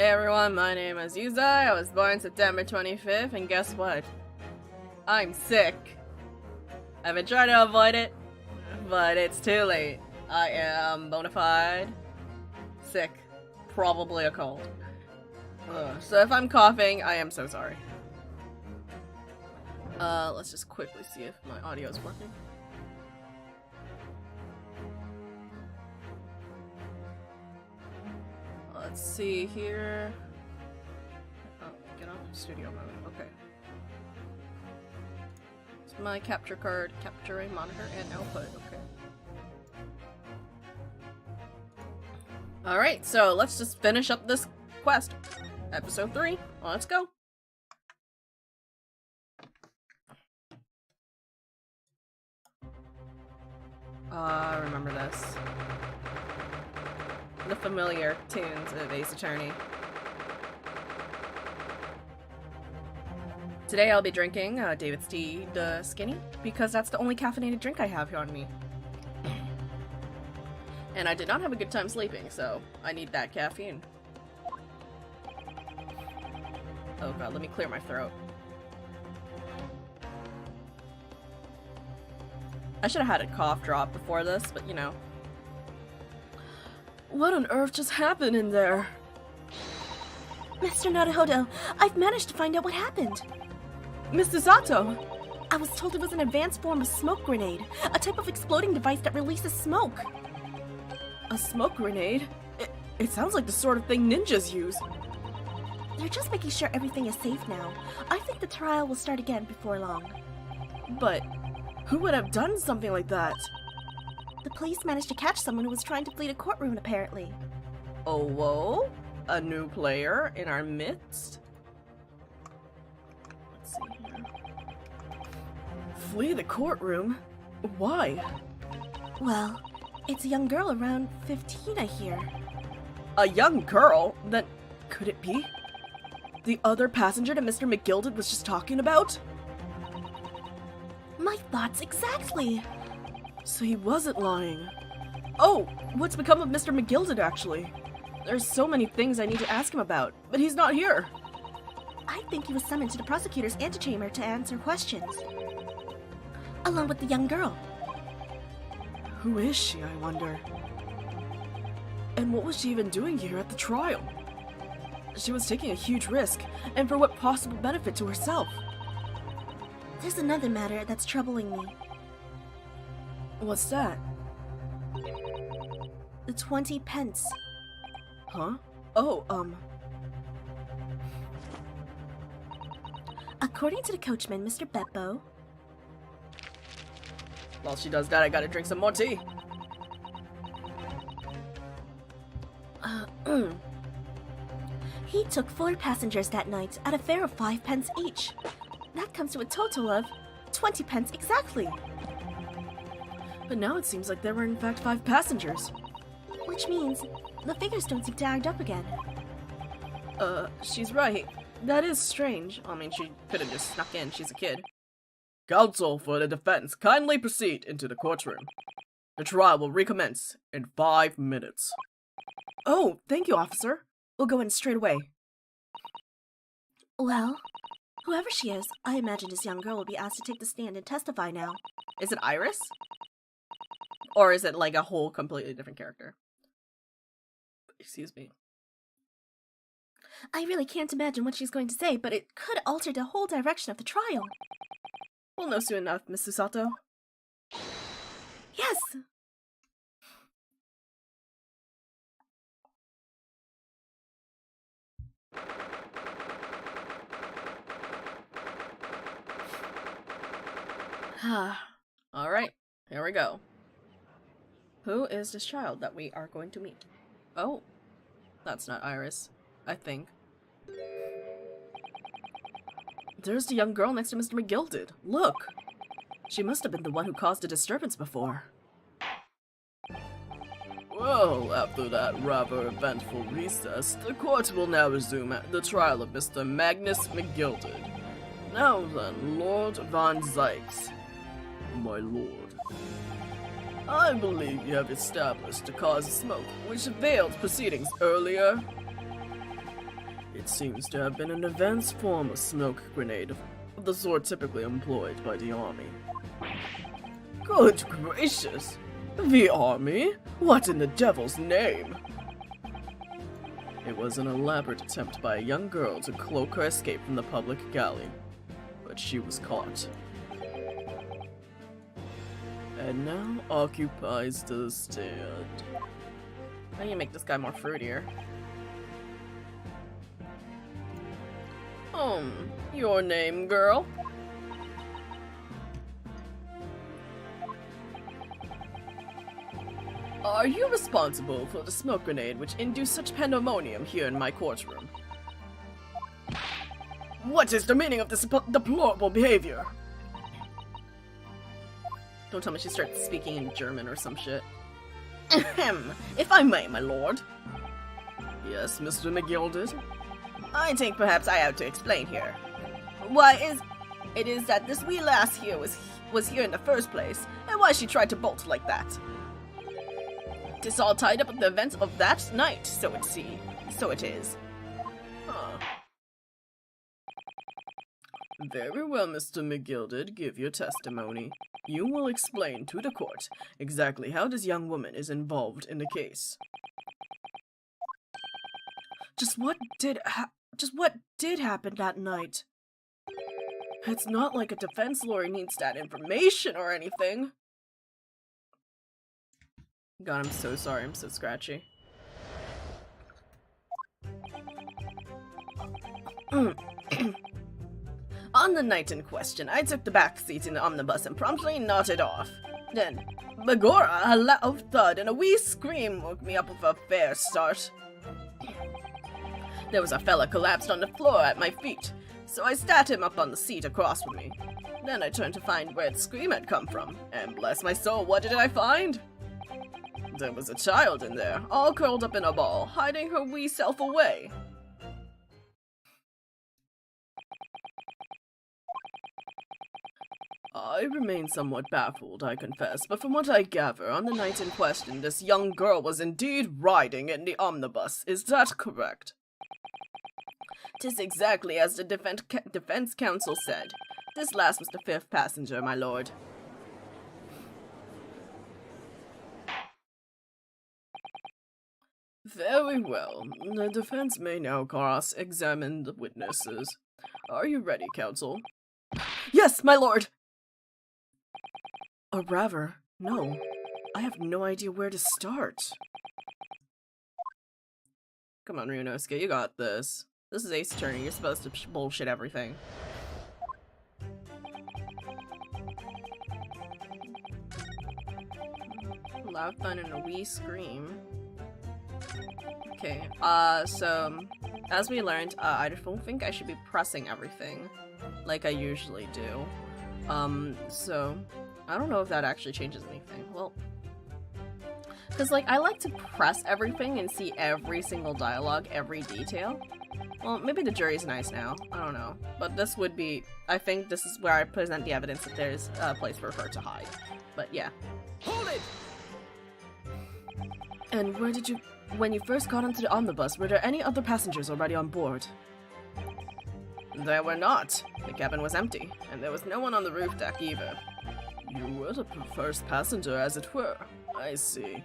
Hey everyone, my name is Yuuzai. I was born September 25th, and guess what? I'm sick. I've been trying to avoid it, but it's too late. I am bona fide sick. Probably a cold. So if I'm coughing, I am so sorry. Let's just quickly see if my audio is working. Let's see here. Oh, get off studio mode. Okay. It's my capture card, capturing monitor and output. Okay. Alright, so let's just finish up this quest. Episode 3. Let's go. Remember this. The familiar tunes of Ace Attorney. Today I'll be drinking David's Tea, the Skinny, because that's the only caffeinated drink I have here on me. And I did not have a good time sleeping, so I need that caffeine. Oh god, let me clear my throat. I should have had a cough drop before this, but you know. What on earth just happened in there? Mr. Naruhodo, I've managed to find out what happened. Mr. Sato! I was told it was an advanced form of smoke grenade, a type of exploding device that releases smoke. A smoke grenade? It sounds like the sort of thing ninjas use. They're just making sure everything is safe now. I think the trial will start again before long. But who would have done something like that? The police managed to catch someone who was trying to flee the courtroom, apparently. Oh, whoa? A new player in our midst? Let's see here. Flee the courtroom? Why? Well, it's a young girl around 15, I hear. A young girl? Then could it be the other passenger that Mr. McGilded was just talking about? My thoughts exactly! So he wasn't lying. Oh, what's become of Mr. McGilded, actually? There's so many things I need to ask him about, but he's not here. I think he was summoned to the prosecutor's antechamber to answer questions. Along with the young girl. Who is she, I wonder? And what was she even doing here at the trial? She was taking a huge risk, and for what possible benefit to herself? There's another matter that's troubling me. What's that? The 20 pence. Huh? Oh, According to the coachman, Mr. Beppo... While she does that, I gotta drink some more tea. He took 4 passengers that night at a fare of 5 pence each. That comes to a total of 20 pence exactly. But now it seems like there were in fact 5 passengers. Which means the figures don't seem to add up again. She's right. That is strange. I mean, she could have just snuck in. She's a kid. Counsel for the defense, kindly proceed into the courtroom. The trial will recommence in 5 minutes. Oh, thank you, officer. We'll go in straight away. Well, whoever she is, I imagine this young girl will be asked to take the stand and testify now. Is it Iris? Or is it like a whole completely different character? Excuse me. I really can't imagine what she's going to say, but it could alter the whole direction of the trial. We'll know soon enough, Mr. Sato. Yes! Alright, here we go. Who is this child that we are going to meet? Oh, that's not Iris, I think. There's the young girl next to Mr. McGilded. Look! She must have been the one who caused a disturbance before. Well, after that rather eventful recess, the court will now resume the trial of Mr. Magnus McGilded. Now then, Lord Von Zykes. My lord. I believe you have established the cause of smoke, which veiled proceedings earlier. It seems to have been an advanced form of smoke grenade of the sort typically employed by the army. Good gracious! The army? What in the devil's name? It was an elaborate attempt by a young girl to cloak her escape from the public galley, but she was caught. And now occupies the stand. How do you make this guy more fruitier? Your name, girl? Are you responsible for the smoke grenade which induced such pandemonium here in my courtroom? What is the meaning of this deplorable behavior? Don't tell me she starts speaking in German or some shit. Ahem, if I may, my lord. Yes, Mr. McGilded? I think perhaps I ought to explain here. Why it is that this wee lass here was here in the first place, and why she tried to bolt like that. It's all tied up with the events of that night, so it is. Huh. Very well, Mr. McGilded, give your testimony. You will explain to the court exactly how this young woman is involved in the case. Just what did happen that night? It's not like a defense lawyer needs that information or anything. God, I'm so sorry, I'm so scratchy. On the night in question, I took the back seat in the omnibus and promptly nodded off. Then, begorra, a loud thud and a wee scream woke me up with a fair start. There was a fella collapsed on the floor at my feet, so I sat him up on the seat across from me. Then I turned to find where the scream had come from, and bless my soul, what did I find? There was a child in there, all curled up in a ball, hiding her wee self away. I remain somewhat baffled, I confess, but from what I gather, on the night in question, this young girl was indeed riding in the omnibus. Is that correct? 'Tis exactly as the defense counsel said. This last was the 5th passenger, my lord. Very well. The defense may now cross-examine the witnesses. Are you ready, counsel? Yes, my lord! Or rather, no. I have no idea where to start. Come on, Ryunosuke, you got this. This is Ace Attorney, you're supposed to bullshit everything. Loud thud and a wee scream. Okay, so, as we learned, I don't think I should be pressing everything like I usually do. So, I don't know if that actually changes anything. Well, because, like, I like to press everything and see every single dialogue, every detail. Well, maybe the jury's nice now. I don't know. But this would be... I think this is where I present the evidence that there's a place for her to hide. But, yeah. Hold it! And where did you... When you first got onto the omnibus, were there any other passengers already on board? There were not. The cabin was empty, and there was no one on the roof deck either. You were the first passenger, as it were. I see.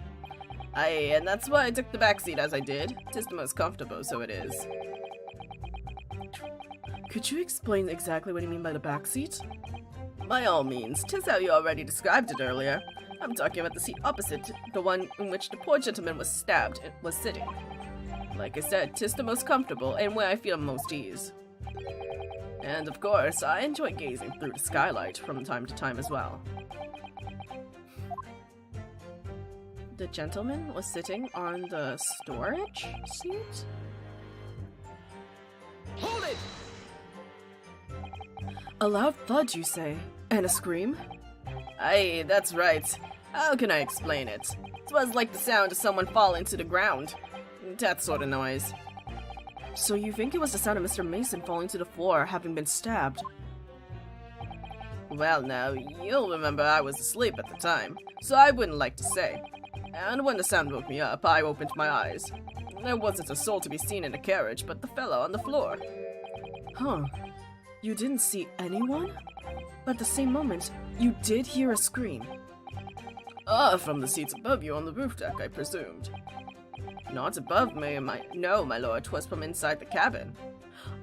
Aye, and that's why I took the back seat as I did. 'Tis the most comfortable, so it is. Could you explain exactly what you mean by the back seat? By all means, 'tis how you already described it earlier. I'm talking about the seat opposite, the one in which the poor gentleman was stabbed and was sitting. Like I said, 'tis the most comfortable and where I feel most ease. And of course, I enjoy gazing through the skylight from time to time as well. The gentleman was sitting on the storage seat? Hold it! A loud thud, you say? And a scream? Aye, that's right. How can I explain it? It was like the sound of someone falling to the ground. That sort of noise. So you think it was the sound of Mr. Mason falling to the floor, having been stabbed? Well now, you'll remember I was asleep at the time, so I wouldn't like to say. And when the sound woke me up, I opened my eyes. There wasn't a soul to be seen in the carriage but the fellow on the floor. Huh. You didn't see anyone? But at the same moment, you did hear a scream. From the seats above you on the roof deck, I presumed. Not above me, no, my lord, 'twas from inside the cabin.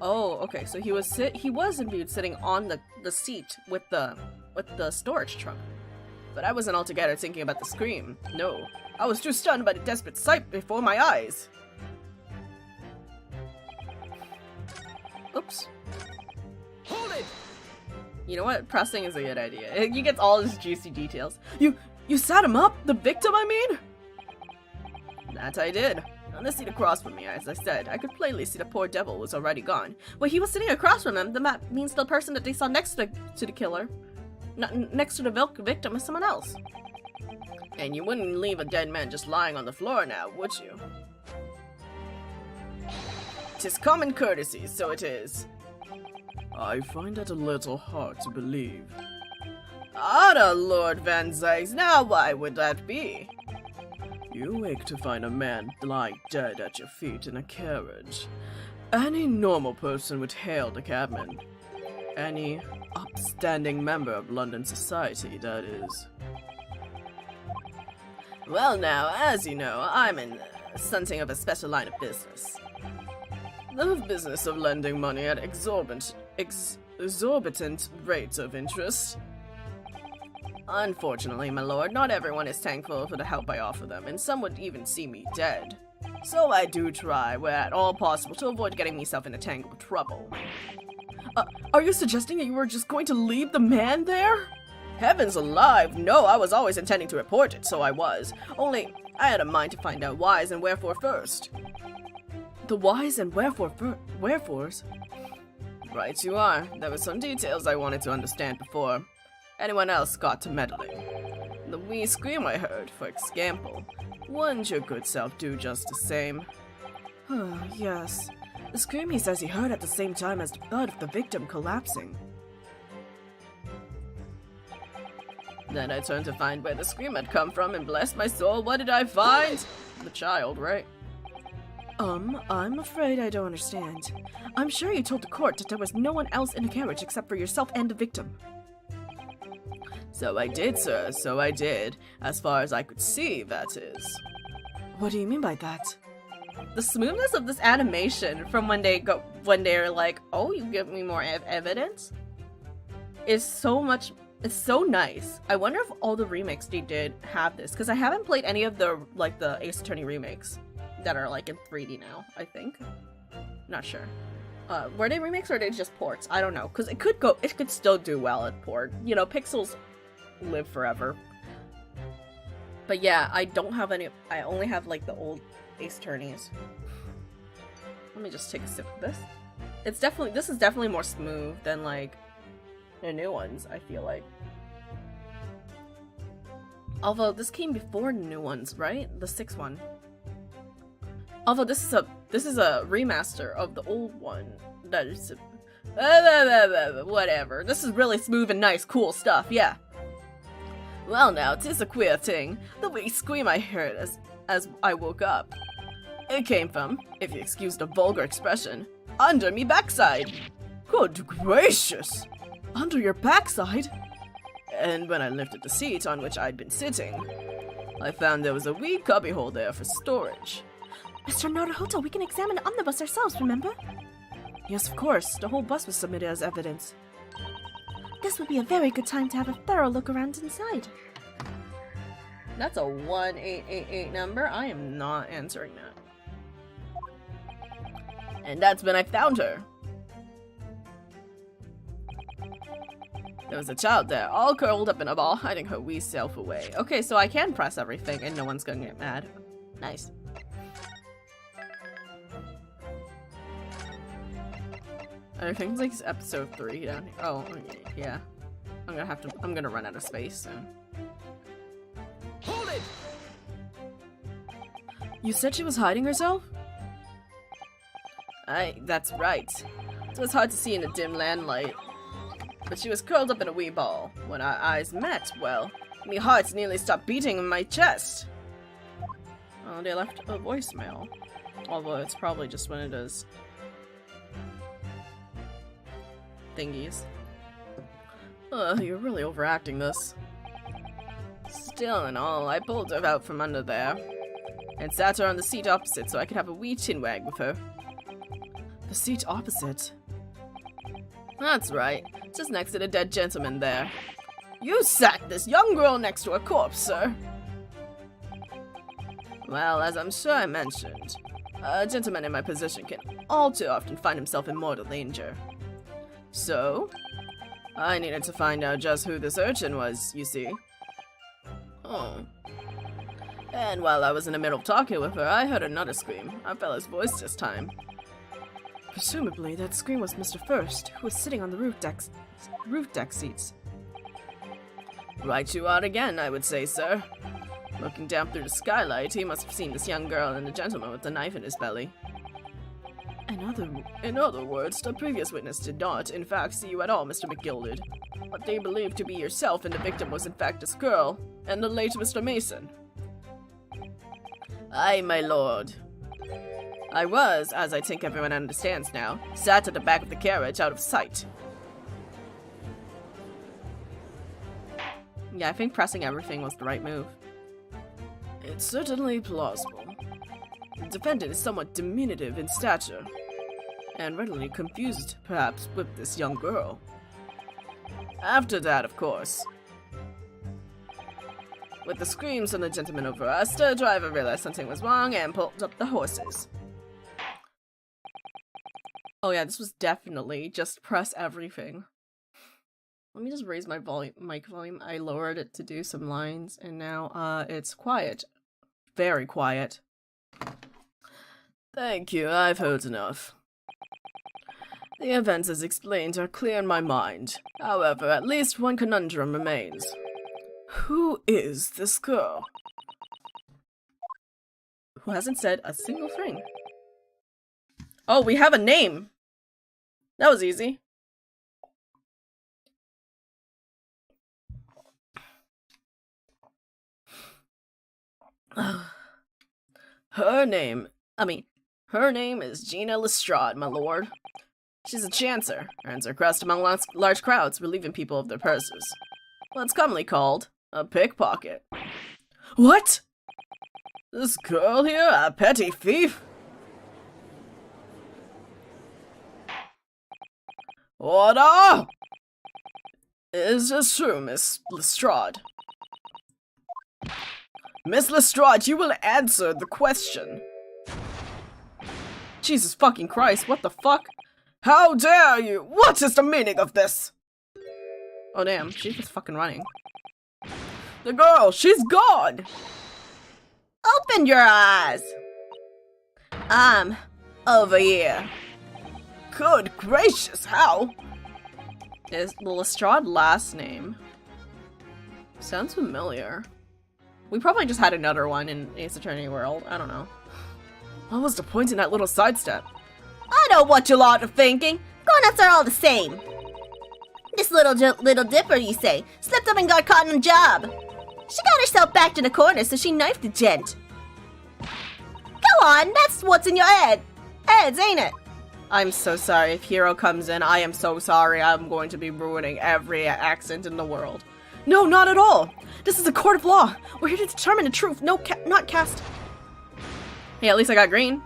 Oh, okay, so he was indeed sitting on the seat with the storage trunk. But I wasn't altogether thinking about the scream. No, I was too stunned by the desperate sight before my eyes. Oops. Hold it! You know what? Pressing is a good idea. You get all his juicy details. You sat him up? The victim, I mean? That I did. On the seat across from me, as I said, I could plainly see the poor devil was already gone. Well, he was sitting across from him. That means the person that they saw next to the killer, next to the victim, is someone else. And you wouldn't leave a dead man just lying on the floor now, would you? 'Tis common courtesy, so it is. I find that a little hard to believe. Ada, Lord Van Zyghes, now why would that be? You wake to find a man lying dead at your feet in a carriage. Any normal person would hail the cabman. Any upstanding member of London society, that is. Well now, as you know, I'm in something of a special line of business. The business of lending money at exorbitant rates of interest. Unfortunately, my lord, not everyone is thankful for the help I offer them, and some would even see me dead. So I do try, where at all possible, to avoid getting myself into tangled trouble. Are you suggesting that you were just going to leave the man there? Heavens alive, no, I was always intending to report it, so I was. Only, I had a mind to find out whys and wherefore first. The whys and wherefores? Right you are. There were some details I wanted to understand before anyone else got to meddling. The wee scream I heard, for example. Wouldn't your good self do just the same? Yes. The scream he says he heard at the same time as the thud of the victim collapsing. Then I turned to find where the scream had come from, and bless my soul, what did I find? The child, right? I'm afraid I don't understand. I'm sure you told the court that there was no one else in the carriage except for yourself and the victim. So I did, sir, so I did. As far as I could see, that is. What do you mean by that? The smoothness of this animation from when they're like, oh, you give me more evidence? Is so much, it's so nice. I wonder if all the remakes they did have this, because I haven't played any of the Ace Attorney remakes that are like in 3D now, I think. Not sure. Were they remakes or are they just ports? I don't know, because it could still do well at port. You know, pixels live forever. But yeah, I don't have any, I only have like the old Ace Attorneys. Let me just take a sip of this. This is definitely more smooth than like the new ones, I feel like. Although this came before the new ones, right? The 6th one. Although this is a remaster of the old one. That is whatever. This is really smooth and nice, cool stuff, yeah. Well now, 'tis a queer thing. The wee scream I heard as I woke up. It came from, if you excuse the vulgar expression, under me backside. Good gracious! Under your backside? And when I lifted the seat on which I'd been sitting, I found there was a wee cubbyhole there for storage. Mr. Naruhodo, we can examine the omnibus ourselves, remember? Yes, of course. The whole bus was submitted as evidence. This would be a very good time to have a thorough look around inside. That's a 1888 number. I am not answering that. And that's when I found her. There was a child there, all curled up in a ball, hiding her wee self away. Okay, so I can press everything and no one's gonna get mad. Nice. I think it's like episode 3 down here. Oh, yeah. I'm gonna run out of space soon. Hold it! You said she was hiding herself? That's right. It was hard to see in the dim lamplight. But she was curled up in a wee ball. When our eyes met, well, me heart nearly stopped beating in my chest. Oh, they left a voicemail. Although it's probably just when it does thingies. You're really overacting this. Still and all, I pulled her out from under there and sat her on the seat opposite so I could have a wee chinwag with her. The seat opposite? That's right, just next to the dead gentleman there. You sat this young girl next to a corpse, sir. Well, as I'm sure I mentioned, a gentleman in my position can all too often find himself in mortal danger. So, I needed to find out just who this urchin was, you see. Oh. And while I was in the middle of talking with her, I heard another scream, our fellow's voice this time. Presumably, that scream was Mr. First, who was sitting on the roof deck seats. Right you are again, I would say, sir. Looking down through the skylight, he must have seen this young girl and the gentleman with the knife in his belly. In other words, the previous witness did not, in fact, see you at all, Mr. McGilded. What they believed to be yourself and the victim was in fact this girl, and the late Mr. Mason. Aye, my lord. I was, as I think everyone understands now, sat at the back of the carriage out of sight. Yeah, I think pressing everything was the right move. It's certainly plausible. The defendant is somewhat diminutive in stature, and readily confused, perhaps, with this young girl. After that, of course. With the screams from the gentleman over us, the driver realized something was wrong and pulled up the horses. Oh yeah, this was definitely just press everything. Let me just raise my mic volume. I lowered it to do some lines, and now it's quiet. Very quiet. Thank you, I've heard enough. The events as explained are clear in my mind. However, at least one conundrum remains. Who is this girl? Who hasn't said a single thing? Oh, we have a name! That was easy. Her name is Gina Lestrade, my lord. She's a chancer, earns her crust among large crowds, relieving people of their purses. What's commonly called a pickpocket. What? This girl here, a petty thief? Order! Is this true, Miss Lestrade? Miss Lestrade, you will answer the question. Jesus fucking Christ, what the fuck? How dare you? What is the meaning of this? Oh damn, she's just fucking running. The girl, she's gone! Open your eyes! Over here. Good gracious, how? Is the Lestrade last name? Sounds familiar. We probably just had another one in Ace Attorney World. I don't know. What was the point in that little sidestep? I know what you lot are thinking. Grown-ups are all the same. This little dipper, you say, slipped up and got caught on the job. She got herself backed in a corner, so she knifed the gent. Go on, that's what's in your heads, ain't it? I'm so sorry. If Hero comes in, I am so sorry. I'm going to be ruining every accent in the world. No, not at all. This is a court of law. We're here to determine the truth, not cast. Hey, at least I got green.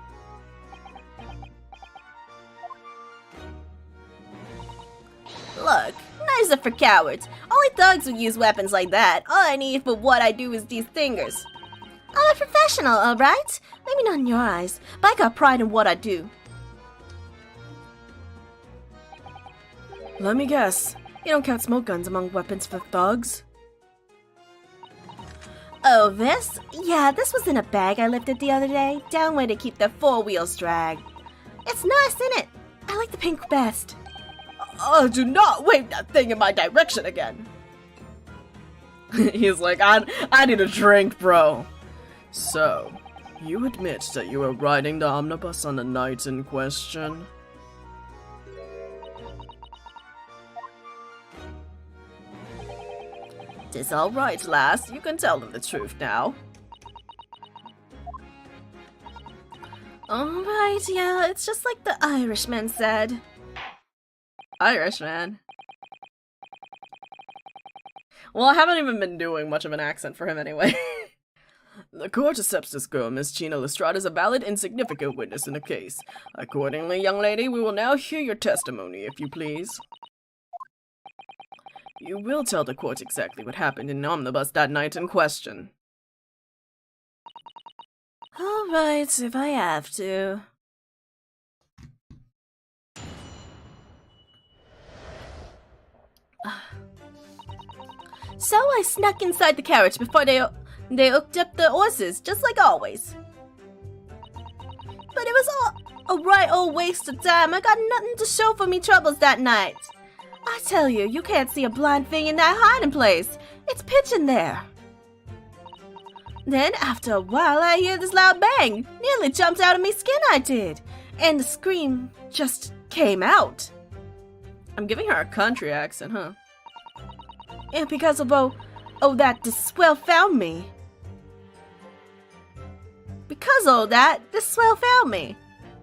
Look, knives are for cowards. Only thugs would use weapons like that. All I need for what I do is these fingers. I'm a professional, alright? Maybe not in your eyes, but I got pride in what I do. Let me guess. You don't count smoke guns among weapons for thugs? Oh, this? Yeah, this was in a bag I lifted the other day, down where to keep the four wheels drag. It's nice, isn't it? I like the pink best. Oh, do not wave that thing in my direction again. He's like, I need a drink, bro. So, you admit that you were riding the omnibus on the night in question? It's all right, lass. You can tell them the truth now. Alright, yeah, it's just like the Irishman said. Irishman? Well, I haven't even been doing much of an accent for him anyway. The court accepts this girl, Miss Gina Lestrade, as a valid and significant witness in the case. Accordingly, young lady, we will now hear your testimony, if you please. You will tell the court exactly what happened in Omnibus that night in question. Alright, if I have to. So I snuck inside the carriage before they hooked up the horses, just like always. But it was all a right old waste of time. I got nothing to show for me troubles that night. I tell you, you can't see a blind thing in that hiding place. It's pitch in there. Then, after a while, I hear this loud bang. Nearly jumped out of me skin, I did. And the scream just came out. I'm giving her a country accent, huh? And because of that, this swell found me. Because of that, this swell found me.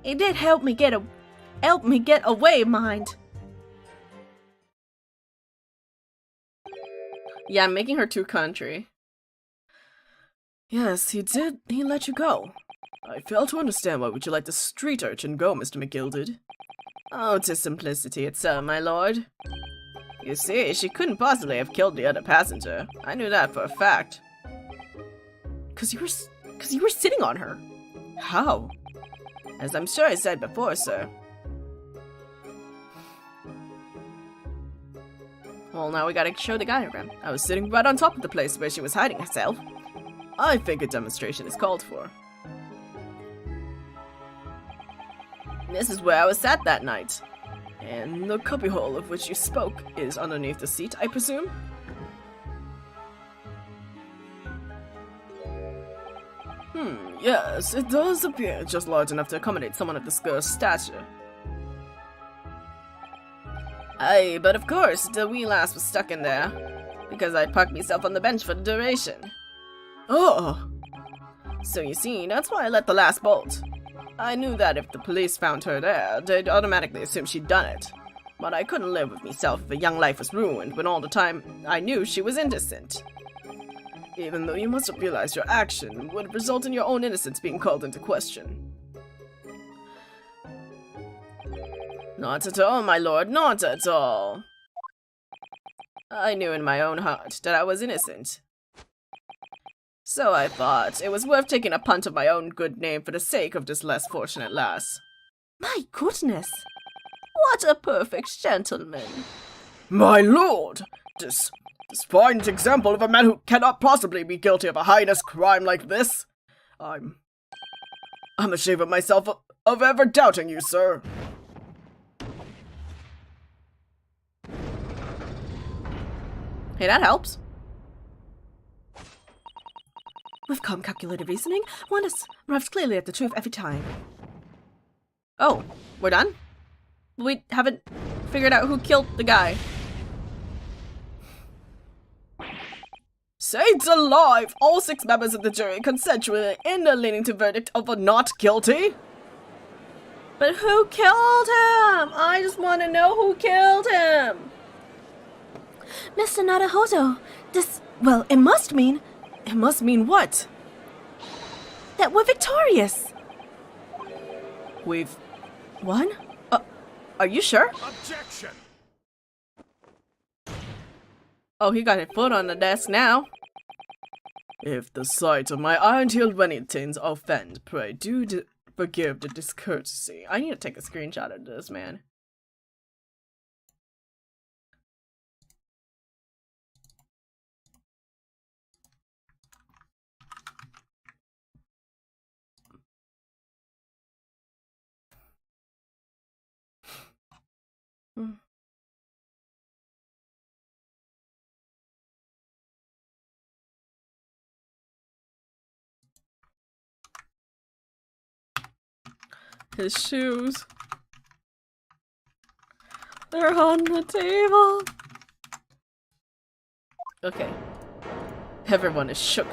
It did help me get away, mind. Yeah, I'm making her too country. Yes, he did. He let you go. I fail to understand. Why would you let the street urchin go, Mr. McGilded? Oh, 'tis simplicity itself, my lord. You see, she couldn't possibly have killed the other passenger. I knew that for a fact. Cause you were sitting on her. How? As I'm sure I said before, sir. Well, now we gotta show the diagram. I was sitting right on top of the place where she was hiding herself. I think a demonstration is called for. This is where I was sat that night. And the cubbyhole of which you spoke is underneath the seat, I presume? Yes, it does appear just large enough to accommodate someone of this girl's stature. Aye, but of course, the wee lass was stuck in there, because I'd parked myself on the bench for the duration. Oh! So you see, that's why I let the lass bolt. I knew that if the police found her there, they'd automatically assume she'd done it. But I couldn't live with myself if a young life was ruined when all the time I knew she was innocent. Even though you must have realized your action would result in your own innocence being called into question. Not at all, my lord, not at all. I knew in my own heart that I was innocent. So I thought it was worth taking a punt of my own good name for the sake of this less fortunate lass. My goodness! What a perfect gentleman. My lord! This fine example of a man who cannot possibly be guilty of a heinous crime like this. I'm ashamed of myself of ever doubting you, sir. Hey, that helps. With calm, calculated reasoning, one arrives clearly at the truth every time. Oh, we're done? We haven't figured out who killed the guy. Saints alive! All 6 members of the jury consensually in the leaning to verdict of a not guilty. But who killed him? I just want to know who killed him. Mr. Naruhodo, it must mean... It must mean what? That we're victorious. We've won? Are you sure? Objection! Oh, he got his foot on the desk now. If the sight of my iron-tailed Wenningtons offend, pray do forgive the discourtesy. I need to take a screenshot of this, man. His shoes. They're on the table. Okay. Everyone is shook.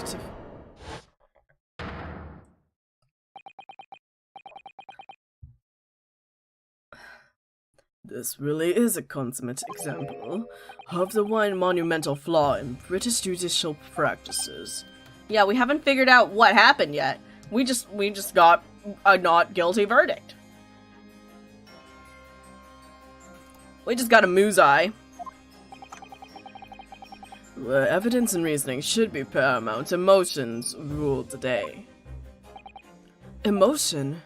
This really is a consummate example of the one monumental flaw in British judicial practices. Yeah, we haven't figured out what happened yet. We just got a not guilty verdict. We just got a Yuuzai. Where evidence and reasoning should be paramount, emotions rule the day. Emotion?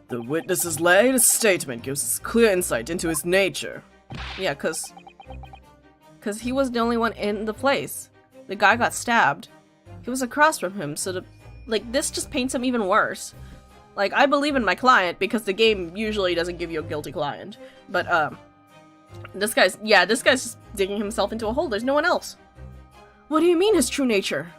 The witness's latest statement gives us clear insight into his nature. Yeah, cause he was the only one in the place. The guy got stabbed. He was across from him, so this just paints him even worse. Like, I believe in my client because the game usually doesn't give you a guilty client. But, this guy's just digging himself into a hole. There's no one else. What do you mean his true nature?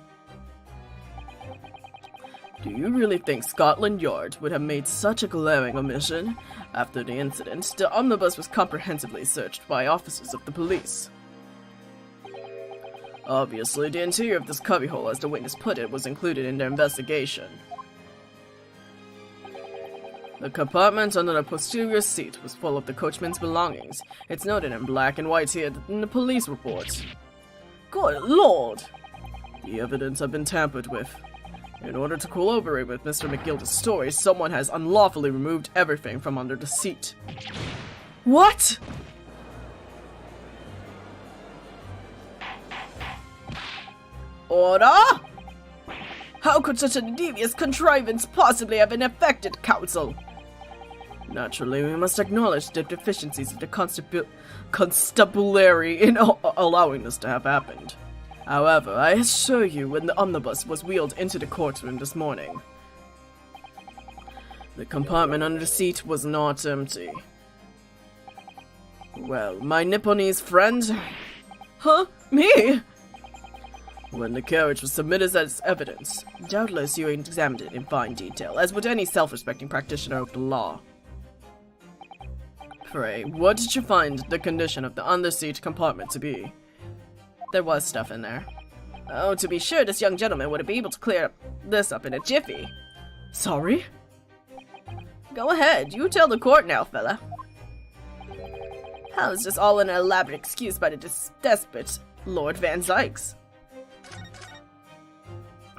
Do you really think Scotland Yard would have made such a glaring omission? After the incident, the omnibus was comprehensively searched by officers of the police. Obviously, the interior of this cubbyhole, as the witness put it, was included in their investigation. The compartment under the posterior seat was full of the coachman's belongings. It's noted in black and white here in the police reports. Good lord! The evidence had been tampered with. In order to corroborate with Mr. McGilda's story, someone has unlawfully removed everything from under the seat. What?! Order?! How could such a devious contrivance possibly have been effected, counsel? Naturally, we must acknowledge the deficiencies of the constabulary in allowing this to have happened. However, I assure you, when the omnibus was wheeled into the courtroom this morning, the compartment under the seat was not empty. Well, my Nipponese friend... Huh? Me? When the carriage was submitted as evidence, doubtless you examined it in fine detail, as would any self-respecting practitioner of the law. Pray, what did you find the condition of the under-seat compartment to be? There was stuff in there. Oh, to be sure, this young gentleman would be able to clear this up in a jiffy. Sorry? Go ahead, you tell the court now, fella. How is this all an elaborate excuse by the despot Lord Van Zykes?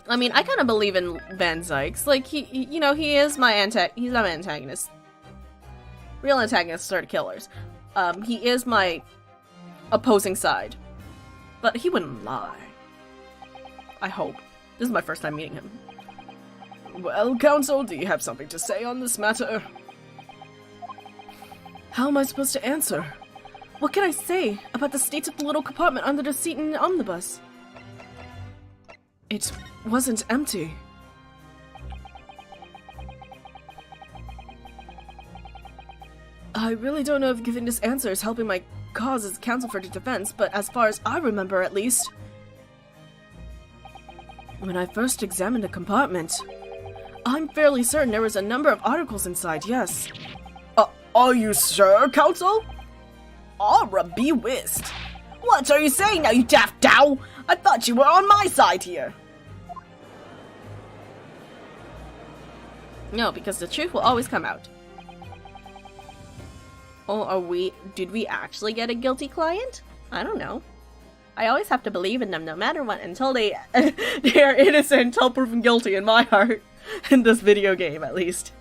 I mean, I kind of believe in Van Zykes. Like, he is my he's not my antagonist. Real antagonists are the killers. He is my opposing side. But he wouldn't lie. I hope. This is my first time meeting him. Well, counsel, do you have something to say on this matter? How am I supposed to answer? What can I say about the state of the little compartment under the seat in the omnibus? It wasn't empty. I really don't know if giving this answer is helping my cause as counsel for the defense, but as far as I remember at least, when I first examined the compartment, I'm fairly certain there was a number of articles inside, yes. Are you sure, counsel? Aura be whist. What are you saying now, you daft dow? I thought you were on my side here. No, because the truth will always come out. Oh, did we actually get a guilty client? I don't know. I always have to believe in them no matter what until they are innocent until proven guilty in my heart. In this video game, at least.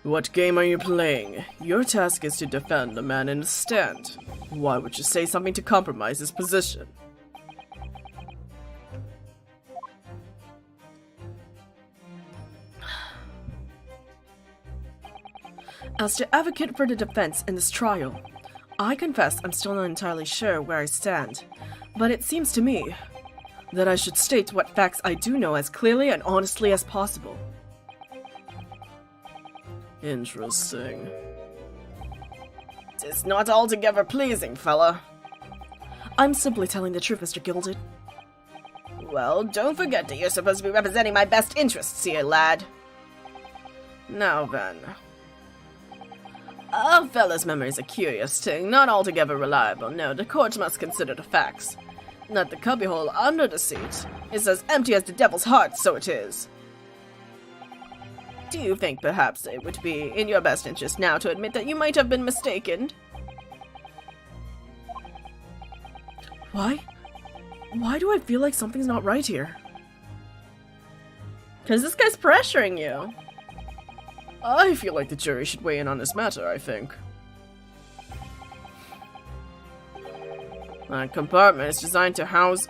What game are you playing? Your task is to defend a man in a stand. Why would you say something to compromise his position? As the advocate for the defense in this trial, I confess I'm still not entirely sure where I stand, but it seems to me that I should state what facts I do know as clearly and honestly as possible. Interesting. It's not altogether pleasing, fella. I'm simply telling the truth, Mr. Gilded. Well, don't forget that you're supposed to be representing my best interests here, lad. Now then. A fella's memory is a curious thing, not altogether reliable. No, the court must consider the facts. Not the cubbyhole under the seat. It's as empty as the devil's heart, so it is. Do you think perhaps it would be in your best interest now to admit that you might have been mistaken? Why? Why do I feel like something's not right here? Because this guy's pressuring you. I feel like the jury should weigh in on this matter, I think. The compartment is designed to house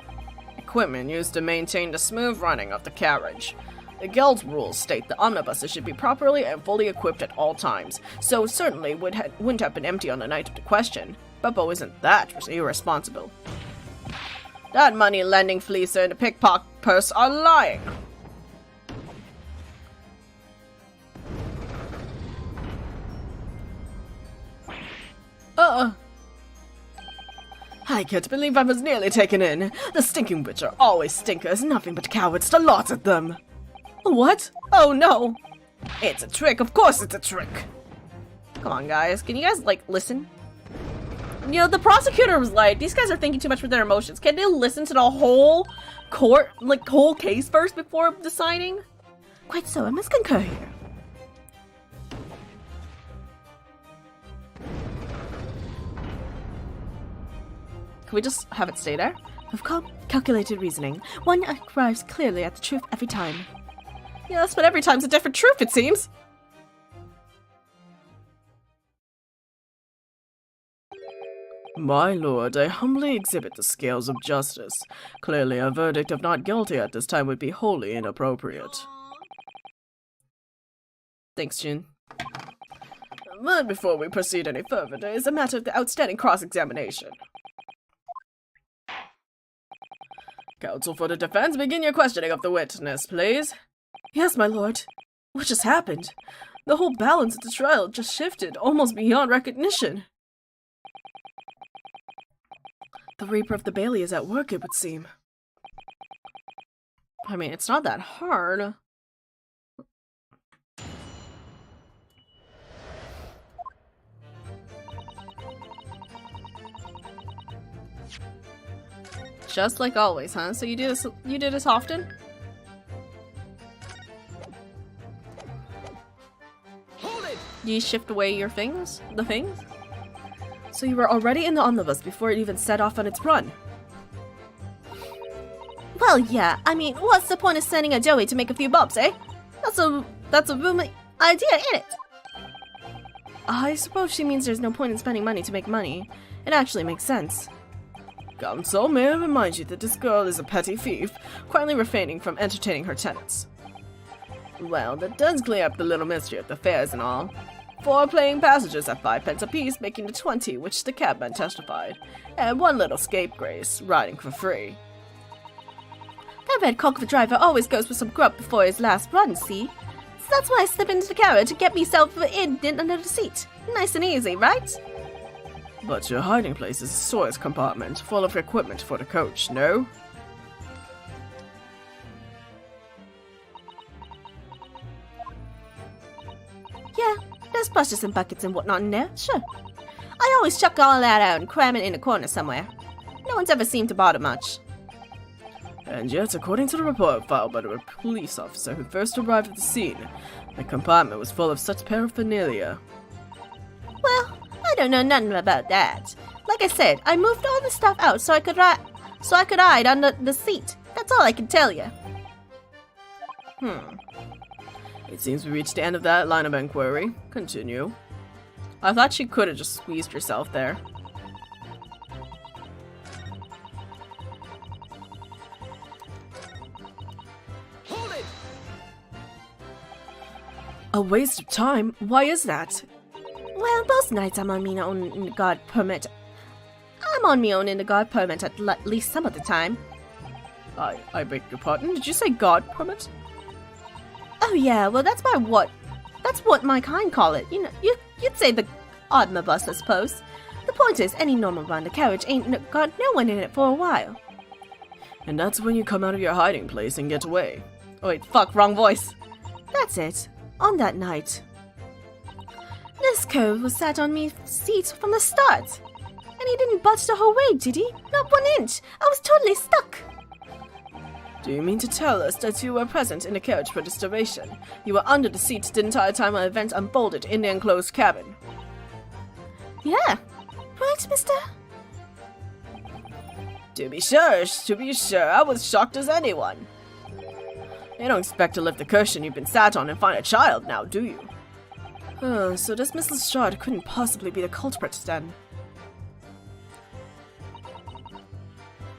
equipment used to maintain the smooth running of the carriage. The guild's rules state the omnibuses should be properly and fully equipped at all times, so certainly wouldn't have been empty on the night of the question. Bubbo isn't that irresponsible. That money-lending fleecer and the pickpocket purse are lying. I can't believe I was nearly taken in. The stinking witch are always stinkers, nothing but cowards, the lot of them. What? Oh no! It's a trick, of course it's a trick! Come on, guys. Can you guys, like, listen? You know, the prosecutor was like, these guys are thinking too much with their emotions. Can they listen to the whole court, like, whole case first before deciding? Quite so, I must concur here. Can we just have it stay there? Of calm, calculated reasoning, one arrives clearly at the truth every time. Yes, but every time's a different truth, it seems. My lord, I humbly exhibit the scales of justice. Clearly, a verdict of not guilty at this time would be wholly inappropriate. Thanks, Jin. But before we proceed any further, there is a matter of the outstanding cross-examination. Counsel for the defense, begin your questioning of the witness, please. Yes, my lord. What just happened? The whole balance of the trial just shifted, almost beyond recognition. The Reaper of the Bailey is at work, it would seem. I mean, it's not that hard. Just like always, huh? So you do this often? Hold it! Do you shift away your things? The things? So you were already in the omnibus before it even set off on its run? Well, yeah, I mean, what's the point of sending a Joey to make a few bucks, eh? That's a booming idea, ain't it? I suppose she means there's no point in spending money to make money. It actually makes sense. Counsel, may I remind you that this girl is a petty thief, quietly refraining from entertaining her tenants. Well, that does clear up the little mystery of the fares and all. 4 paying passengers at 5 pence apiece, making the 20 which the cabman testified, and 1 little scapegrace, riding for free. That red cock of a driver always goes for some grub before his last run, see? So that's why I slip into the carriage to get myself in under the seat. Nice and easy, right? But your hiding place is a storage compartment full of equipment for the coach, no? Yeah, there's brushes and buckets and whatnot in there, sure. I always chuck all that out and cram it in a corner somewhere. No one's ever seemed to bother much. And yet, according to the report filed by the police officer who first arrived at the scene, the compartment was full of such paraphernalia. Well, I don't know nothing about that. Like I said, I moved all the stuff out so I could hide under the seat. That's all I can tell you. It seems we reached the end of that line of inquiry. Continue. I thought she could have just squeezed herself there. Hold it! A waste of time? Why is that? Well, most nights I'm on me own in the guard permit. I'm on me own in the guard permit at least some of the time. I beg your pardon? Did you say guard permit? Oh yeah, well that's what my kind call it. You know, you'd say the omnibus, I suppose. The point is, any normal run, the carriage ain't got no one in it for a while. And that's when you come out of your hiding place and get away. Oh wait, fuck, wrong voice. That's it. On that night. This cove was sat on me seat from the start. And he didn't budge the whole way, did he? Not 1 inch. I was totally stuck. Do you mean to tell us that you were present in the carriage for this duration? You were under the seat the entire time our event unfolded in the enclosed cabin? Yeah. Right, mister? To be sure, I was shocked as anyone. You don't expect to lift the cushion you've been sat on and find a child now, do you? So this Miss Lestrade couldn't possibly be the culprit then.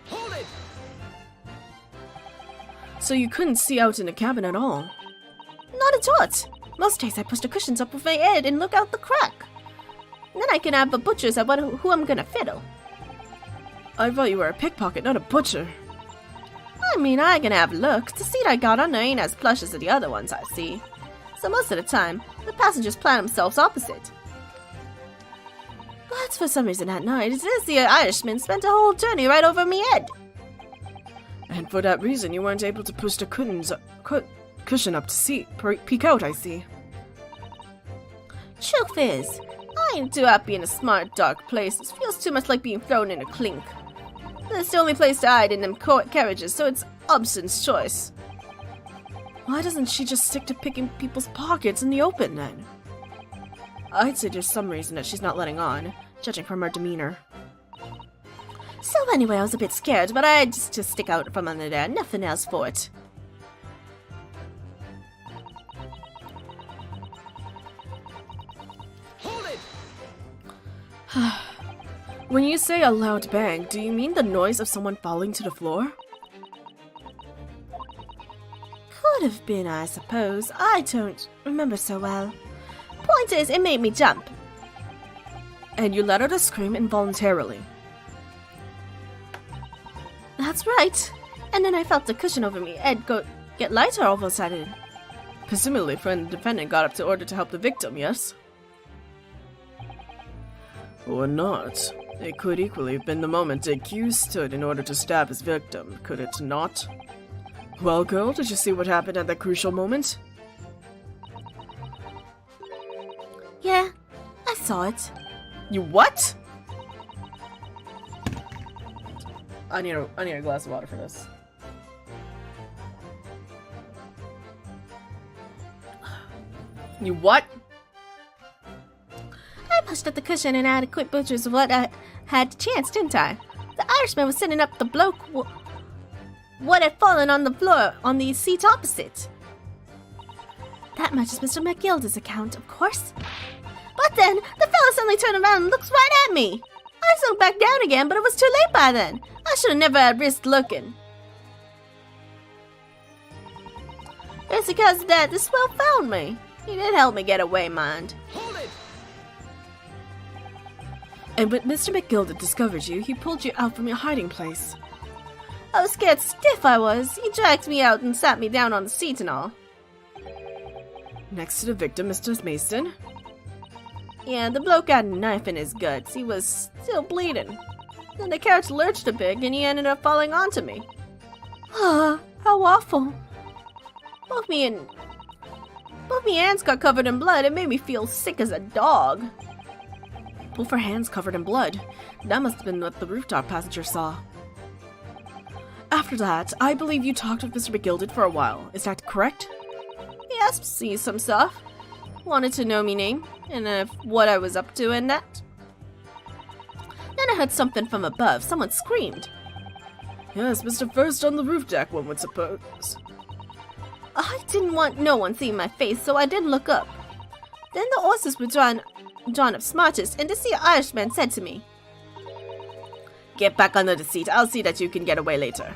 Hold it! So you couldn't see out in the cabin at all? Not a dot. Most days I push the cushions up with my head and look out the crack. And then I can have a butcher's at who I'm gonna fiddle. I thought you were a pickpocket, not a butcher. I mean, I can have a look. The seat I got on ain't as plush as the other ones I see. So most of the time, the passengers plan themselves opposite. But for some reason that night, the Irishman spent a whole journey right over me head. And for that reason, you weren't able to push the cushion up to peek out, I see. Truth is, I ain't too happy in a smart, dark place. It feels too much like being thrown in a clink. It's the only place to hide in them carriages, so it's Upson's choice. Why doesn't she just stick to picking people's pockets in the open, then? I'd say there's some reason that she's not letting on, judging from her demeanor. So anyway, I was a bit scared, but I had to stick out from under there. Nothing else for it. Hold it! When you say a loud bang, do you mean the noise of someone falling to the floor? Could have been, I suppose. I don't remember so well. Point is, it made me jump. And you let out a scream involuntarily. That's right. And then I felt the cushion over me head get lighter all of a sudden. Presumably, friend the defendant got up to order to help the victim, yes? Or not. It could equally have been the moment Dick Yuuz stood in order to stab his victim, could it not? Well, girl, did you see what happened at that crucial moment? Yeah, I saw it. You what? I need a glass of water for this. You what? I pushed at the cushion and I had to quit butchers what I had the chance, didn't I? The Irishman was sitting up the bloke what had fallen on the floor on the seat opposite. That matches Mr. McGilda's account, of course. But then, the fella suddenly turned around and looks right at me. I sunk back down again, but it was too late by then. I should have never had risked looking. It's because of that the swell found me. He did help me get away, mind. Hold it! And when Mr. McGilda discovered you, he pulled you out from your hiding place. I was scared stiff, I was. He dragged me out and sat me down on the seat and all. Next to the victim, Mr. Mason? Yeah, the bloke had a knife in his guts. He was still bleeding. Then the carriage lurched a bit and he ended up falling onto me. Ah, how awful. Both me hands got covered in blood. It made me feel sick as a dog. Both her hands covered in blood. That must have been what the rooftop passenger saw. After that, I believe you talked with Mr. McGilda for a while. Is that correct? He asked to see some stuff. Wanted to know me name and what I was up to and that. Then I heard something from above. Someone screamed. Yes, Mr. First on the roof deck, one would suppose. I didn't want no one seeing my face, so I didn't look up. Then the horses were drawn up smartest, and the Irishman said to me, "Get back under the seat. I'll see that you can get away later."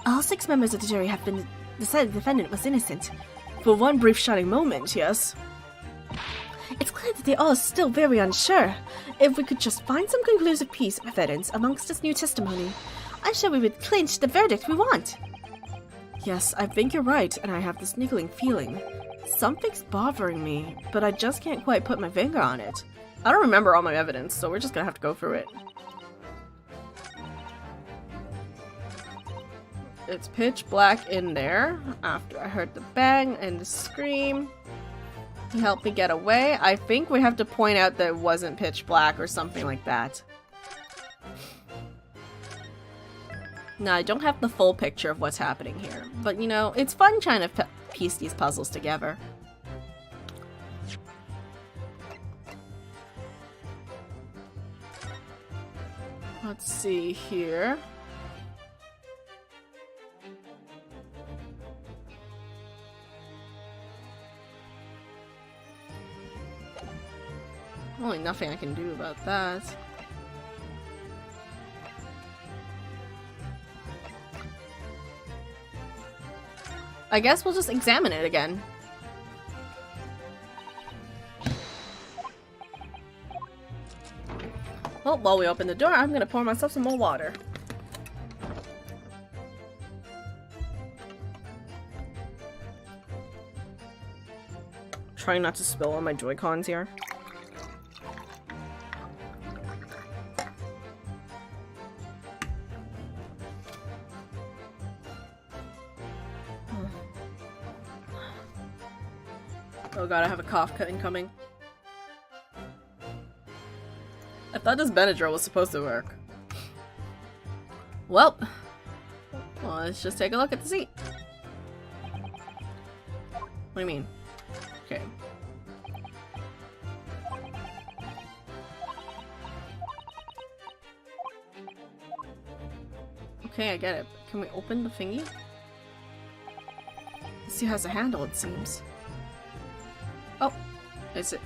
All 6 members of the jury have been decided the defendant was innocent. For one brief shining moment, yes. It's clear that they all are still very unsure. If we could just find some conclusive piece of evidence amongst this new testimony, I'm sure we would clinch the verdict we want. Yes, I think you're right, and I have this niggling feeling. Something's bothering me, but I just can't quite put my finger on it. I don't remember all my evidence, so we're just gonna have to go through it. It's pitch black in there. After I heard the bang and the scream, he helped me get away. I think we have to point out that it wasn't pitch black or something like that. Now, I don't have the full picture of what's happening here, but you know, it's fun trying to piece these puzzles together. Let's see here. Only nothing I can do about that. I guess we'll just examine it again. Well, while we open the door, I'm gonna pour myself some more water. Trying not to spill on my Joy-Cons here. Oh god, I have a cough incoming. I thought this Benadryl was supposed to work. Well, let's just take a look at the seat. What do you mean? Okay. Okay, I get it. Can we open the thingy? This seat has a handle, it seems. Oh, is it?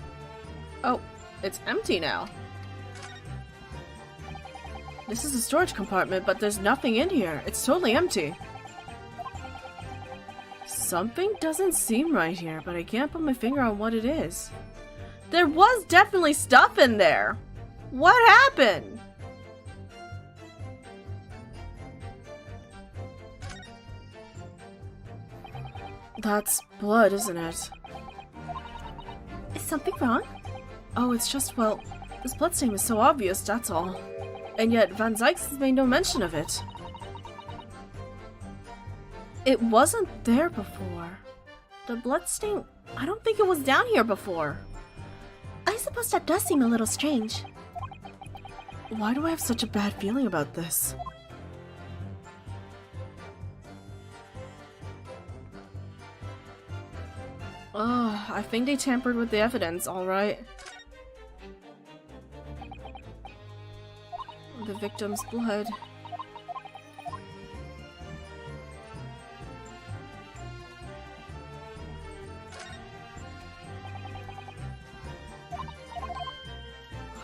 Oh, it's empty now. This is a storage compartment, but there's nothing in here. It's totally empty. Something doesn't seem right here, but I can't put my finger on what it is. There was definitely stuff in there. What happened? That's blood, isn't it? Is something wrong? Oh, it's just, well, this bloodstain was so obvious, that's all. And yet, Van Zykes has made no mention of it. It wasn't there before. The bloodstain, I don't think it was down here before. I suppose that does seem a little strange. Why do I have such a bad feeling about this? Oh, I think they tampered with the evidence, alright. The victim's blood.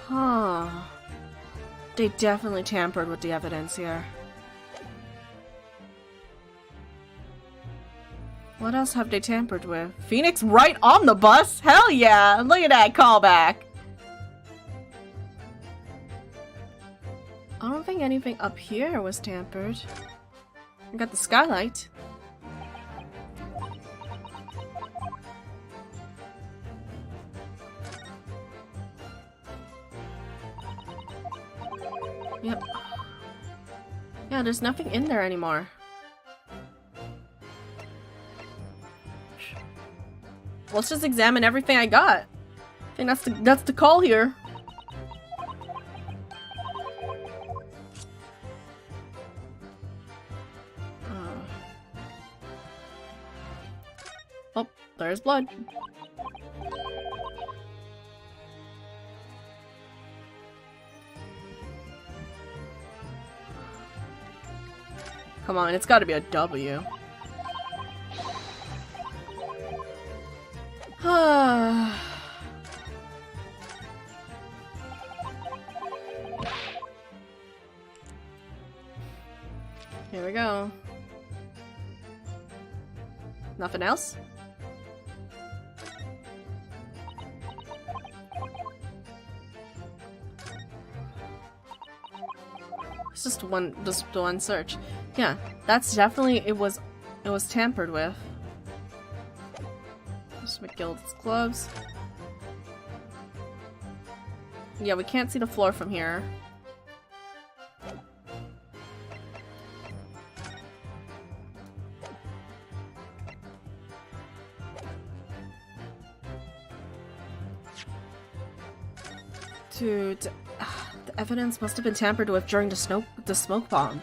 Huh. They definitely tampered with the evidence here. What else have they tampered with? Phoenix right on the bus? Hell yeah! Look at that callback! I don't think anything up here was tampered. I got the skylight. Yep. Yeah, there's nothing in there anymore. Let's just examine everything I got. I think that's the call here. Oh, there's blood. Come on, it's gotta be a W. Here we go. Nothing else? It's just the one search. Yeah, that's definitely it was tampered with. Just McGilda's gloves. Yeah, we can't see the floor from here. Dude, the evidence must have been tampered with during the smoke bomb.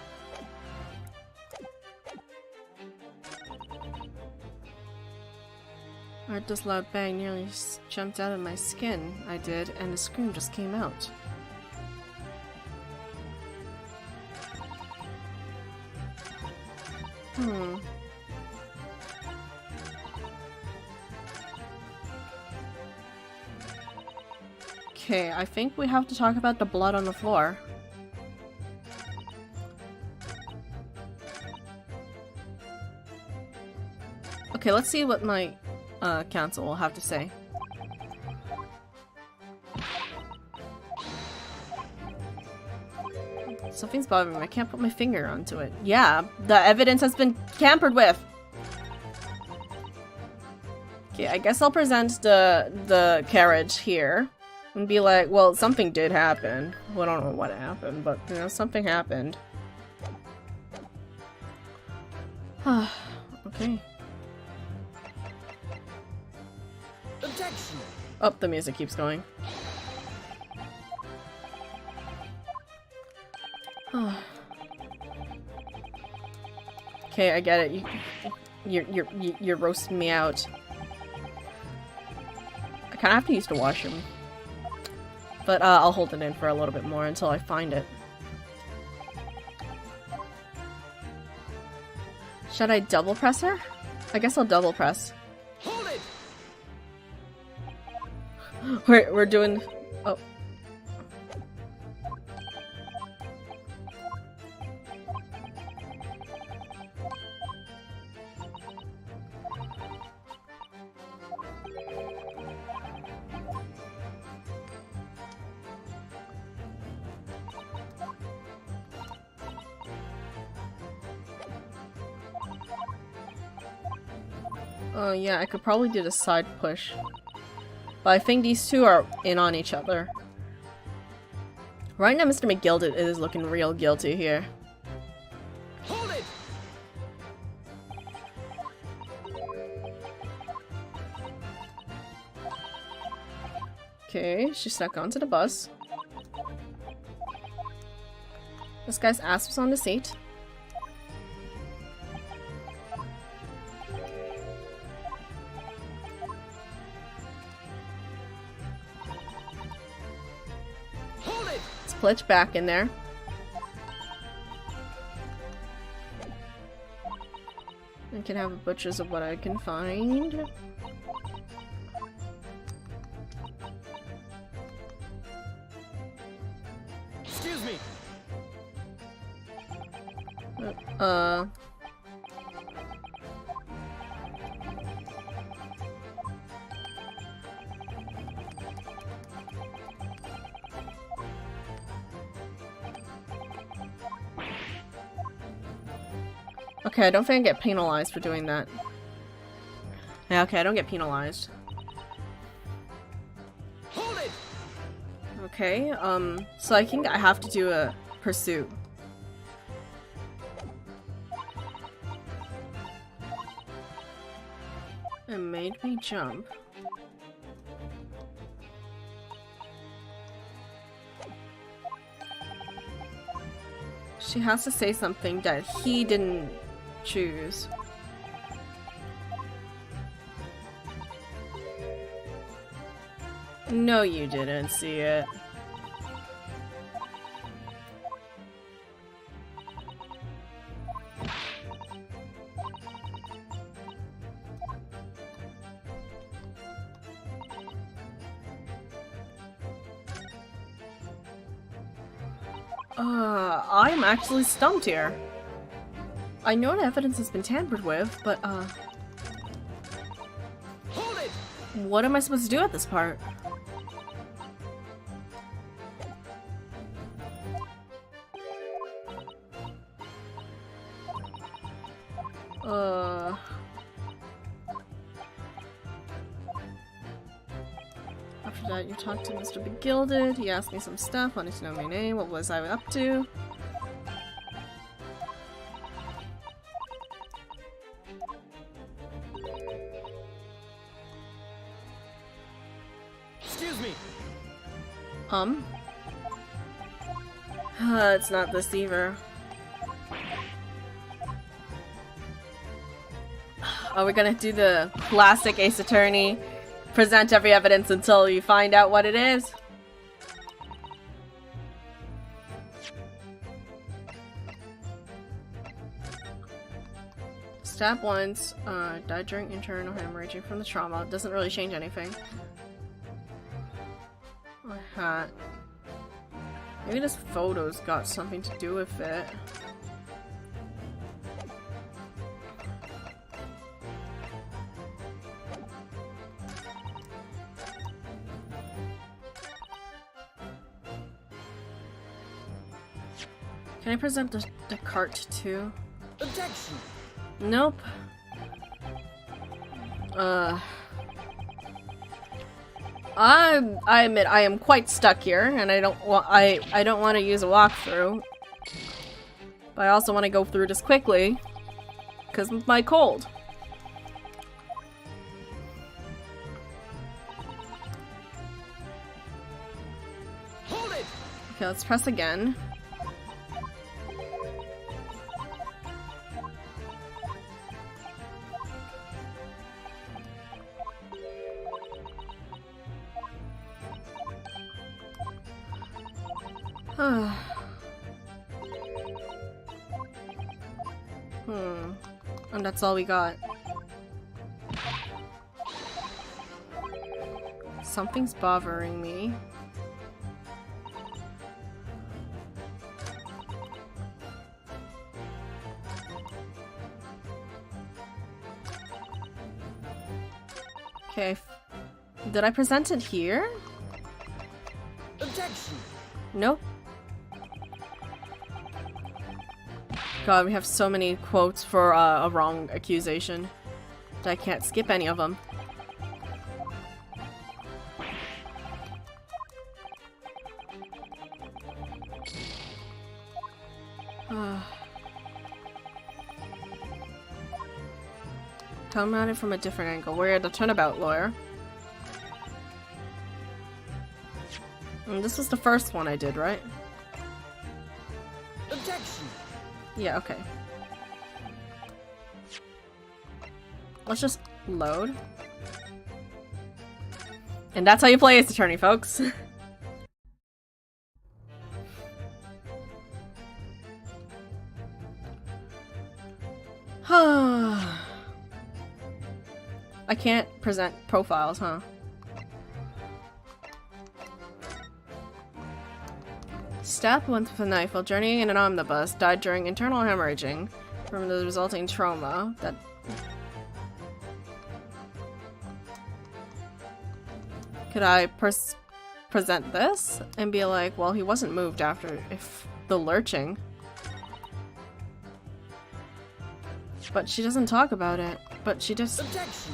heard this loud bang, nearly jumped out of my skin. I did, and a scream just came out. Okay, I think we have to talk about the blood on the floor. Okay, let's see what my counsel will have to say. Something's bothering me. I can't put my finger onto it. Yeah, the evidence has been tampered with. Okay, I guess I'll present the carriage here and be like, well, something did happen. Well, I don't know what happened, but you know, something happened. Okay. Objection. Oh, the music keeps going. Okay, I get it. You're roasting me out. I kind of have to use the washroom, but I'll hold it in for a little bit more until I find it. Should I double press her? I guess I'll double press. Hold it. We're doing. Oh. Oh yeah, I could probably do the side push. But I think these two are in on each other. Right now, Mr. McGilded is looking real guilty here. Hold it. Okay, she stuck onto the bus. This guy's ass was on the seat. Glitch back in there. I can have a butcher's of what I can find. Excuse me. Okay, I don't think I get penalized for doing that. Yeah, okay, I don't get penalized. Hold it. Okay, so I think I have to do a pursuit. It made me jump. She has to say something that he didn't choose. No, you didn't see it. I'm actually stumped here. I know the evidence has been tampered with, but, Hold it. what am I supposed to do at this part? After that, you talked to Mr. Begilded. He asked me some stuff, wanted to know my name, what was I up to. Excuse me. It's not this either. Are we gonna do the classic Ace Attorney? Present every evidence until you find out what it is? Stab once, died during internal hemorrhaging from the trauma. Doesn't really change anything. My hat. Maybe this photo's got something to do with it. Can I present the cart too? Objection! Nope. I admit I am quite stuck here, and I don't want to use a walkthrough. But I also want to go through this quickly, because of my cold. Hold it! Okay, let's press again. And that's all we got. Something's bothering me. Okay. Did I present it here? Objection! Nope. God, we have so many quotes for a wrong accusation that I can't skip any of them. Come at it from a different angle. We're the turnabout lawyer. And this was the first one I did, right? Objection! Yeah, okay. Let's just load. And that's how you play Ace Attorney, folks. I can't present profiles, huh? Stabbed once with a knife while journeying in an omnibus, died during internal hemorrhaging from the resulting trauma. That could I present this and be like, well, he wasn't moved after the lurching. But she doesn't talk about it. But she just... Objection!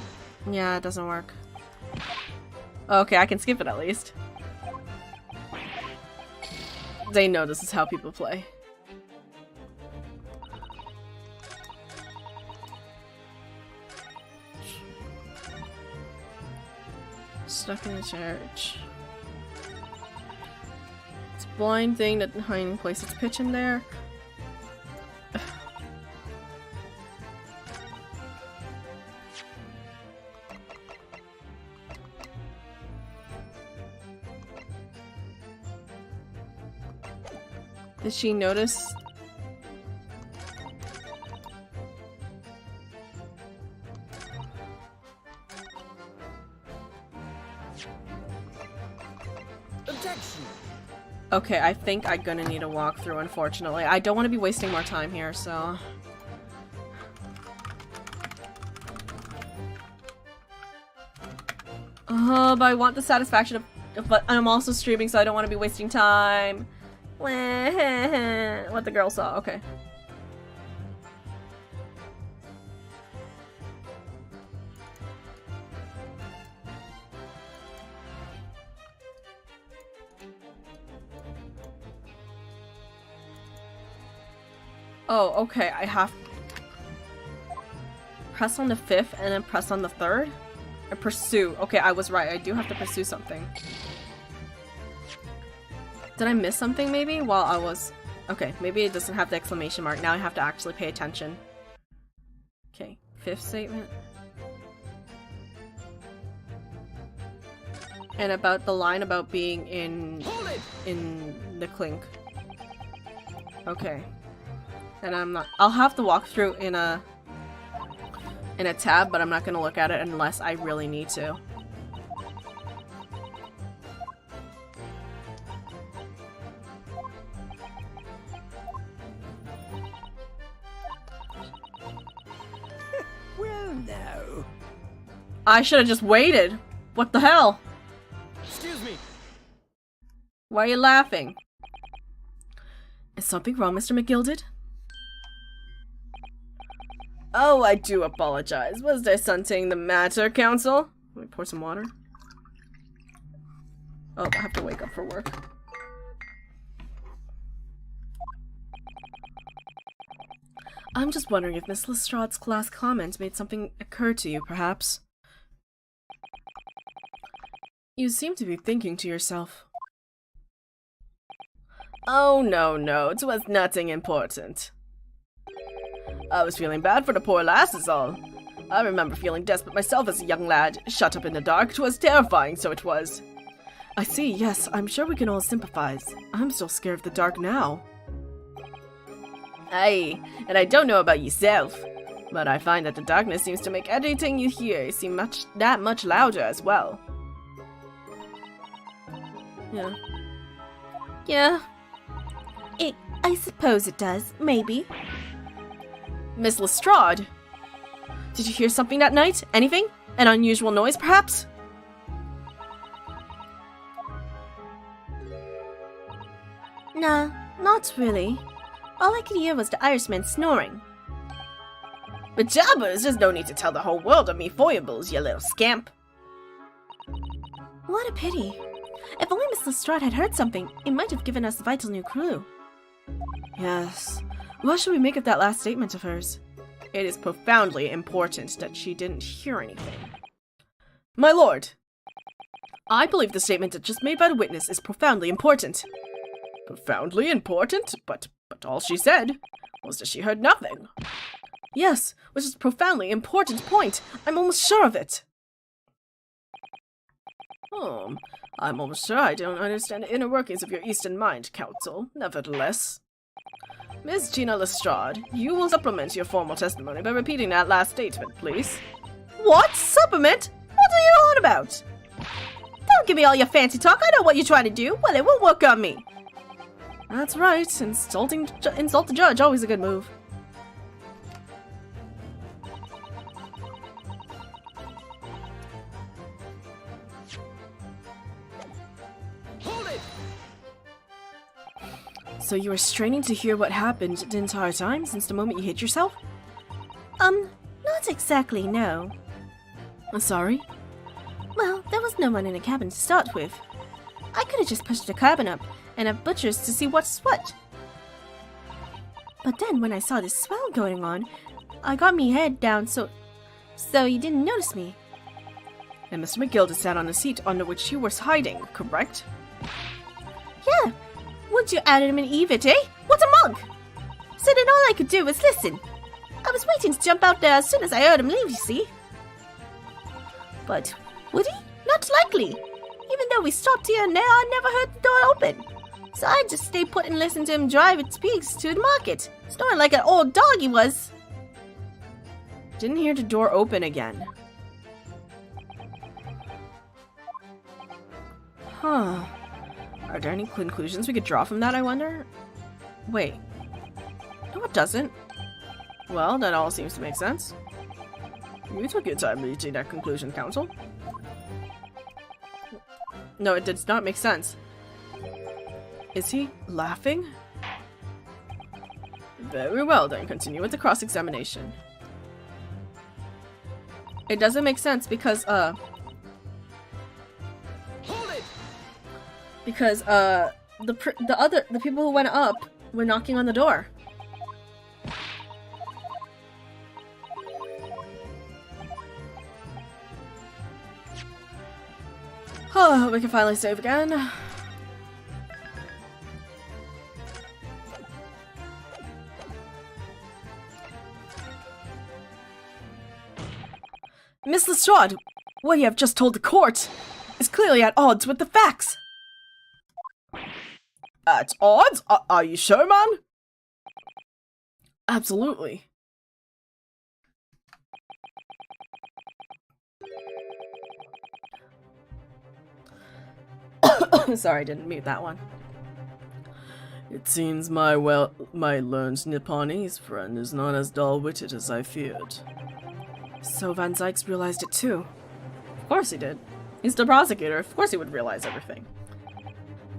Yeah, it doesn't work. Okay, I can skip it at least. They know this is how people play. Stuck in the church. It's a blind thing that hiding place its pitch in there. Did she notice? Objection! Okay, I think I'm gonna need a walkthrough, unfortunately. I don't want to be wasting more time here, so... But I want the satisfaction of... But I'm also streaming, so I don't want to be wasting time. What the girl saw, okay. Oh, okay, I have... Press on the 5th and then press on the 3rd? And pursue. Okay, I was right, I do have to pursue something. Did I miss something maybe while I was... Okay, maybe it doesn't have the exclamation mark. Now I have to actually pay attention. Okay, 5th statement. And about the line about being in Hold it! the clink. Okay. And I'll have to walk through in a tab, but I'm not gonna look at it unless I really need to. Well, now. I should have just waited. What the hell? Excuse me. Why are you laughing? Is something wrong, Mr. McGilded? Oh, I do apologize. Was there something the matter, Counsel? Let me pour some water. Oh, I have to wake up for work. I'm just wondering if Miss Lestrande's last comment made something occur to you, perhaps. You seem to be thinking to yourself. Oh, no, it was nothing important. I was feeling bad for the poor lass is all. I remember feeling desperate myself as a young lad, shut up in the dark. 'Twas terrifying, so it was. I see, yes, I'm sure we can all sympathize. I'm still scared of the dark now. Aye, and I don't know about yourself, but I find that the darkness seems to make everything you hear seem that much louder as well. Yeah. I suppose it does, maybe. Miss Lestrade! Did you hear something that night? Anything? An unusual noise, perhaps? Nah, not really. All I could hear was the Irishman snoring. But jabbers, there's no need to tell the whole world of me foibles, you little scamp. What a pity. If only Miss Lestrade had heard something, it might have given us a vital new clue. Yes. What should we make of that last statement of hers? It is profoundly important that she didn't hear anything. My lord! I believe the statement that just made by the witness is profoundly important. Profoundly important? But all she said was that she heard nothing. Yes, which is a profoundly important point. I'm almost sure of it. I'm almost sure I don't understand the inner workings of your Eastern mind, Counsel. Nevertheless. Miss Gina Lestrade, you will supplement your formal testimony by repeating that last statement, please. What? Supplement? What are you on about? Don't give me all your fancy talk. I know what you're trying to do. Well, it won't work on me. That's right. Insult the judge, always a good move. Hold it! So you were straining to hear what happened the entire time since the moment you hit yourself? Not exactly, no. Sorry? Well, there was no one in the cabin to start with. I could have just pushed the cabin up and have butchers to see what's what. But then when I saw this swell going on, I got me head down so you didn't notice me. And Mr. McGilded sat on a seat under which you were hiding, correct? Yeah. Would you Adam and Eve it, eh? What a mug! So then all I could do was listen. I was waiting to jump out there as soon as I heard him leave, you see. But would he? Not likely. Even though we stopped here and there, I never heard the door open. So I just stayed put and listened to him drive its pigs to the market, snoring like an old dog he was. Didn't hear the door open again. Huh. Are there any conclusions we could draw from that, I wonder? Wait. No, it doesn't. Well, that all seems to make sense. You took your time reaching that conclusion, Counsel. No, it does not make sense. Is he laughing? Very well, then continue with the cross-examination. It doesn't make sense because, Hold it! because, the people who went up were knocking on the door. Oh, we can finally save again. Miss Lestrade, what you have just told the court. is clearly at odds with the facts. At odds? Are you sure, man? Absolutely. Sorry, I didn't mute that one. It seems my learned Nipponese friend is not as dull-witted as I feared. So Van Zykes realized it too. Of course he did. He's the prosecutor, of course he would realize everything.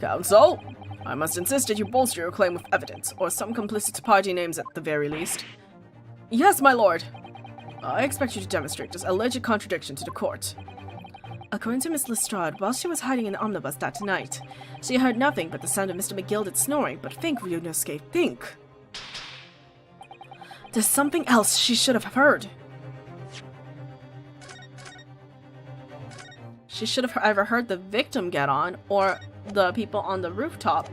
Counsel, I must insist that you bolster your claim with evidence, or some complicit party names at the very least. Yes, my lord! I expect you to demonstrate this alleged contradiction to the court. According to Miss Lestrade, while she was hiding in the omnibus that night, she heard nothing but the sound of Mr. McGilded snoring, but think, Ryunosuke, think! There's something else she should have heard. She should have either heard the victim get on, or the people on the rooftop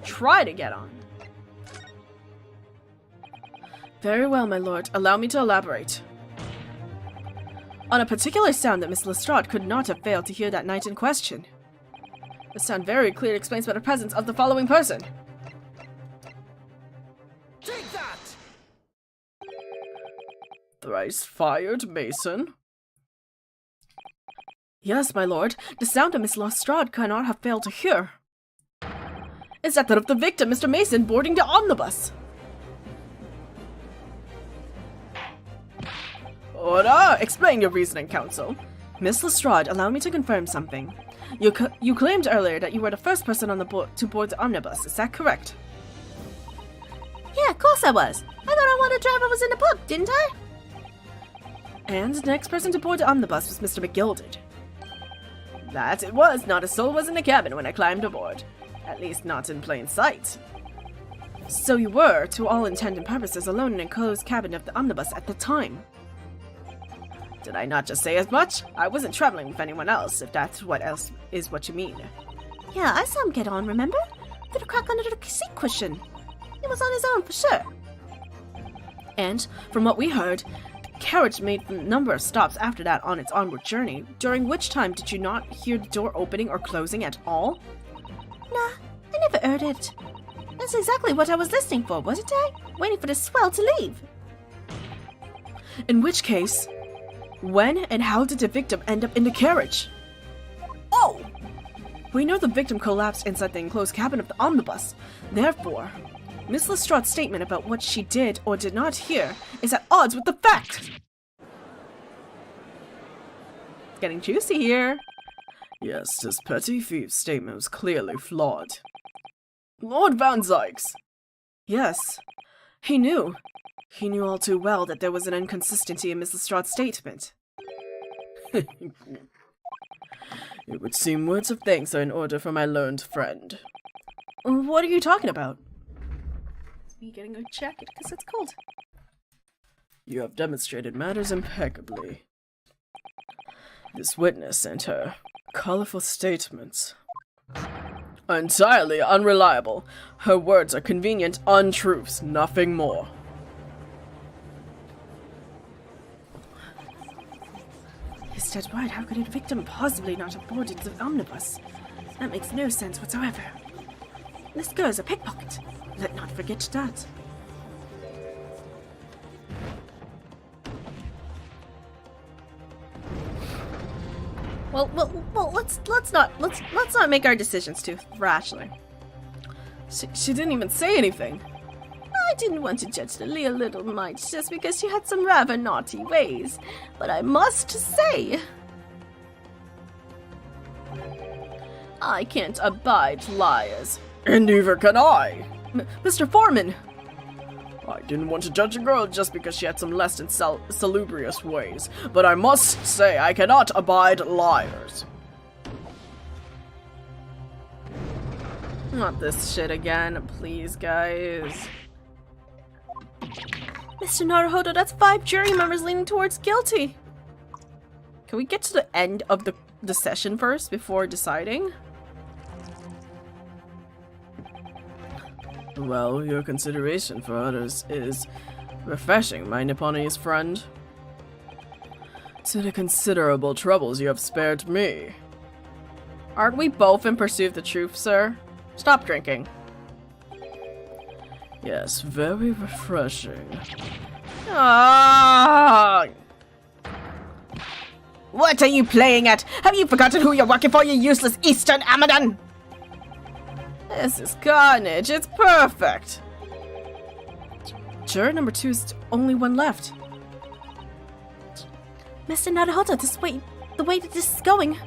try to get on. Very well, my lord. Allow me to elaborate. On a particular sound that Miss Lestrade could not have failed to hear that night in question. The sound very clearly explains by the presence of the following person. Take that! Thrice fired, Mason. Yes, my lord. The sound that Miss Lestrade cannot have failed to hear is that of the victim, Mr. Mason, boarding the omnibus. Order! Explain your reasoning, counsel. Miss Lestrade, allow me to confirm something. You claimed earlier that you were the first person on the boat to board the omnibus. Is that correct? Yeah, of course I was. I thought our wanted driver was in the book, didn't I? And the next person to board the omnibus was Mr. McGilded. That it was. Not a soul was in the cabin when I climbed aboard. At least not in plain sight. So you were, to all intent and purposes, alone in a closed cabin of the omnibus at the time. Did I not just say as much? I wasn't traveling with anyone else, if that's what you mean. Yeah, I saw him get on, remember? Through the crack under the seat cushion. He was on his own for sure. And, from what we heard, the carriage made a number of stops after that on its onward journey, during which time did you not hear the door opening or closing at all? Nah, I never heard it. That's exactly what I was listening for, wasn't I? Waiting for the swell to leave. In which case, when and how did the victim end up in the carriage? Oh! We know the victim collapsed inside the enclosed cabin of the omnibus. Therefore, Miss Lestrade's statement about what she did or did not hear is at odds with the fact. It's getting juicy here. Yes, this petty thief's statement was clearly flawed. Lord Van Zykes! Yes, he knew. He knew all too well that there was an inconsistency in Miss Lestrade's statement. It would seem words of thanks are in order for my learned friend. What are you talking about? It's me getting a jacket because it's cold. You have demonstrated matters impeccably. This witness and her colorful statements are entirely unreliable. Her words are convenient untruths, nothing more. Is that right? How could a victim possibly not have boarded the omnibus? That makes no sense whatsoever. This girl is a pickpocket. Let not forget that. Well, let's not make our decisions too rashly. She didn't even say anything. I didn't want to judge the little mite just because she had some rather naughty ways, but I must say, I can't abide liars. And neither can I! Mr. Foreman! I didn't want to judge a girl just because she had some less than salubrious ways, but I must say I cannot abide liars. Not this shit again, please, guys. Mr. Naruhodo, that's 5 jury members leaning towards guilty. Can we get to the end of the session first before deciding? Well, your consideration for others is refreshing, my Nipponese friend. To the considerable troubles you have spared me. Aren't we both in pursuit of the truth, sir? Stop drinking. Yes, very refreshing. Ah! What are you playing at? Have you forgotten who you're working for, you useless Eastern Amadan? This is carnage. It's perfect. Juror number 2 is the only one left. Mr. Naruhodo, the way that this is going.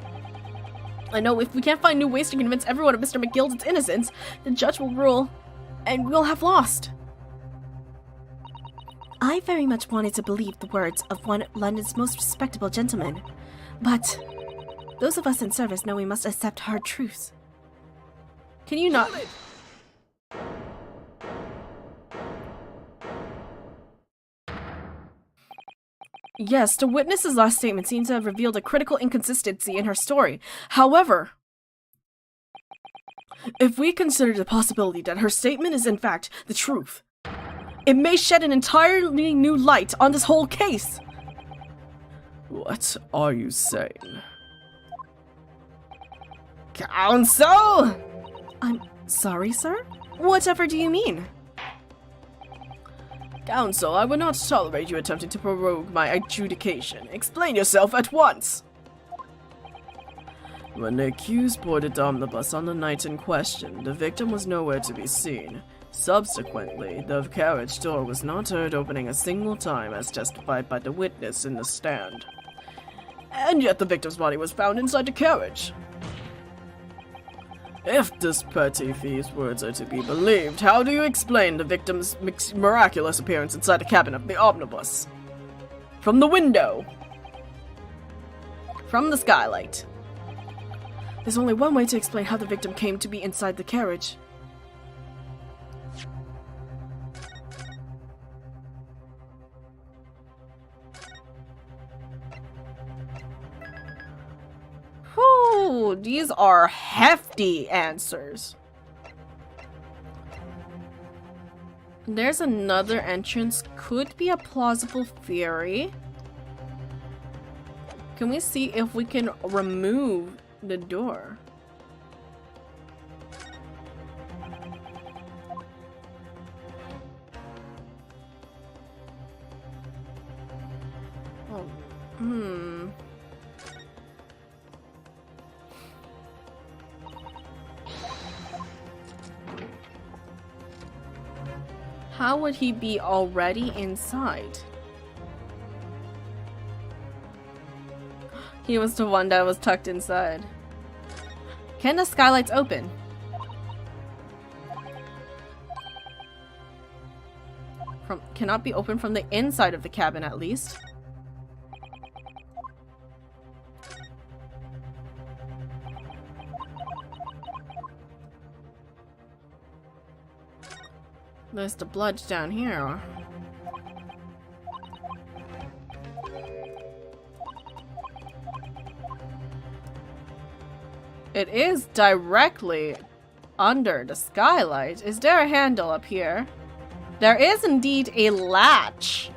I know if we can't find new ways to convince everyone of Mr. McGilden's innocence, the judge will rule, and we'll have lost. I very much wanted to believe the words of one of London's most respectable gentlemen, but those of us in service know we must accept hard truths. Can you not? Yes, the witness's last statement seems to have revealed a critical inconsistency in her story. However, if we consider the possibility that her statement is in fact the truth, it may shed an entirely new light on this whole case. What are you saying? Counsel! I'm sorry, sir? Whatever do you mean? Counsel, I will not tolerate you attempting to prorogue my adjudication. Explain yourself at once! When the accused boarded the omnibus on the night in question, the victim was nowhere to be seen. Subsequently, the carriage door was not heard opening a single time as testified by the witness in the stand. And yet the victim's body was found inside the carriage. If this petty thief's words are to be believed, how do you explain the victim's miraculous appearance inside the cabin of the omnibus? From the window! From the skylight. There's only one way to explain how the victim came to be inside the carriage. Whew, these are hefty answers. There's another entrance. Could be a plausible theory. Can we see if we can remove the door? Oh, How would he be already inside? He was the one that was tucked inside. Can the skylights open? Cannot be opened from the inside of the cabin, at least. There's the blood down here. It is directly under the skylight. Is there a handle up here? There is indeed a latch.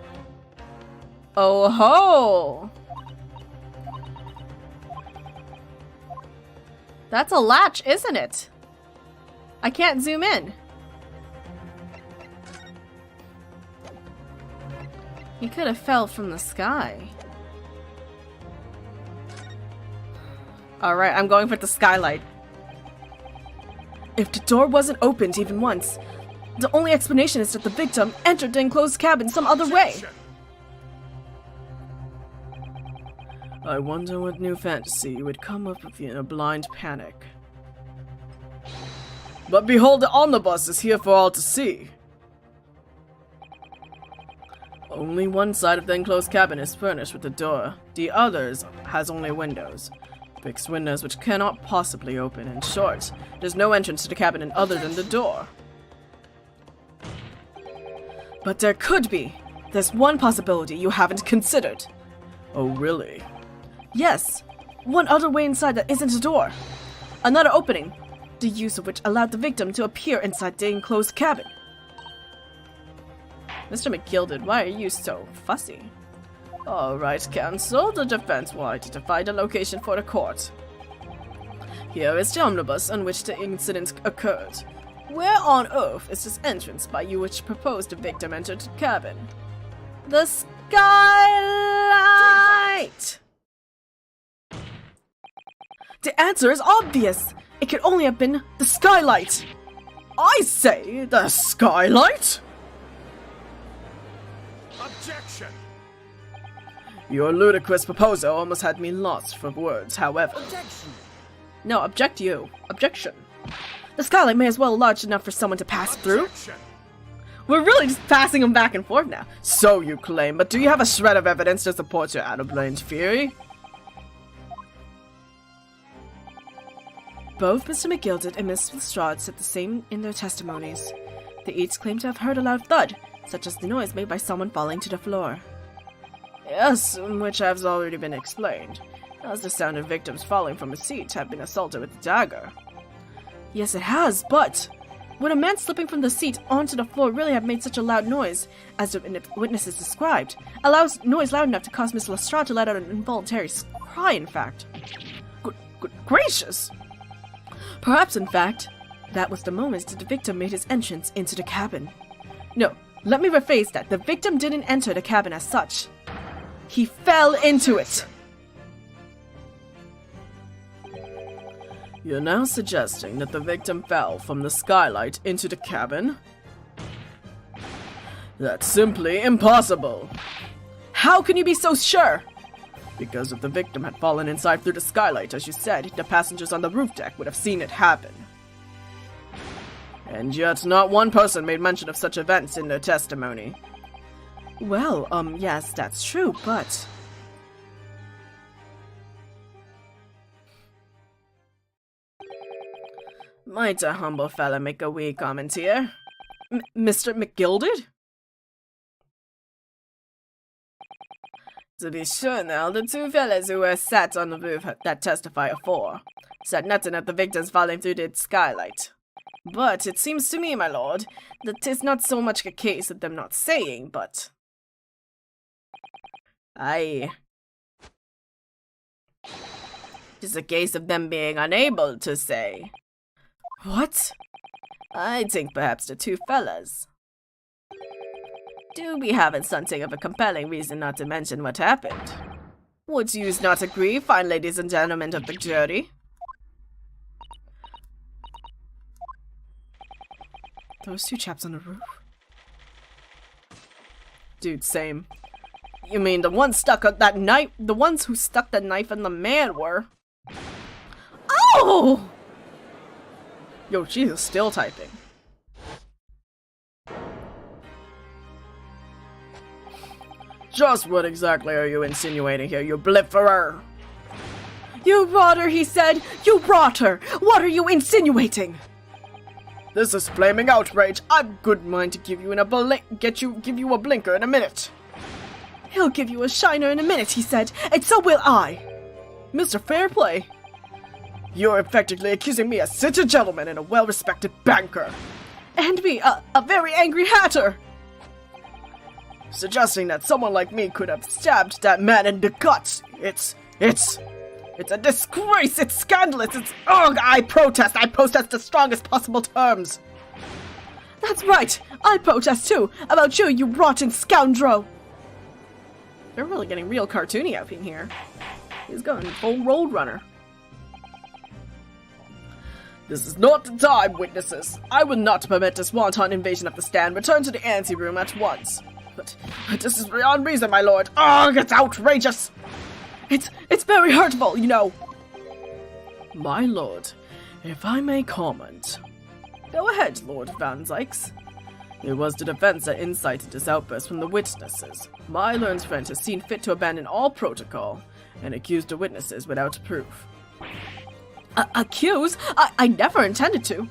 Oh ho! That's a latch, isn't it? I can't zoom in. He could have fell from the sky. Alright, I'm going for the skylight. If the door wasn't opened even once, the only explanation is that the victim entered the enclosed cabin some other way. I wonder what new fantasy you would come up with in a blind panic. But behold, the omnibus is here for all to see. Only one side of the enclosed cabin is furnished with a door. The others has only windows. Fixed windows which cannot possibly open. In short, there's no entrance to the cabin other than the door. But there could be. There's one possibility you haven't considered. Oh, really? Yes. One other way inside that isn't a door. Another opening, the use of which allowed the victim to appear inside the enclosed cabin. Mr. McGilden, why are you so fussy? Alright, counsel, the defense will identify the location for the court. Here is the omnibus on which the incident occurred. Where on earth is this entrance by you which proposed the victim entered the cabin? The skylight! The answer is obvious! It could only have been the skylight! I say, the skylight? Objection! Your ludicrous proposal almost had me lost for words, however. Objection! No, object you. Objection. The skylight may as well large enough for someone to pass through. Objection! We're really just passing them back and forth now. So you claim, but do you have a shred of evidence to support your out-of-brained theory? Both Mr. McGilded and Miss Lestrade said the same in their testimonies. They each claimed to have heard a loud thud, such as the noise made by someone falling to the floor. Yes, which has already been explained, as the sound of victims falling from a seat have been assaulted with a dagger. Yes, it has, but would a man slipping from the seat onto the floor really have made such a loud noise, as the witnesses described? A noise loud enough to cause Miss Lestrade to let out an involuntary cry, in fact. Good gracious! Perhaps, in fact, that was the moment that the victim made his entrance into the cabin. No, let me rephrase that. The victim didn't enter the cabin as such. He fell into it! You're now suggesting that the victim fell from the skylight into the cabin? That's simply impossible! How can you be so sure? Because if the victim had fallen inside through the skylight, as you said, the passengers on the roof deck would have seen it happen. And yet not one person made mention of such events in their testimony. Well, yes, that's true, but... Might a humble fella make a wee comment here? Mr. McGilded? To be sure now, the two fellas who were sat on the roof that testify afore said nothing of the victims falling through the skylight. But it seems to me, my lord, that 'tis not so much a case of them not saying, but... Aye. 'Tis a case of them being unable to say. What? I think perhaps the two fellas do be having something of a compelling reason not to mention what happened. Would yous not agree, fine ladies and gentlemen of the jury? Those two chaps on the roof? Dude, same. You mean the ones stuck on that knife? The ones who stuck the knife in the man were? Oh! Yo, she's still typing. Just what exactly are you insinuating here, you blifferer? You rotter, he said! You rotter! What are you insinuating? This is flaming outrage. I've good mind to give you give you a blinker in a minute. He'll give you a shiner in a minute, he said, and so will I. Mr. Fairplay, you're effectively accusing me of such a gentleman and a well-respected banker. And me, a very angry hatter. Suggesting that someone like me could have stabbed that man in the guts. It's a disgrace. It's scandalous. Ugh, I protest the strongest possible terms. That's right. I protest too. About you, you rotten scoundrel. They're really getting real cartoony up in here. He's going full Roadrunner. This is not the time, witnesses. I will not permit this wanton invasion of the stand. Return to the anteroom at once. But this is beyond reason, my lord. Ugh, it's outrageous. It's very hurtful, you know. My lord, if I may comment. Go ahead, Lord Van Zykes. It was the defense that incited this outburst from the witnesses. My learned friend has seen fit to abandon all protocol and accuse the witnesses without proof. Accuse? I never intended to.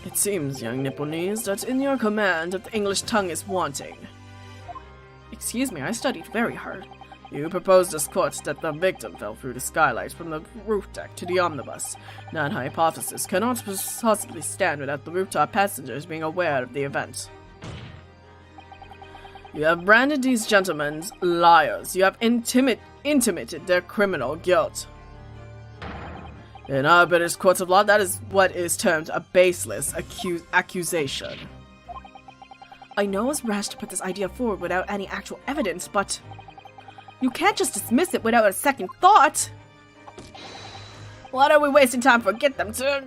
It seems, young Nipponese, that in your command of the English tongue is wanting. Excuse me, I studied very hard. You proposed this court that the victim fell through the skylight from the roof deck to the omnibus. That hypothesis cannot possibly stand without the rooftop passengers being aware of the event. You have branded these gentlemen liars. You have intimated their criminal guilt. In our British courts of law, that is what is termed a baseless accusation. I know it was rash to put this idea forward without any actual evidence, but you can't just dismiss it without a second thought. What are we wasting time for? Get them to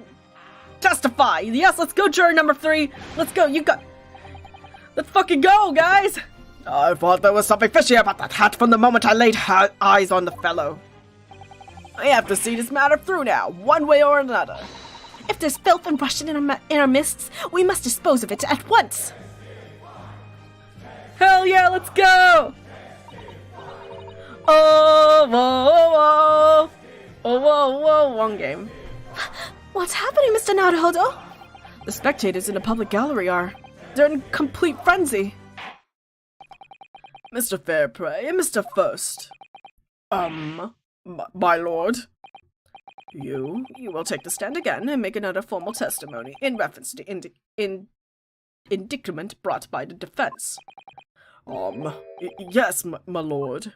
testify. Yes, let's go, jury number 3. Let's go. Let's fucking go, guys. I thought there was something fishy about that hat from the moment I laid eyes on the fellow. I have to see this matter through now, one way or another. If there's filth and Russian in our midst, we must dispose of it at once. Hell yeah, let's go! Oh, whoa, whoa. Oh, whoa, whoa, one game. What's happening, Mr. Naruhodo? The spectators in the public gallery they're in complete frenzy. Mr. Fairplay and Mr. First. My lord. You will take the stand again and make another formal testimony in reference to the indictment brought by the defense. Yes, my lord.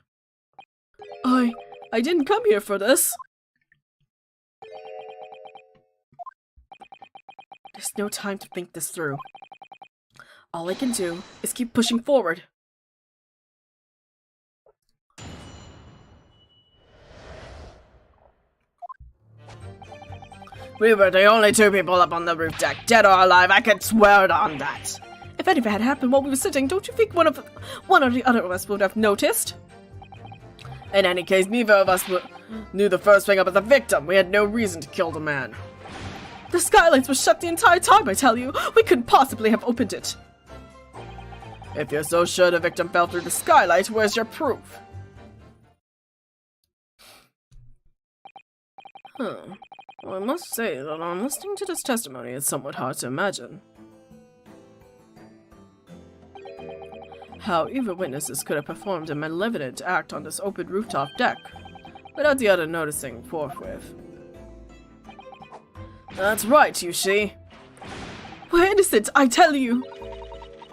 I didn't come here for this. There's no time to think this through. All I can do is keep pushing forward. We were the only 2 people up on the roof deck, dead or alive. I could swear on that. If anything had happened while we were sitting, don't you think one or the other of us would have noticed? In any case, neither of us knew the first thing about the victim. We had no reason to kill the man. The skylights were shut the entire time, I tell you. We couldn't possibly have opened it. If you're so sure the victim fell through the skylight, where's your proof? Well, I must say that on listening to this testimony, it's somewhat hard to imagine how either witnesses could have performed a malevolent act on this open rooftop deck without the other noticing forthwith. That's right, you see. We're innocent, I tell you!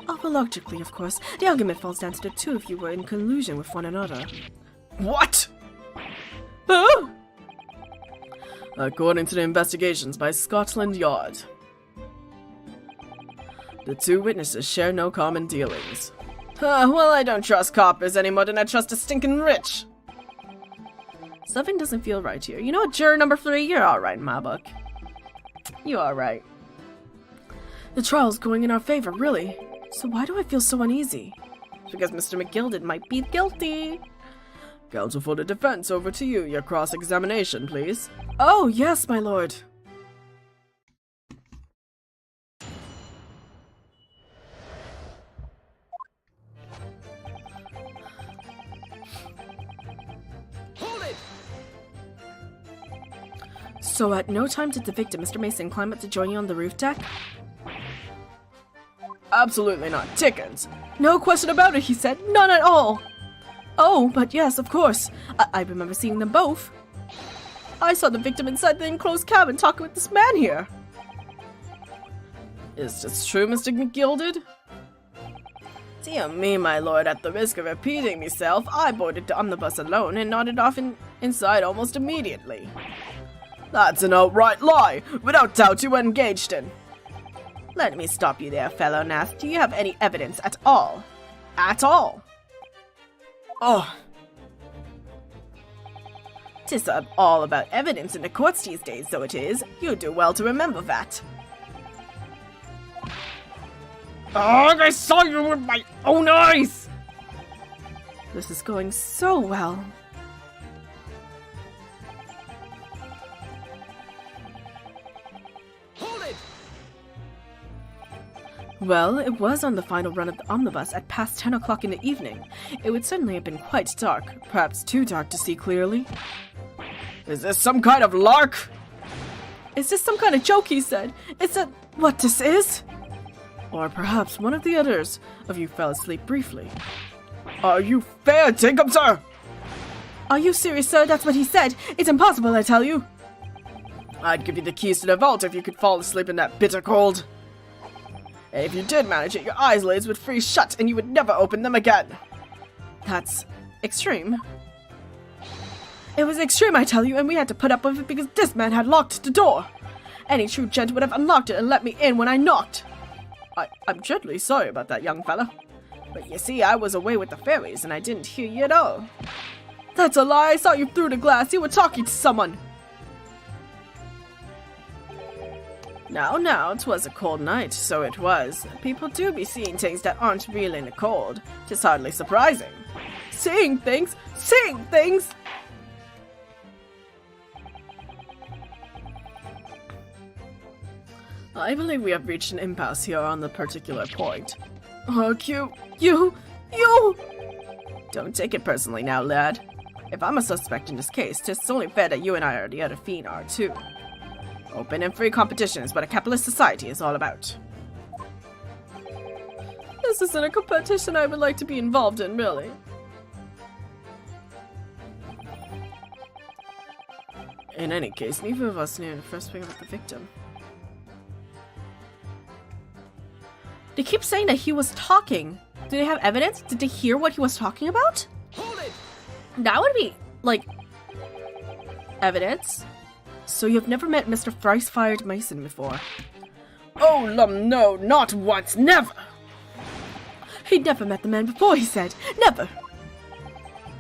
Oh, well, logically, of course. The argument falls down to the 2 of you were in collusion with one another. What? Huh? According to the investigations by Scotland Yard, the 2 witnesses share no common dealings. Well, I don't trust coppers any more than I trust a stinking rich. Something doesn't feel right here. You know what, juror number 3? You're alright in my book. You alright. The trial's going in our favor, really. So why do I feel so uneasy? Because Mr. McGilded might be guilty. Counsel for the defense, over to you. Your cross-examination, please. Oh, yes, my lord. Hold it! So at no time did the victim, Mr. Mason, climb up to join you on the roof deck? Absolutely not. Tickets. No question about it, he said. None at all. Oh, but yes, of course. I remember seeing them both. I saw the victim inside the enclosed cabin talking with this man here. Is this true, Mr. McGilded? Dear me, my lord, at the risk of repeating myself, I boarded the omnibus alone and nodded off inside almost immediately. That's an outright lie. Without doubt, you were engaged in. Let me stop you there, fellow Nath. Do you have any evidence at all? At all? Oh. 'Tis all about evidence in the courts these days, so it is. You do well to remember that. Oh, I saw you with my own eyes! This is going so well. Hold it! Well, it was on the final run of the omnibus at past 10 o'clock in the evening. It would certainly have been quite dark, perhaps too dark to see clearly. Is this some kind of lark? Is this some kind of joke, he said? Is that what this is? Or perhaps one of the others of you fell asleep briefly. Are you fair, Tinkham, sir? Are you serious, sir? That's what he said. It's impossible, I tell you. I'd give you the keys to the vault if you could fall asleep in that bitter cold. And if you did manage it, your eyelids would freeze shut and you would never open them again. That's extreme. It was extreme, I tell you, and we had to put up with it because this man had locked the door. Any true gent would have unlocked it and let me in when I knocked. I'm dreadfully sorry about that, young fella. But you see, I was away with the fairies and I didn't hear you at all. That's a lie. I saw you through the glass. You were talking to someone. Now, 'twas a cold night, so it was. People do be seeing things that aren't real in the cold. 'Tis hardly surprising. Seeing things? Seeing things? I believe we have reached an impasse here on the particular point. Oh, you! Don't take it personally now, lad. If I'm a suspect in this case, 'tis only fair that you and I or the other fiend are too. Open and free competition is what a capitalist society is all about. This isn't a competition I would like to be involved in, really. In any case, neither of us knew the first thing about the victim. They keep saying that he was talking. Do they have evidence? Did they hear what he was talking about? Hold it! That would be, like, evidence. So you've never met Mr. Thrice-Fired Mason before? Oh, no, not once, never! He'd never met the man before, he said. Never!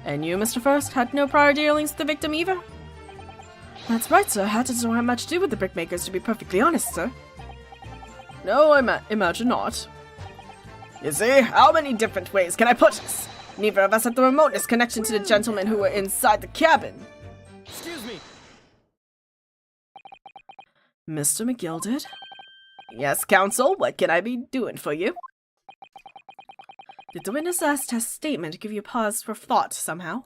And you, Mr. First, had no prior dealings with the victim either? That's right, sir. Hatters don't have much to do with the brickmakers, to be perfectly honest, sir. No, I imagine not. You see, how many different ways can I put this? Neither of us had the remotest connection to the gentlemen who were inside the cabin. Excuse me. Mr. McGilded? Yes, counsel, what can I be doing for you? Did the witness last test statement give you pause for thought somehow?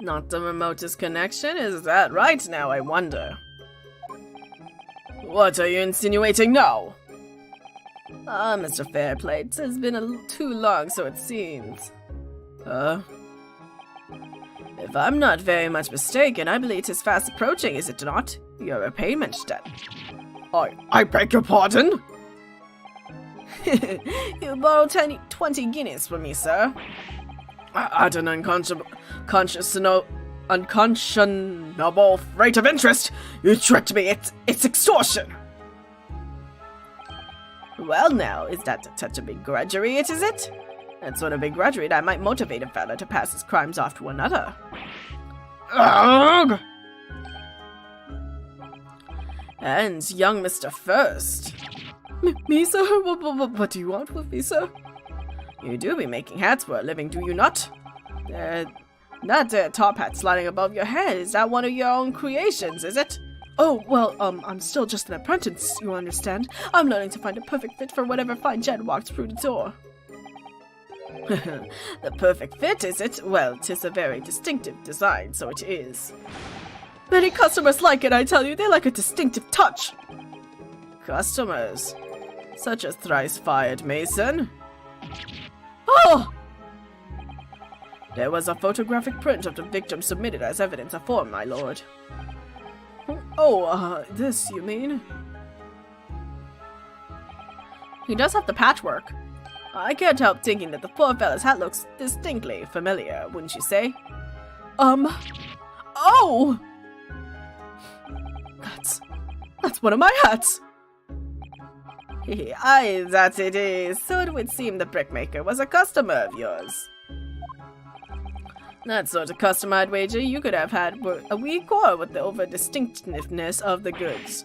Not the remotest connection? Is that right now, I wonder? What are you insinuating now? Ah, Mr. Fairplay, it has been too long, so it seems. If I'm not very much mistaken, I believe 'tis fast approaching, is it not? Your repayment debt. I beg your pardon? You borrowed 20 guineas from me, sir. At an unconscionable rate of interest, you tricked me. It's extortion. Well, now, is that a touch of begrudgery, is it? That sort of begrudgery that might motivate a fella to pass his crimes off to another. Ugh! And young Mr. First. Me, sir? What do you want with me, sir? You do be making hats for a living, do you not? That top hat sliding above your head, is that one of your own creations, is it? Oh, well, I'm still just an apprentice, you understand. I'm learning to find a perfect fit for whatever fine gent walks through the door. The perfect fit, is it? Well, 'tis a very distinctive design, so it is. Many customers like it, I tell you. They like a distinctive touch. Customers? Such as Thrice-Fired Mason? Oh! There was a photographic print of the victim submitted as evidence of form, my lord. Oh, this, you mean? He does have the patchwork. I can't help thinking that the poor fella's hat looks distinctly familiar, wouldn't you say? Oh! That's one of my hats! Aye, that it is. So it would seem the brickmaker was a customer of yours. That sort of customer, I'd wager you could have had a wee quarrel with the over-distinctiveness of the goods.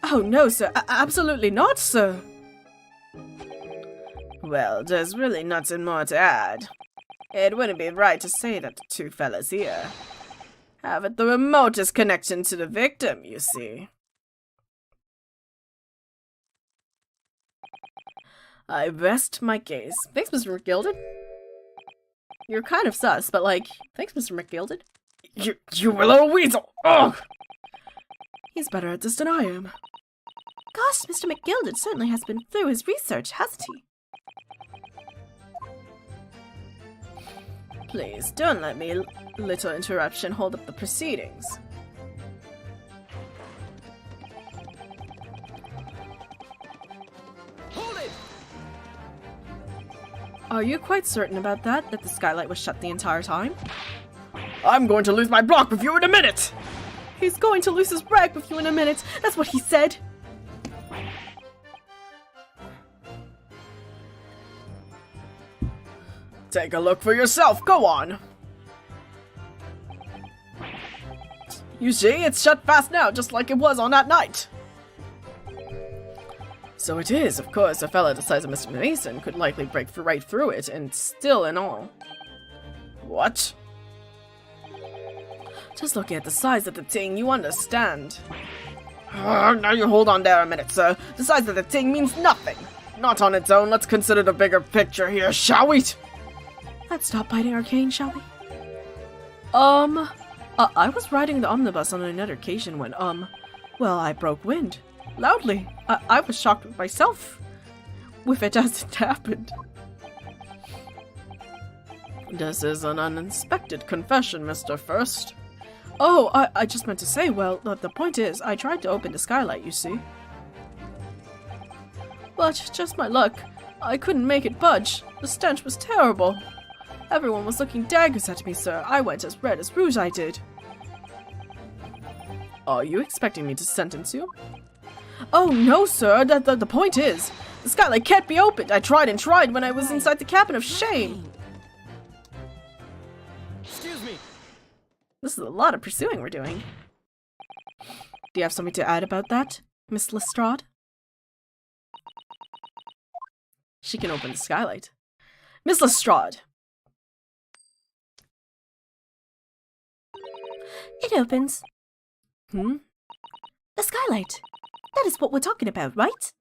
Oh no, sir. Absolutely not, sir. Well, there's really nothing more to add. It wouldn't be right to say that the two fellas here haven't the remotest connection to the victim, you see. I rest my case. Thanks, Mr. McGilded. You're kind of sus, but like, thanks, Mr. McGilded. You little weasel! Ugh! He's better at this than I am. Gosh, Mr. McGilded certainly has been through his research, hasn't he? Please, don't let me, little interruption, hold up the proceedings. Hold it! Are you quite certain about that the skylight was shut the entire time? I'm going to lose my block with you in a minute! He's going to lose his rag with you in a minute. That's what he said. Take a look for yourself, go on! You see, it's shut fast now, just like it was on that night. So it is, of course, a fella the size of Mr. Mason could likely break right through it, and still and all. What? Just looking at the size of the thing, you understand. Now you hold on there a minute, sir. The size of the thing means nothing. Not on its own, let's consider the bigger picture here, shall we? Let's stop biting our cane, shall we? I was riding the omnibus on another occasion when, well, I broke wind. Loudly. I was shocked with myself. With it as it happened. This is an unexpected confession, Mr. First. Oh, I just meant to say, well, the point is, I tried to open the skylight, you see. But, just my luck, I couldn't make it budge. The stench was terrible. Everyone was looking daggers at me, sir. I went as red as Yuuzai did. Are you expecting me to sentence you? Oh, no, sir. The point is, the skylight can't be opened. I tried and tried when I was inside the cabin of shame. Excuse me. This is a lot of pursuing we're doing. Do you have something to add about that, Miss Lestrade? She can open the skylight. Miss Lestrade! It opens. Hmm? The skylight. That is what we're talking about, right?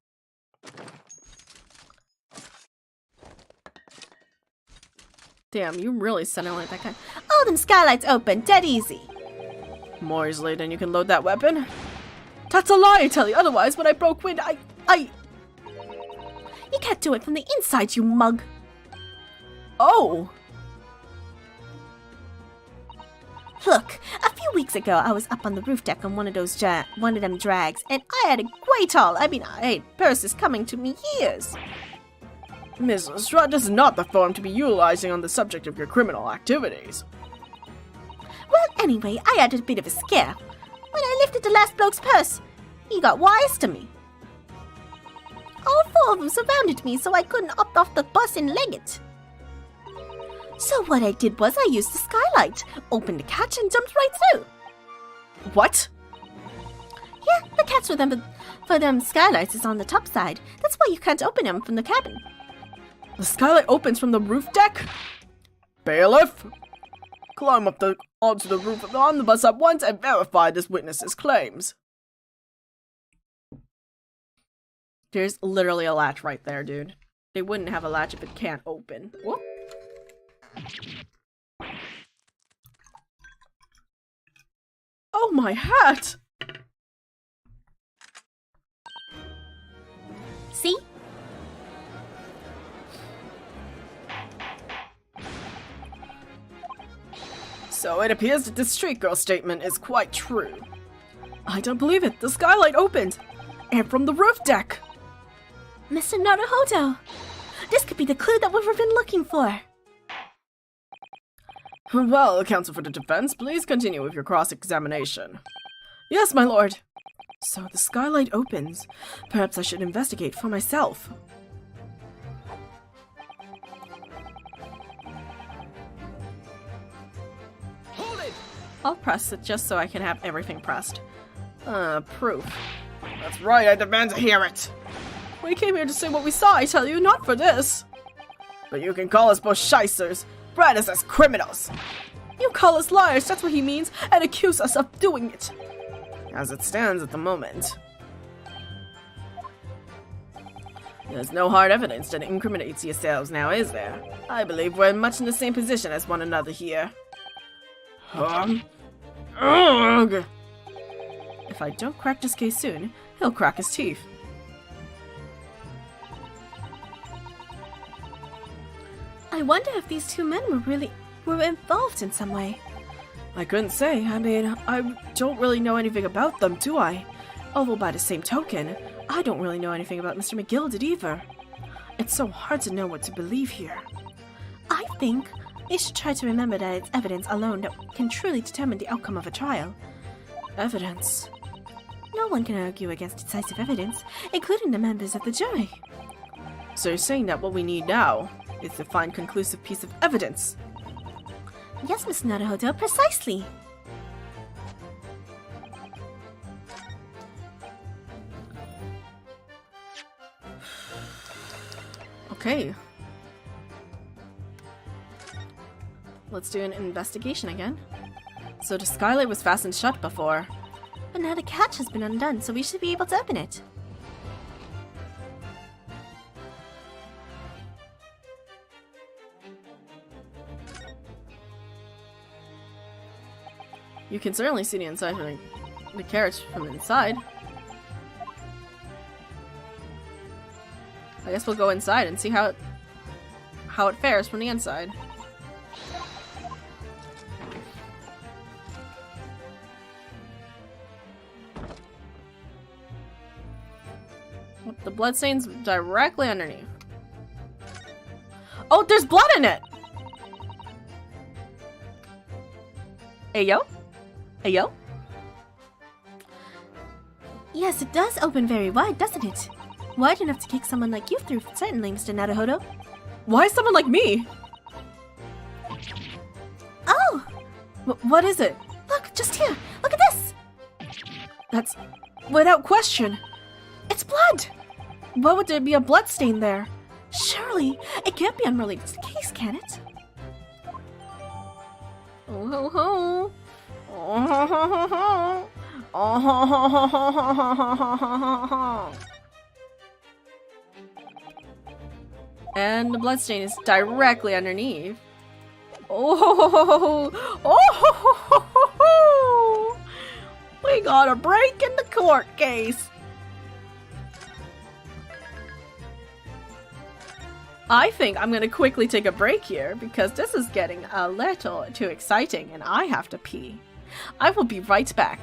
Damn, you really sounded like that guy. All them skylights open, dead easy. More easily than you can load that weapon? That's a lie, I tell you. Otherwise, when I broke wind, You can't do it from the inside, you mug. Oh! Look, a few weeks ago, I was up on the roof deck on one of them drags, and I had a great haul. I had purses coming to me years. Miss Lestrade, this is not the forum to be utilizing on the subject of your criminal activities. Well, anyway, I had a bit of a scare. When I lifted the last bloke's purse, he got wise to me. All four of them surrounded me, so I couldn't opt off the bus and leg it. So what I did was I used the skylight, opened the catch, and jumped right through. What? Yeah, the catch for them skylights is on the top side. That's why you can't open them from the cabin. The skylight opens from the roof deck? Bailiff! Climb up onto the roof of the omnibus at once and verify this witness's claims. There's literally a latch right there, dude. They wouldn't have a latch if it can't open. Whoop. Oh, my hat! See? So it appears that this street girl statement is quite true. I don't believe it. The skylight opened. And from the roof deck. Mr. Naruhodo, this could be the clue that we've been looking for. Well, counsel for the defense, please continue with your cross-examination. Yes, my lord. So the skylight opens. Perhaps I should investigate for myself. Hold it! I'll press it just so I can have everything pressed. Proof. That's right, I demand to hear it. We came here to say what we saw, I tell you, not for this. But you can call us both shysters, brand us as criminals. You call us liars, that's what he means, and accuse us of doing it. As it stands at the moment, there's no hard evidence that incriminates yourselves now, is there? I believe we're much in the same position as one another here. Ugh. If I don't crack this case soon, he'll crack his teeth. I wonder if these two men were involved in some way. I couldn't say. I mean, I don't really know anything about them, do I? Although by the same token, I don't really know anything about Mr. McGillicuddy either. It's so hard to know what to believe here. think they should try to remember that it's evidence alone that can truly determine the outcome of a trial. Evidence. No one can argue against decisive evidence, including the members of the jury. So you're saying that what we need now is to find conclusive piece of evidence? Yes, Miss Naruhodo, precisely. Okay. Let's do an investigation again. So the skylight was fastened shut before. But now the catch has been undone, so we should be able to open it. You can certainly see the inside of the carriage from inside. I guess we'll go inside and see how it fares from the inside. The bloodstains directly underneath. Oh, there's blood in it! Ayo? Ayo? Yes, it does open very wide, doesn't it? Wide enough to kick someone like you through, certainly, Mr. Naruhodo. Why someone like me? Oh! What is it? Look, just here! Look at this! That's... without question! It's blood! Why would there be a blood stain there? Surely, it can't be unrelated to the case, can it? Oh ho ho! Oh ho ho ho ho! Oh ho ho ho ho ho ho ho! And the bloodstain is directly underneath. Oh ho ho ho ho! Oh ho ho ho ho ho! We got a break in the court case. I think I'm gonna quickly take a break here because this is getting a little too exciting and I have to pee. I will be right back.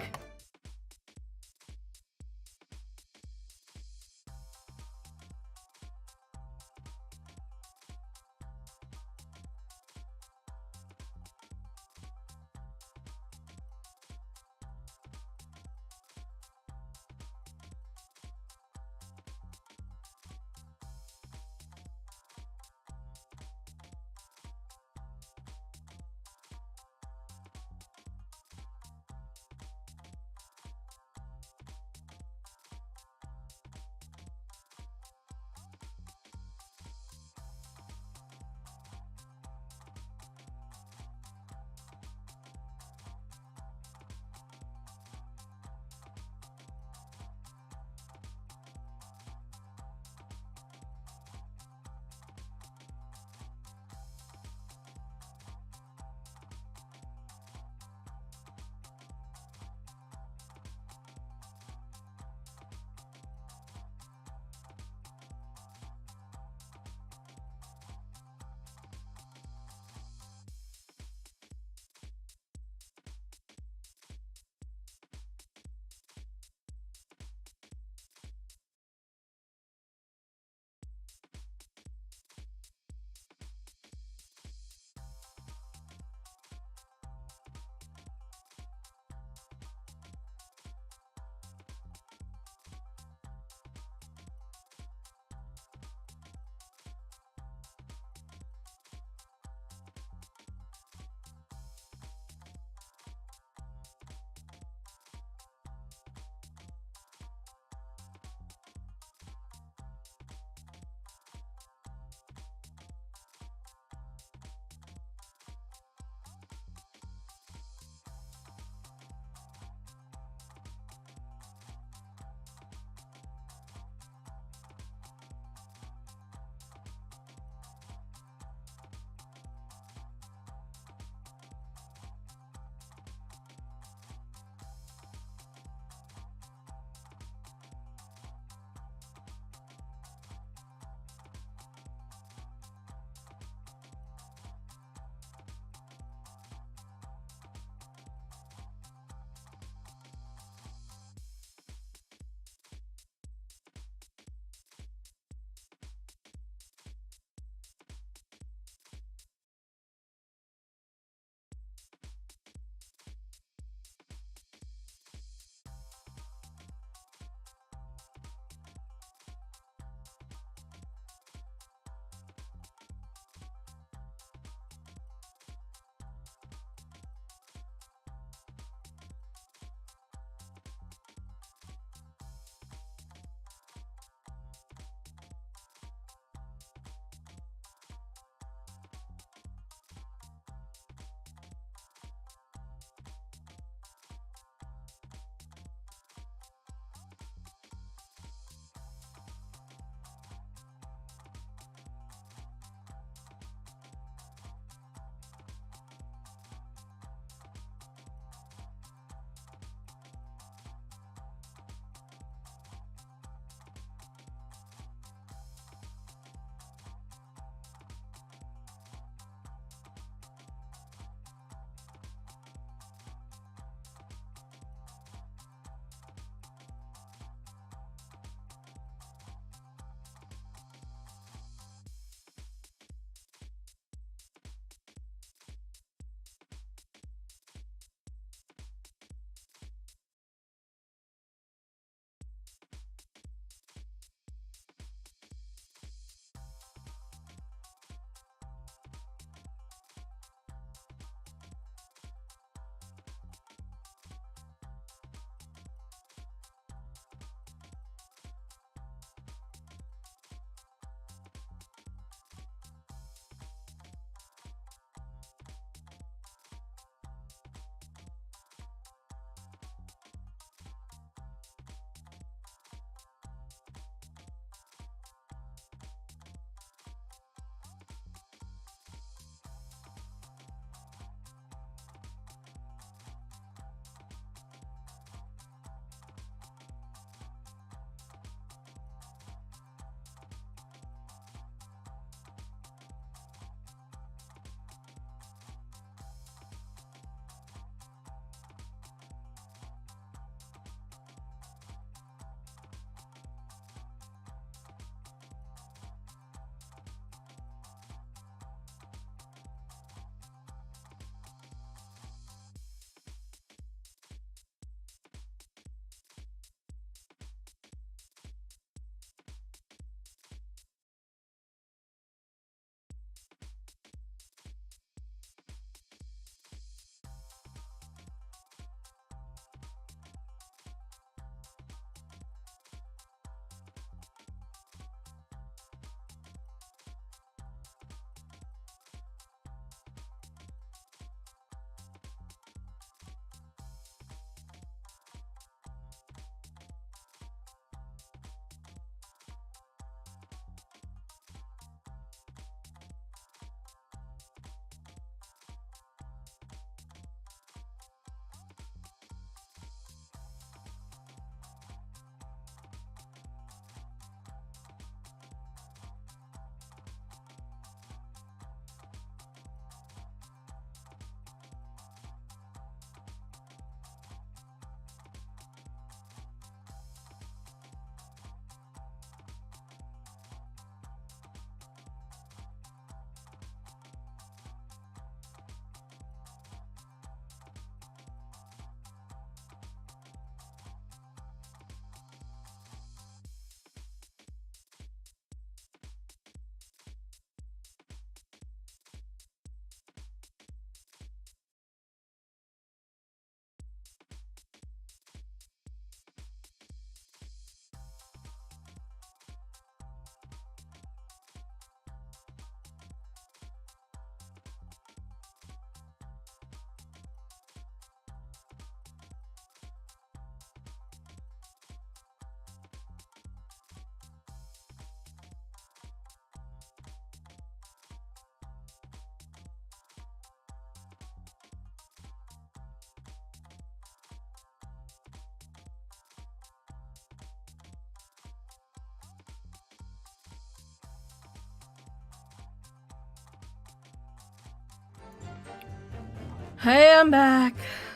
Hey, I'm back.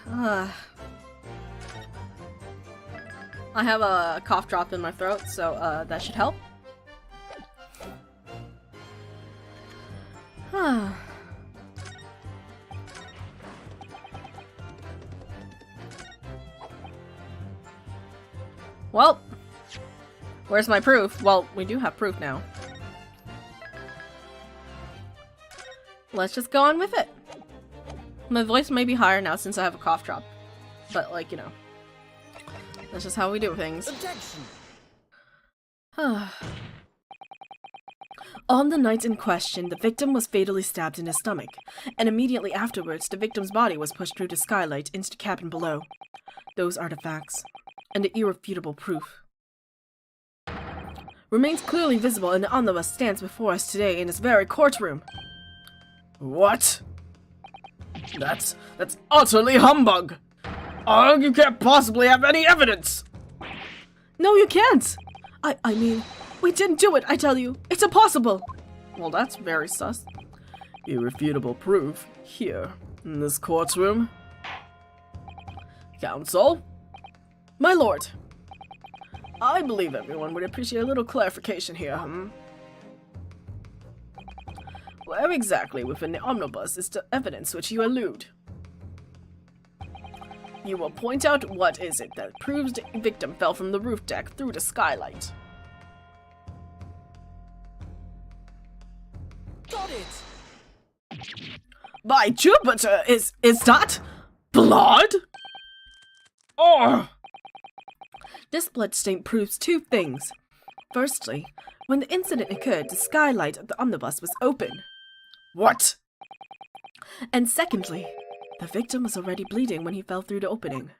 I have a cough drop in my throat, so that should help. Well, where's my proof? Well, we do have proof now. Let's just go on with it. My voice may be higher now since I have a cough drop. But, like, you know. That's just how we do things. Objection. On the night in question, the victim was fatally stabbed in his stomach, and immediately afterwards, the victim's body was pushed through the skylight into the cabin below. Those are the facts, and the irrefutable proof. Remains clearly visible, and the omnibus stands before us today in this very courtroom. What? That's utterly humbug! Oh, you can't possibly have any evidence! No, you can't! I mean, we didn't do it, I tell you. It's impossible! Well, that's very sus. Irrefutable proof here, in this courtroom. Counsel? My lord. I believe everyone would appreciate a little clarification here, Where exactly within the omnibus is the evidence which you allude? You will point out what is it that proves the victim fell from the roof deck through the skylight. Got it! By Jupiter, is that blood? Oh! This bloodstain proves two things. Firstly, when the incident occurred, the skylight of the omnibus was open. What? And secondly, the victim was already bleeding when he fell through the opening.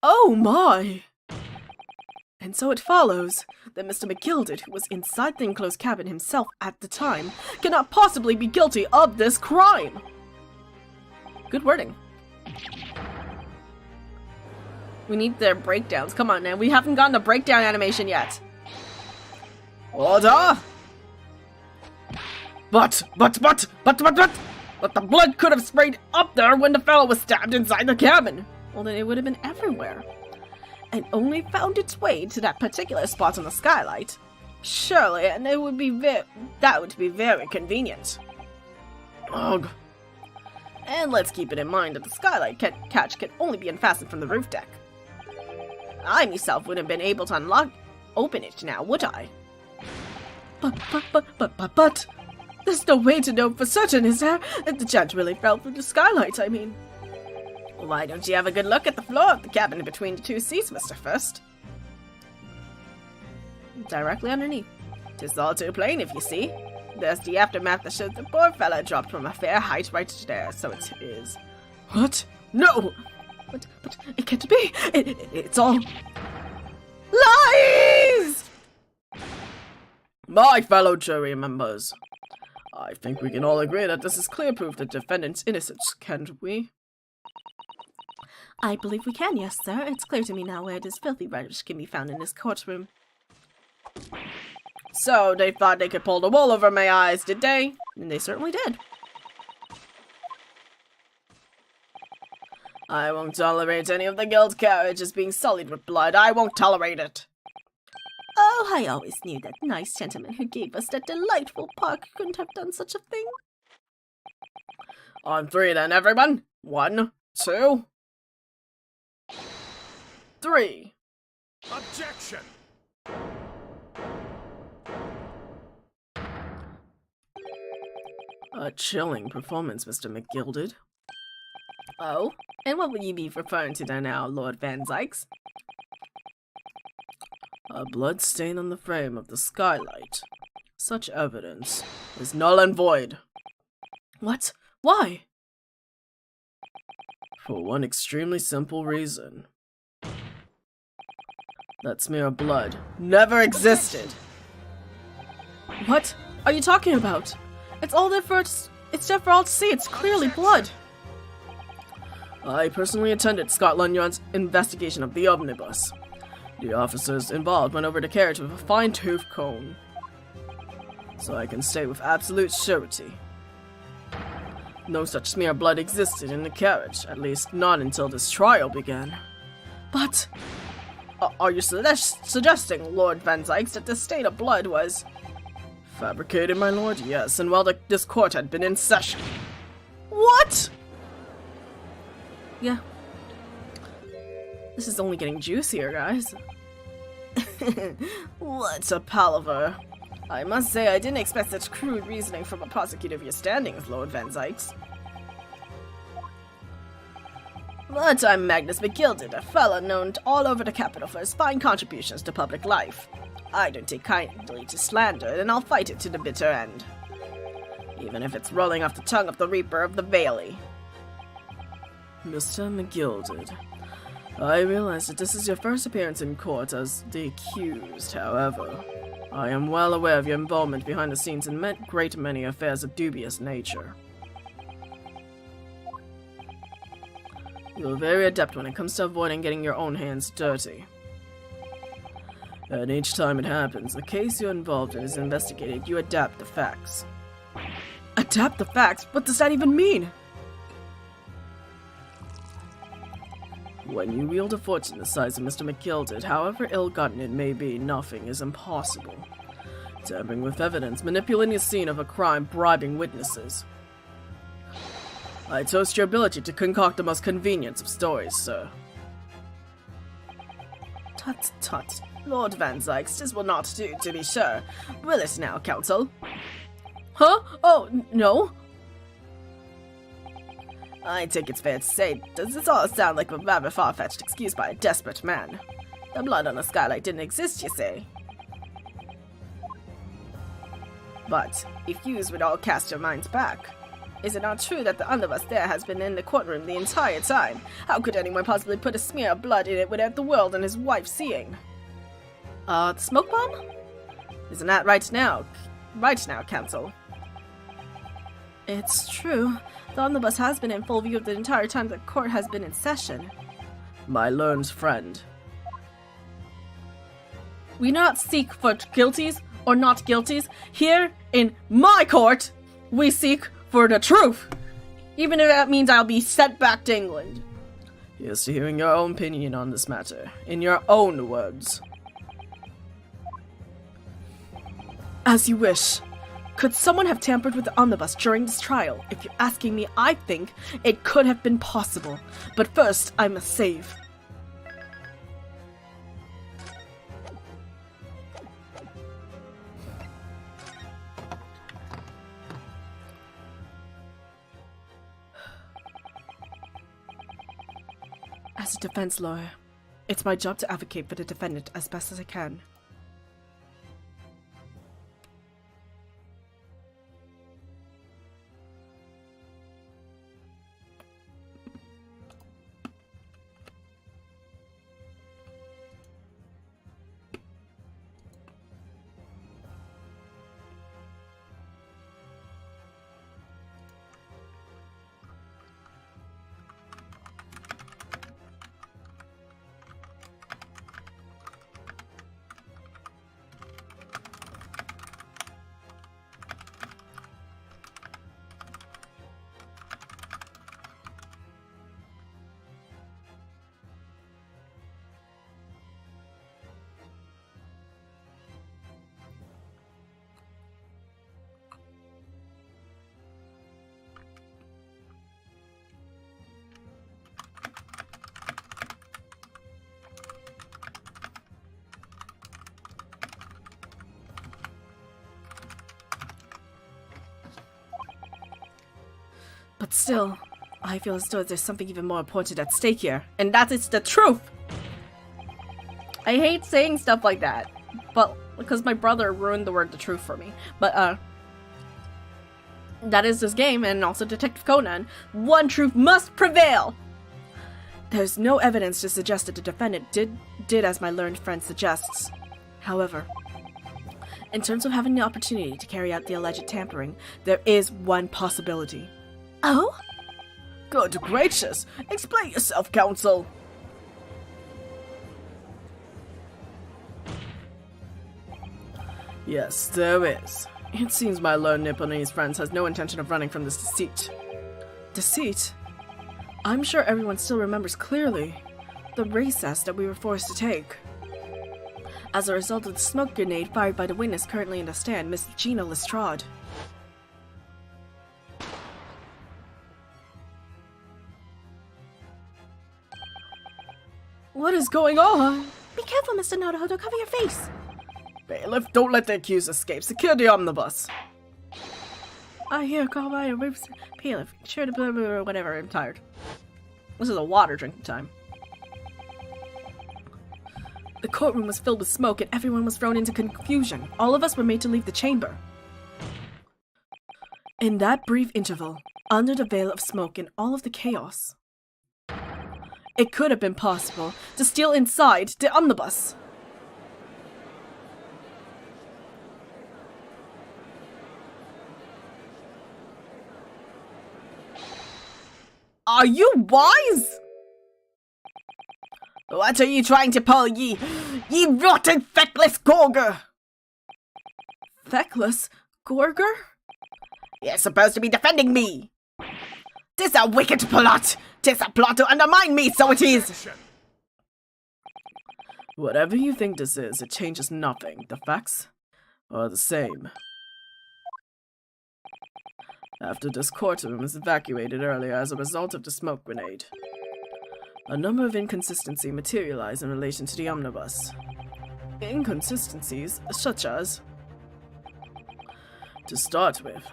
Oh my! And so it follows that Mr. McGilded, who was inside the enclosed cabin himself at the time, cannot possibly be guilty of this crime! Good wording. We need their breakdowns. Come on, man. We haven't gotten a breakdown animation yet. Order! But the blood could have sprayed up there when the fellow was stabbed inside the cabin. Well, then it would have been everywhere. And only found its way to that particular spot on the skylight. Surely, and it would be that would be very convenient. Ugh. And let's keep it in mind that the skylight catch can only be unfastened from the roof deck. I myself wouldn't have been able to open it now, would I? But, there's no way to know for certain, is there? If the judge really fell through the skylight, I mean. Why don't you have a good look at the floor of the cabin between the two seats, Mr. First? Directly underneath. 'Tis all too plain, if you see. There's the aftermath that shows the poor fella dropped from a fair height right there, so it is. What? No! But it can't be! It's all... lies! My fellow jury members, I think we can all agree that this is clear proof that the defendant's innocence, can't we? I believe we can, yes, sir. It's clear to me now where this filthy rubbish can be found in this courtroom. So, they thought they could pull the wool over my eyes, did they? And they certainly did. I won't tolerate any of the guilt carriages being sullied with blood. I won't tolerate it. Oh, I always knew that nice gentleman who gave us that delightful park couldn't have done such a thing. On three then, everyone. 1, 2, 3. Objection! A chilling performance, Mr. McGilded. Oh, and what would you be referring to there now, Lord Van Zykes? A blood stain on the frame of the skylight. Such evidence is null and void. What? Why? For one extremely simple reason. That smear of blood never existed. What are you talking about? It's there for all to see. It's clearly blood. I personally attended Scotland Yard's investigation of the omnibus. The officers involved went over the carriage with a fine-tooth comb. So I can say with absolute surety. No such smear of blood existed in the carriage, at least not until this trial began. But are you suggesting, Lord Van Zykes, that the stain of blood was fabricated, my lord? Yes, and while this court had been in session. What? Yeah. This is only getting juicier, guys. What's a palaver? I must say, I didn't expect such crude reasoning from a prosecutor of your standing as Lord Van Zykes. But I'm Magnus McGilded, a fella known all over the capital for his fine contributions to public life. I don't take kindly to slander, and I'll fight it to the bitter end. Even if it's rolling off the tongue of the Reaper of the Valley. Mr. McGilded, I realize that this is your first appearance in court as the accused, however. I am well aware of your involvement behind the scenes in a great many affairs of dubious nature. You're very adept when it comes to avoiding getting your own hands dirty. And each time it happens, the case you're involved in is investigated, you adapt the facts. Adapt the facts? What does that even mean? When you wield a fortune the size of Mr. McGilded, however ill-gotten it may be, nothing is impossible. Tampering with evidence, manipulating a scene of a crime, bribing witnesses. I toast your ability to concoct the most convenient of stories, sir. Tut tut. Lord Van Zykes, this will not do, to be sure. Will it now, counsel? Huh? Oh, no? I think it's fair to say, does this all sound like a rather far-fetched excuse by a desperate man? The blood on the skylight didn't exist, you say? But, if Yuuz would all cast your minds back, is it not true that the underbus there has been in the courtroom the entire time? How could anyone possibly put a smear of blood in it without the world and his wife seeing? The smoke bomb? Isn't that right now? Right now, counsel. It's true. The omnibus has been in full view the entire time the court has been in session. My learned friend. We not seek for guilties or not guilties. Here, in my court, we seek for the truth. Even if that means I'll be sent back to England. Here's to hearing your own opinion on this matter, in your own words. As you wish. Could someone have tampered with the omnibus during this trial? If you're asking me, I think it could have been possible. But first, I must save. As a defense lawyer, it's my job to advocate for the defendant as best as I can. But still, I feel as though there's something even more important at stake here, and that is the truth! I hate saying stuff like that, but because my brother ruined the word the truth for me. But, that is this game, and also Detective Conan. One truth must prevail! There's no evidence to suggest that the defendant did as my learned friend suggests. However, in terms of having the opportunity to carry out the alleged tampering, there is one possibility. Oh? Good gracious! Explain yourself, counsel! Yes, there is. It seems my learned Nipponese friend has no intention of running from this deceit. Deceit? I'm sure everyone still remembers clearly the recess that we were forced to take. As a result of the smoke grenade fired by the witness currently in the stand, Miss Gina Lestrade. What is going on? Be careful, Mr. Naruhodo. Cover your face. Bailiff, don't let the accused escape. Secure the omnibus. I hear call by a bailiff. Sure to blah, blah, blah, whatever. I'm tired. This is a water drinking time. The courtroom was filled with smoke and everyone was thrown into confusion. All of us were made to leave the chamber. In that brief interval, under the veil of smoke and all of the chaos, it could have been possible to steal inside the omnibus. Are you wise? What are you trying to pull, ye rotten, feckless Gorger? Feckless Gorger? You're supposed to be defending me. Tis a wicked plot. Tis a plot to undermine me, so it is. Objection. Whatever you think this is, it changes nothing. The facts are the same. After this courtroom was evacuated earlier as a result of the smoke grenade, a number of inconsistencies materialized in relation to the omnibus. Inconsistencies such as, to start with,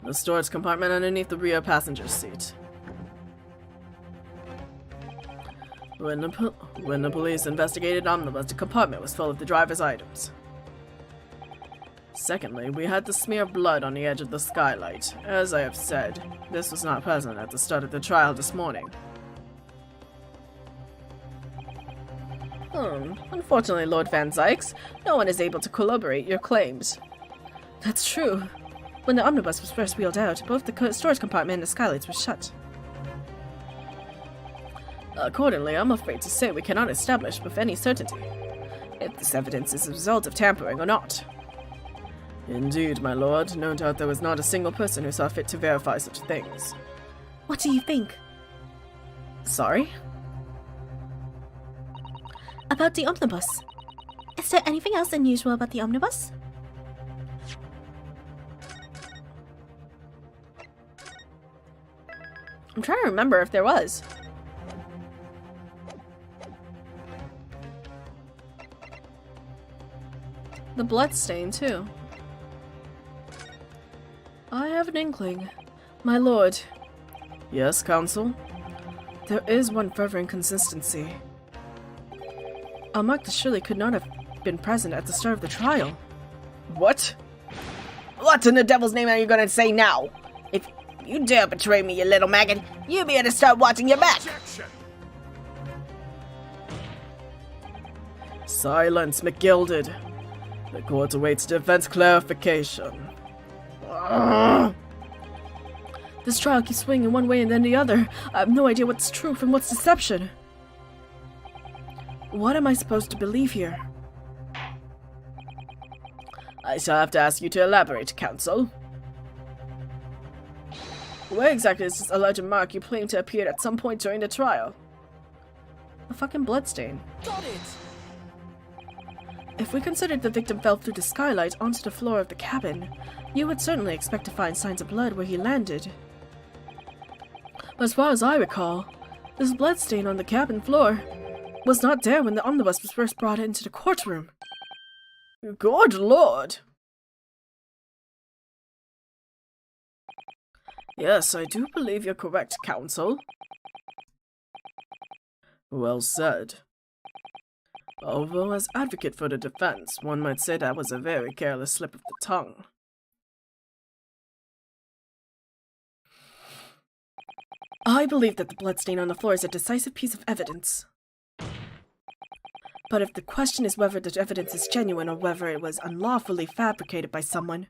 the storage compartment underneath the rear passenger seat. When the police investigated the omnibus, the compartment was full of the driver's items. Secondly, we had the smear of blood on the edge of the skylight. As I have said, this was not present at the start of the trial this morning. Unfortunately, Lord Van Zykes, no one is able to corroborate your claims. That's true. When the omnibus was first wheeled out, both the storage compartment and the skylights were shut. Accordingly, I'm afraid to say we cannot establish with any certainty if this evidence is a result of tampering or not. Indeed, my lord, no doubt there was not a single person who saw fit to verify such things. What do you think? Sorry? About the omnibus. Is there anything else unusual about the omnibus? I'm trying to remember if there was. The blood stain, too. I have an inkling. My lord. Yes, counsel? There is one further inconsistency. Mark Shirley could not have been present at the start of the trial. What? What in the devil's name are you gonna say now? If you dare betray me, you little maggot, you better start watching your back. Objection. Silence, McGilded. The court awaits defense clarification. This trial keeps swinging one way and then the other. I have no idea what's truth and what's deception. What am I supposed to believe here? I shall have to ask you to elaborate, counsel. Where exactly is this alleged mark you claim to appear at some point during the trial? A fucking bloodstain. Got it. If we considered the victim fell through the skylight onto the floor of the cabin, you would certainly expect to find signs of blood where he landed. But as far as I recall, this bloodstain on the cabin floor was not there when the omnibus was first brought into the courtroom. Good lord! Yes, I do believe you're correct, counsel. Well said. Although as advocate for the defense, one might say that was a very careless slip of the tongue. I believe that the bloodstain on the floor is a decisive piece of evidence. But if the question is whether the evidence is genuine or whether it was unlawfully fabricated by someone,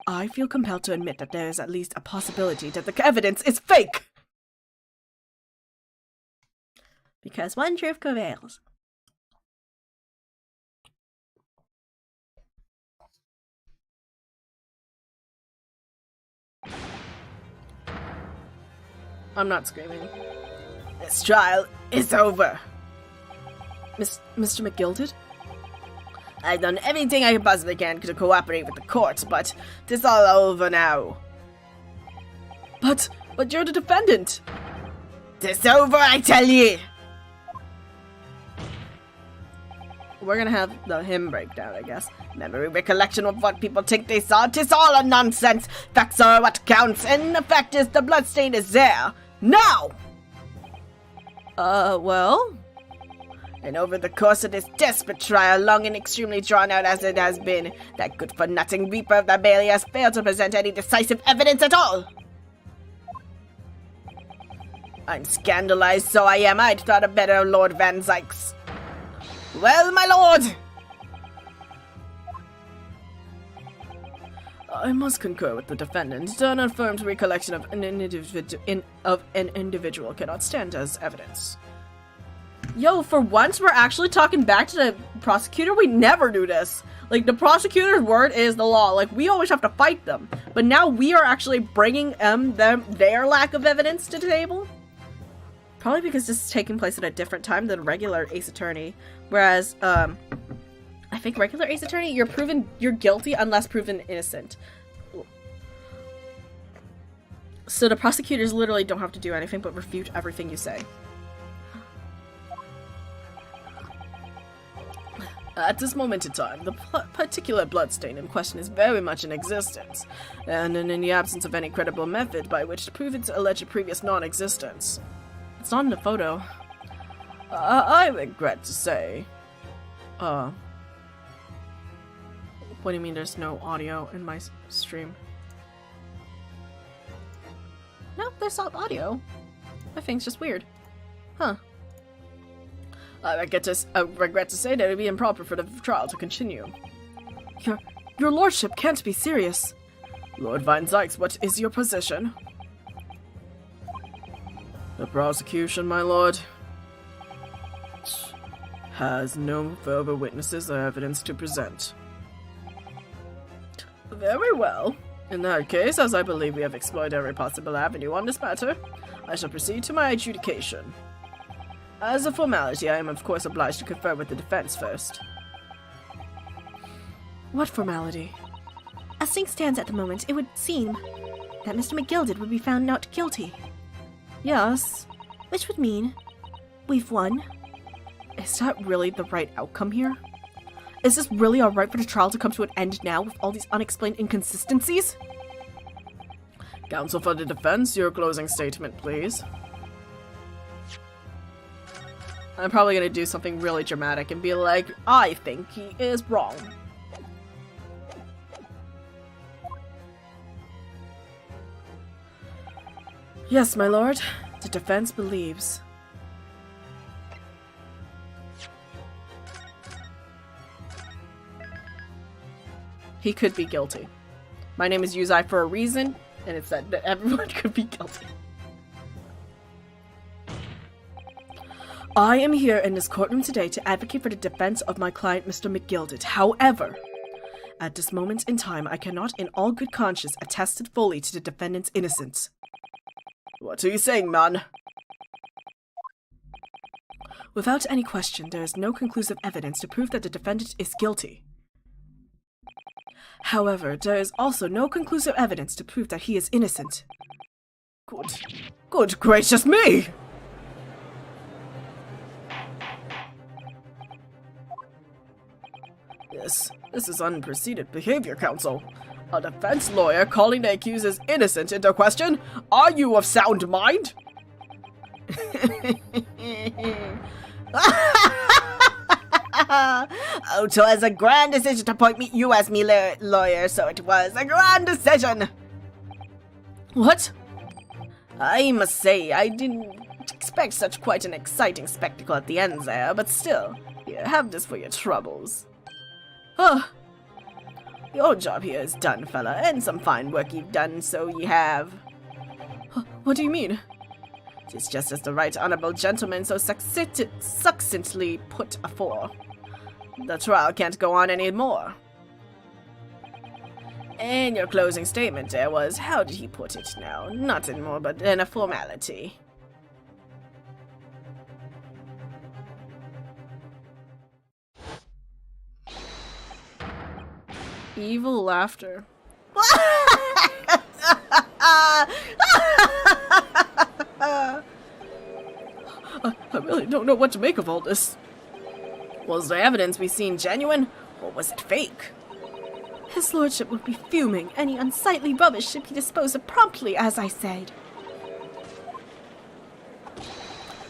I feel compelled to admit that there is at least a possibility that the evidence is fake! Because one truth prevails. I'm not screaming. This trial is over. Mr. McGilded? I've done everything I possibly can to cooperate with the court, but it's all over now. But you're the defendant! It's over, I tell ye! We're gonna have the hymn breakdown, I guess. Memory recollection of what people think they saw, 'tis all a nonsense. Facts are what counts, and the fact is the bloodstain is there. Now! Well? And over the course of this desperate trial, long and extremely drawn out as it has been, that good-for-nothing Reaper of the Bailey has failed to present any decisive evidence at all. I'm scandalized, so I am. I'd thought a better of Lord Van Zykes. Well, my lord! I must concur with the defendant. An affirmed recollection of an individual cannot stand as evidence. Yo, for once we're actually talking back to the prosecutor? We never do this. Like, the prosecutor's word is the law. Like, we always have to fight them. But now we are actually bringing their lack of evidence to the table. Probably because this is taking place at a different time than regular Ace Attorney. Whereas, I think regular Ace Attorney, you're guilty unless proven innocent. So the prosecutors literally don't have to do anything but refute everything you say. At this moment in time, the particular bloodstain in question is very much in existence, and in the absence of any credible method by which to prove its alleged previous non-existence. It's not in the photo. I regret to say. What do you mean there's no audio in my stream? No, there's not audio. My thing's just weird. Huh. I regret to say that it would be improper for the trial to continue. Your lordship can't be serious. Lord Van Zykes, what is your position? The prosecution, my lord, has no further witnesses or evidence to present. Very well. In that case, as I believe we have explored every possible avenue on this matter, I shall proceed to my adjudication. As a formality, I am of course obliged to confer with the defense first. What formality? As things stands at the moment, it would seem that Mr. McGilded would be found not guilty. Yes. Which would mean we've won. Is that really the right outcome here? Is this really alright for the trial to come to an end now with all these unexplained inconsistencies? Counsel for the defense, your closing statement, please. I'm probably gonna do something really dramatic and be like, I think he is wrong. Yes, my lord. The defense believes. He could be guilty. My name is Yuuzai for a reason, and it's said that everyone could be guilty. I am here in this courtroom today to advocate for the defense of my client, Mr. McGilded. However, at this moment in time, I cannot in all good conscience attest it fully to the defendant's innocence. What are you saying, man? Without any question, there is no conclusive evidence to prove that the defendant is guilty. However, there is also no conclusive evidence to prove that he is innocent. Good gracious me! This is unprecedented behavior, counsel. A defense lawyer calling the accuser's innocent into question? Are you of sound mind? Oh, 'twas a grand decision to appoint you as me lawyer, so it was a grand decision. What? I must say, I didn't expect such quite an exciting spectacle at the end there, but still, here, have this for your troubles. Oh, your job here is done, fella, and some fine work you've done, so ye have. What do you mean? It's just as the right honorable gentleman so succinctly put afore. The trial can't go on any more. And your closing statement there was, how did he put it now? Nothing more but than a formality. Evil laughter. I really don't know what to make of all this. Was the evidence we seen genuine, or was it fake? His lordship would be fuming. Any unsightly rubbish should be disposed of promptly, as I said.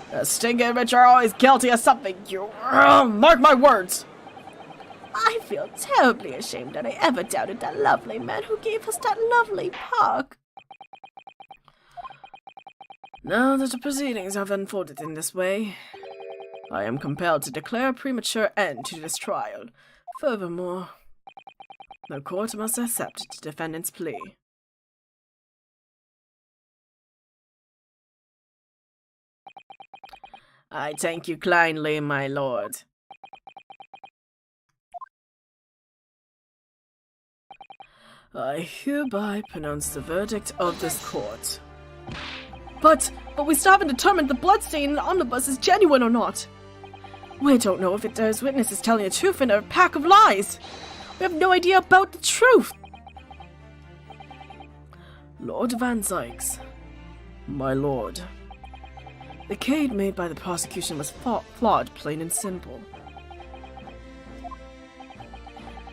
The stinking rich are always guilty of something, you... mark my words! I feel terribly ashamed that I ever doubted that lovely man who gave us that lovely park. Now that the proceedings have unfolded in this way, I am compelled to declare a premature end to this trial. Furthermore, the court must accept the defendant's plea. I thank you kindly, my lord. I hereby pronounce the verdict of this court. But we still haven't determined the bloodstain in the omnibus is genuine or not. We don't know if there's witnesses telling the truth in a pack of lies. We have no idea about the truth. Lord Van Zykes, my lord, the case made by the prosecution was flawed, plain and simple.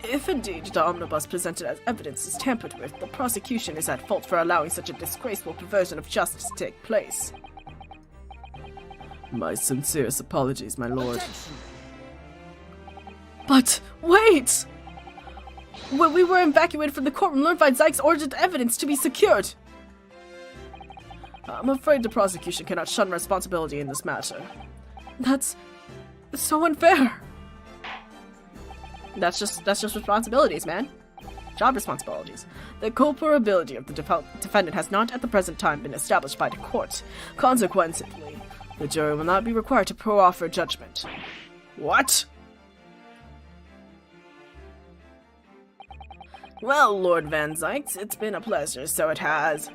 If indeed the omnibus presented as evidence is tampered with, the prosecution is at fault for allowing such a disgraceful perversion of justice to take place. My sincerest apologies, my lord. Attention. But wait! When we were evacuated from the courtroom, Lord Van Zykes ordered the evidence to be secured. I'm afraid the prosecution cannot shun responsibility in this matter. That's so unfair. That's just responsibilities, man. Job responsibilities. The culpability of the defendant has not at the present time been established by the court. Consequently, the jury will not be required to proffer judgment. What? Well, Lord Van Zykes, it's been a pleasure, so it has.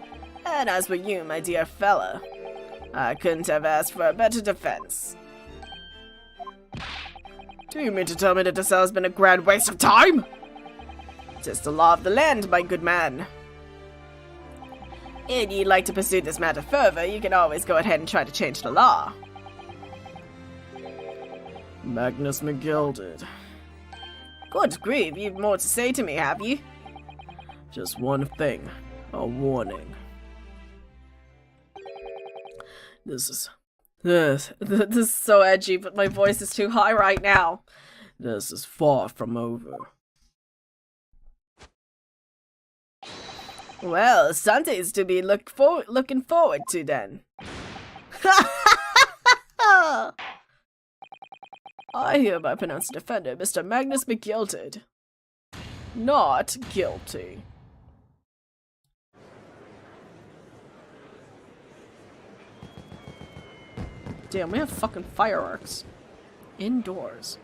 And as for you, my dear fella, I couldn't have asked for a better defense. Do you mean to tell me that this has been a grand waste of time? Tis the law of the land, my good man. If you'd like to pursue this matter further, you can always go ahead and try to change the law. Magnus McGilded. Good grief, you've more to say to me, have you? Just one thing. A warning. This is so edgy, but my voice is too high right now. This is far from over. Well, Sundays to be looking forward to then. I hereby pronounce the defendant, Mr. Magnus McGilded, not guilty. Damn, we have fucking fireworks. Indoors.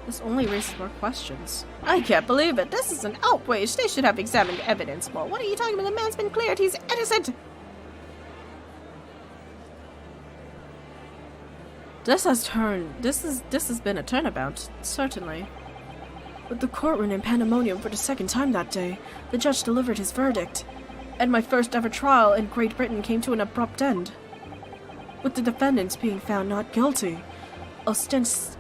This only raises more questions. I can't believe it. This is an outrage. They should have examined evidence more. What are you talking about? The man's been cleared. He's innocent. This has been a turnabout, certainly. With the courtroom in pandemonium for the second time that day, the judge delivered his verdict, and my first ever trial in Great Britain came to an abrupt end. With the defendants being found not guilty, ostensibly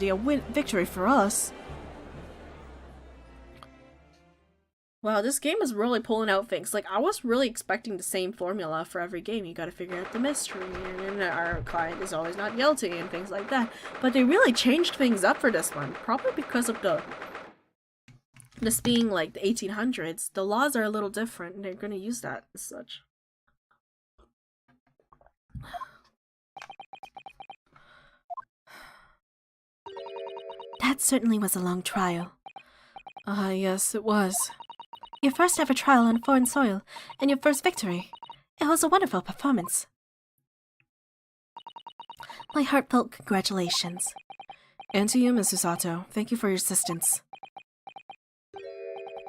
a victory for us. Wow, this game is really pulling out things. Like, I was really expecting the same formula for every game. You gotta figure out the mystery, and our client is always not guilty, and things like that. But they really changed things up for this one. Probably because of this being like the 1800s. The laws are a little different, and they're gonna use that as such. That certainly was a long trial. Yes, it was. Your first ever trial on foreign soil, and your first victory. It was a wonderful performance. My heartfelt congratulations. And to you, Mrs. Sato. Thank you for your assistance.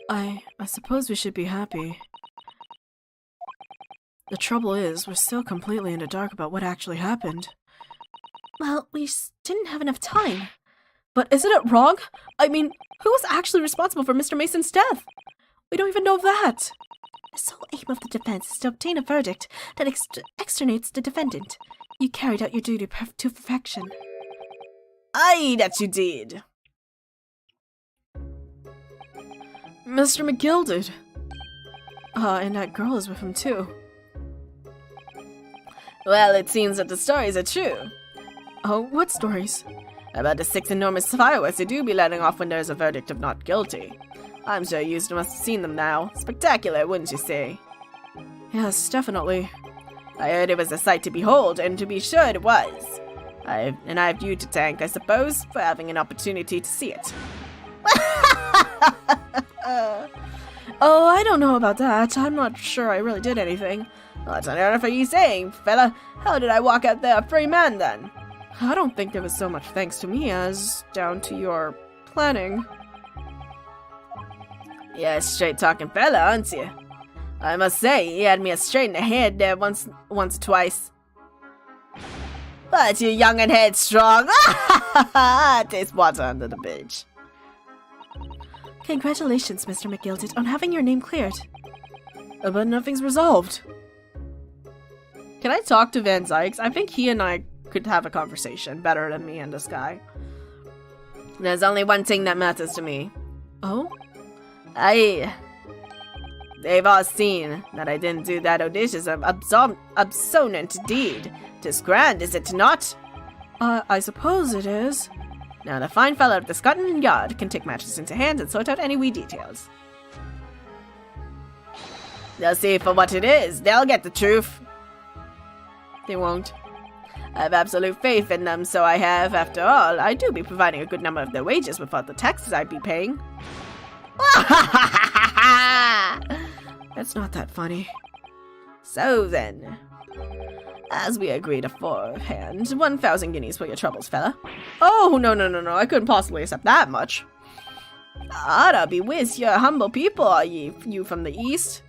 I suppose we should be happy. The trouble is, we're still completely in the dark about what actually happened. Well, we didn't have enough time. But isn't it wrong? I mean, who was actually responsible for Mr. Mason's death? We don't even know that. The sole aim of the defense is to obtain a verdict that exonerates the defendant. You carried out your duty to perfection. Aye, that you did. Mr. McGill did. And that girl is with him too. Well, it seems that the stories are true. Oh, what stories? About the 6 enormous fireworks they do be letting off when there's a verdict of not guilty. I'm sure Yuuz must have seen them now. Spectacular, wouldn't you say? Yes, definitely. I heard it was a sight to behold, and to be sure it was. I have you to thank, I suppose, for having an opportunity to see it. Oh, I don't know about that. I'm not sure I really did anything. What on earth are you saying, fella? How did I walk out there a free man, then? I don't think there was so much thanks to me as down to your planning. You're a straight-talking fella, aren't you? I must say, you had me straight in the head there once or twice. But you're young and headstrong. Taste water under the bridge. Congratulations, Mr. McGilded, on having your name cleared. But nothing's resolved. Can I talk to Van Zykes? I think he and I could have a conversation better than me and this guy. There's only one thing that matters to me. Oh? They've all seen that I didn't do that audacious absonant deed. 'Tis grand, is it not? I suppose it is. Now the fine fellow of the Scotland Yard can take matters into hand and sort out any wee details. They'll see for what it is. They'll get the truth. They won't. I have absolute faith in them, so I have. After all, I do be providing a good number of their wages without the taxes I'd be paying. That's not that funny. So then, as we agreed aforehand, 1,000 guineas for your troubles, fella. Oh, no, I couldn't possibly accept that much. I'll be whiz, you're humble people, are ye, you from the east?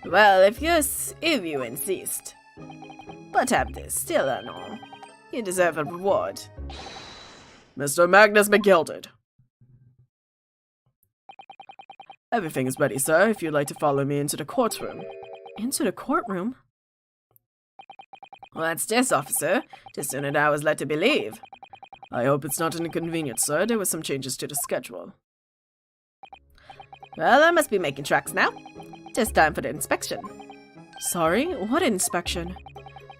Well, if you insist. But have this, still and all. You deserve a reward. Mr. Magnus McGilded. Everything is ready, sir, if you'd like to follow me into the courtroom. Into the courtroom? Well, that's this, officer. 'Tis sooner than I was led to believe. I hope it's not an inconvenience, sir. There were some changes to the schedule. Well, I must be making tracks now. 'Tis time for the inspection. Sorry? What inspection?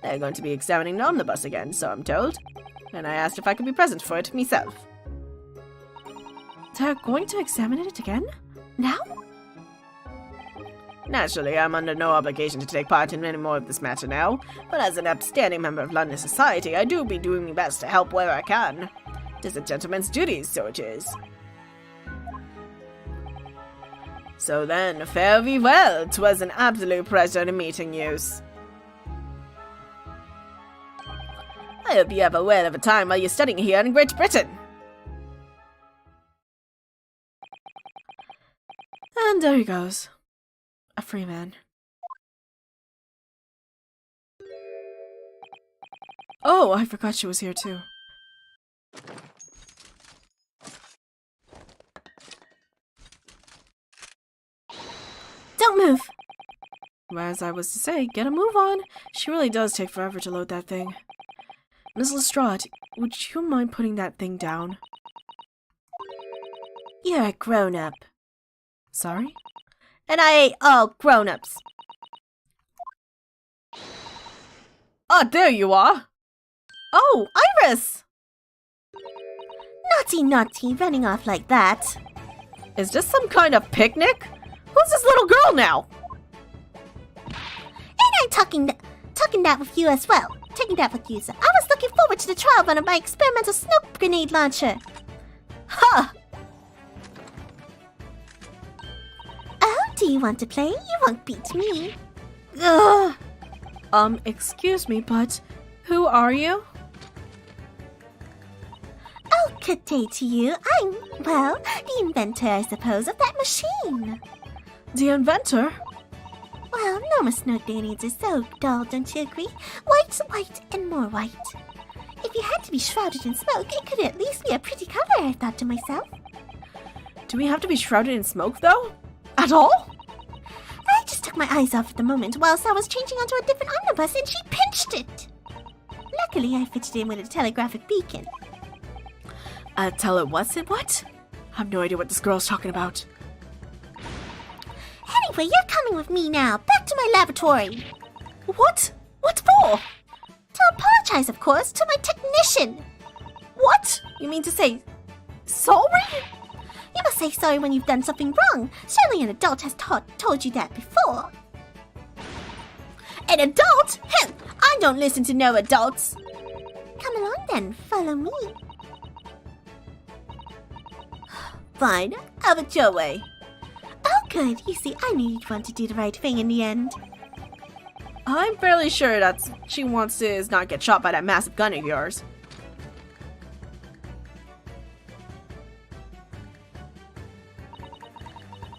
They're going to be examining the omnibus again, so I'm told. And I asked if I could be present for it myself. They're going to examine it again? Now? Naturally, I'm under no obligation to take part in any more of this matter now, but as an upstanding member of London society, I do be doing my best to help where I can. 'Tis a gentleman's duty, so it is. So then, fare thee well. 'Twas an absolute pleasure to meeting you. I hope you have a whale of a time while you're studying here in Great Britain. And there he goes. A free man. Oh, I forgot she was here too. Don't move! Well, as I was to say, get a move on. She really does take forever to load that thing. Miss Lestrade, would you mind putting that thing down? You're a grown-up. Sorry? And I hate all grown-ups. Oh, there you are! Oh, Iris! Naughty, naughty, running off like that. Is this some kind of picnic? Who's this little girl now? And I'm talking that with you as well. Taking that with you, sir. I was looking forward to the trial run of my experimental smoke grenade launcher. Huh! Oh, do you want to play? You won't beat me. Ugh. Excuse me, but Who are you? Oh, good day to you. I'm, well, the inventor, I suppose, of that machine. The inventor? Well, Norma's snow day needs are so dull, don't you agree? White, white, and more white. If you had to be shrouded in smoke, it could at least be a pretty color, I thought to myself. Do we have to be shrouded in smoke, though? At all? I just took my eyes off at the moment whilst I was changing onto a different omnibus and she pinched it. Luckily, I fitted in with a telegraphic beacon. What? I have no idea what this girl's talking about. Anyway, you're coming with me now. Back to my laboratory. What? What for? To apologize, of course, to my technician. What? You mean to say... sorry? You must say sorry when you've done something wrong. Surely an adult has told you that before. An adult? Hell, I don't listen to no adults. Come along then, follow me. Fine, have it your way. Oh good, you see, I knew you'd want to do the right thing in the end. I'm fairly sure that she wants to is not get shot by that massive gun of yours.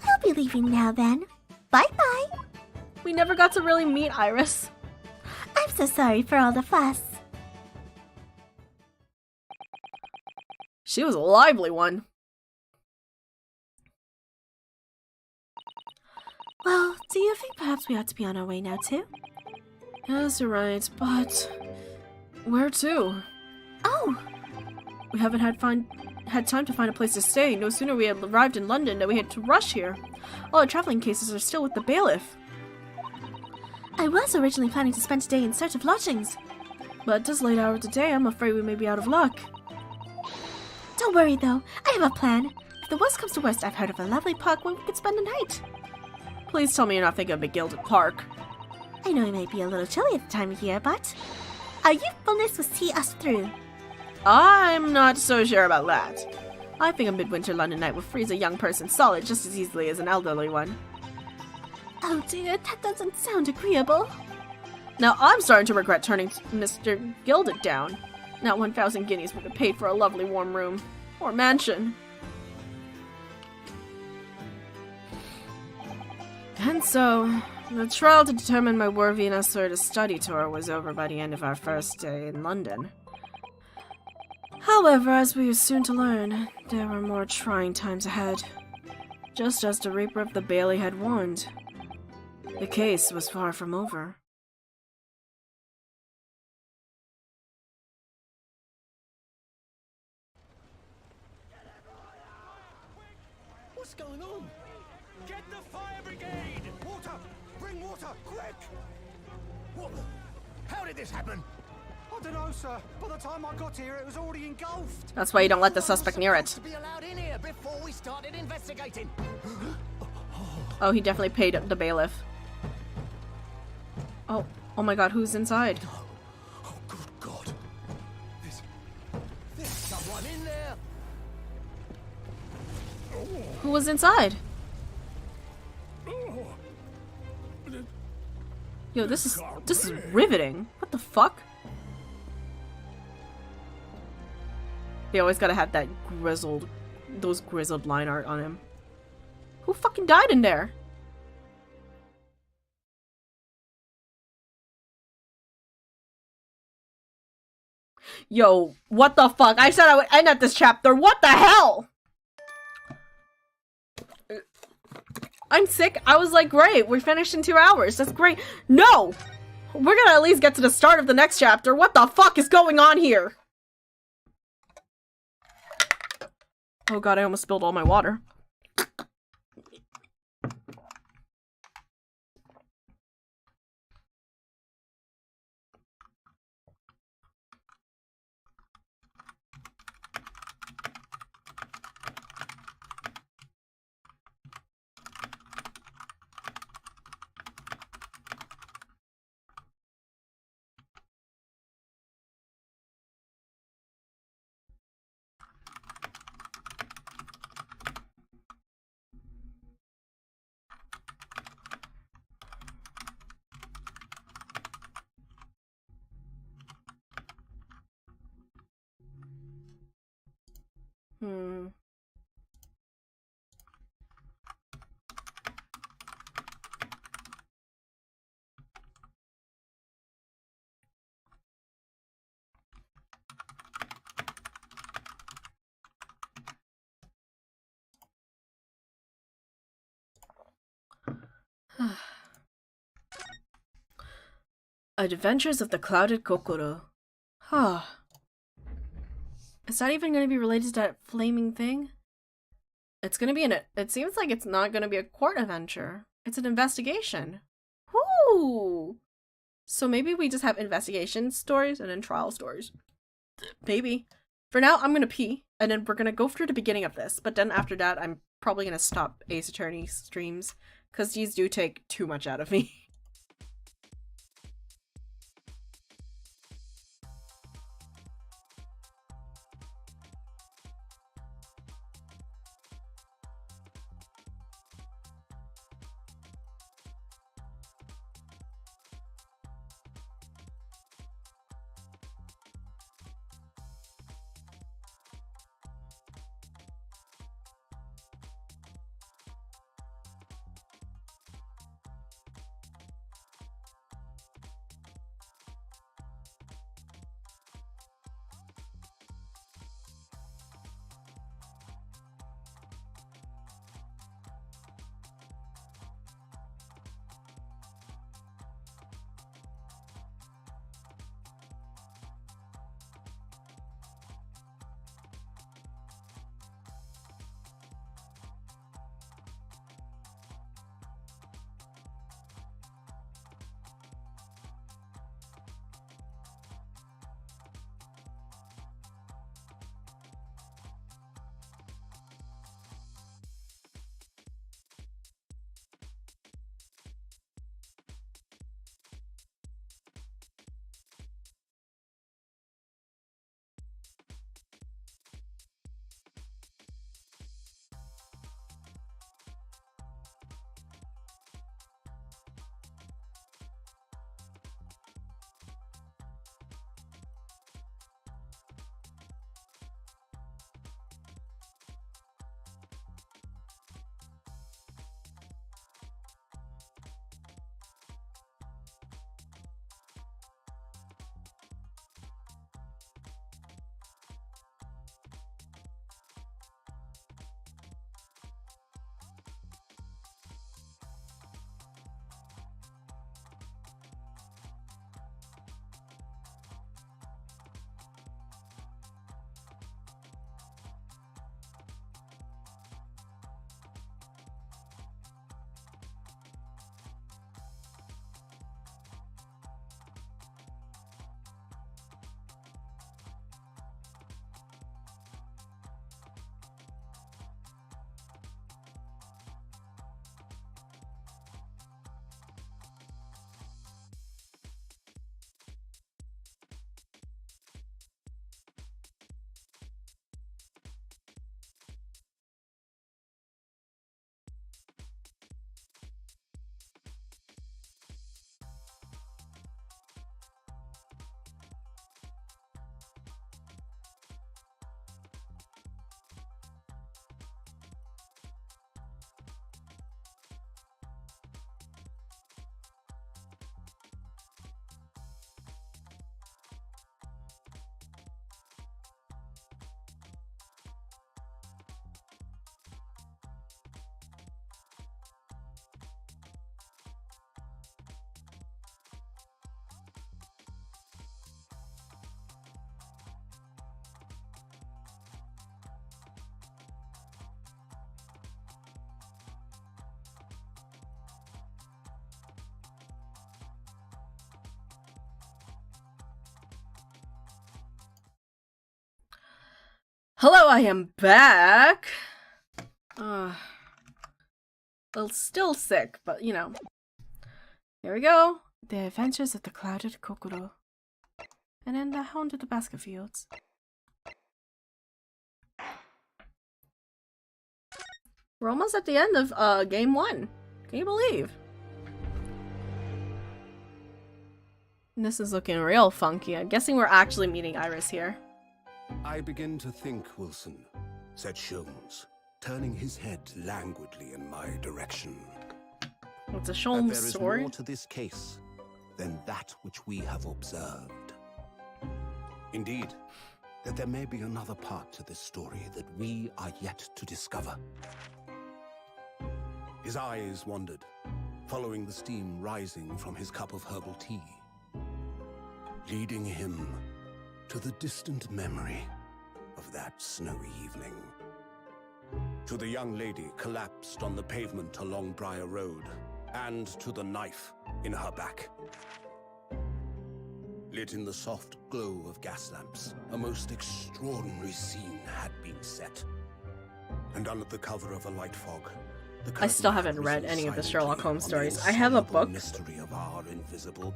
I'll be leaving now then. Bye-bye. We never got to really meet Iris. I'm so sorry for all the fuss. She was a lively one. Well, do you think perhaps we ought to be on our way now too? Yes, you're right, but... where to? Oh, We haven't had time to find a place to stay. No sooner we had arrived in London than we had to rush here. All our traveling cases are still with the bailiff. I was originally planning to spend today in search of lodgings. But at this late hour of the day, I'm afraid we may be out of luck. Don't worry though, I have a plan. If the worst comes to worst, I've heard of a lovely park where we could spend the night. Please tell me you're not thinking of a gilded park. I know it may be a little chilly at the time of year, but our youthfulness will see us through. I'm not so sure about that. I think a midwinter London night will freeze a young person solid just as easily as an elderly one. Oh dear, that doesn't sound agreeable. Now I'm starting to regret turning Mr. Gilded down. Not 1,000 guineas would have paid for a lovely warm room. Or mansion. And so, the trial to determine my worthiness or to study tour was over by the end of our first day in London. However, as we were soon to learn, there were more trying times ahead. Just as the Reaper of the Bailey had warned, the case was far from over. What's going on? Get the fire brigade! Water! Bring water, quick! What the? How did this happen? I don't know, sir. By the time I got here, it was already engulfed. That's why you don't let the suspect near it. To be allowed in here before we started investigating. Oh, he definitely paid the bailiff. Oh my god, who's inside? Oh, good God. There's someone in there. Who was inside? Yo, this is riveting. What the fuck? They always gotta have that those grizzled line art on him. Who fucking died in there? Yo, what the fuck? I said I would end at this chapter. What the hell? I'm sick. I was like, great, we're finished in 2 hours. That's great. No! We're gonna at least get to the start of the next chapter. What the fuck is going on here? Oh god, I almost spilled all my water. Adventures of the Clouded Kokoro. Huh. Is that even going to be related to that flaming thing? It's going to be it seems like it's not going to be a court adventure. It's an investigation. Whoo! So maybe we just have investigation stories and then trial stories. Maybe. For now, I'm going to pee, and then we're going to go through the beginning of this, but then after that, I'm probably going to stop Ace Attorney streams, because these do take too much out of me. Hello, I am back. Well, still sick, but you know. Here we go. The Adventures of the Clouded Kokoro. And then the Hound of the Basket Fields. We're almost at the end of game 1. Can you believe? And this is looking real funky. I'm guessing we're actually meeting Iris here. I begin to think, Wilson, said Sholmes, turning his head languidly in my direction. It's a That Sholmes there is story. more to this case than that which we have observed. Indeed, that there may be another part to this story that we are yet to discover. His eyes wandered, following the steam rising from his cup of herbal tea, leading him to the distant memory of that snowy evening. To the young lady collapsed on the pavement along Briar Road, and to the knife in her back. Lit in the soft glow of gas lamps, a most extraordinary scene had been set. And under the cover of a light fog, I still haven't read any of the Sherlock Holmes stories. I have a book.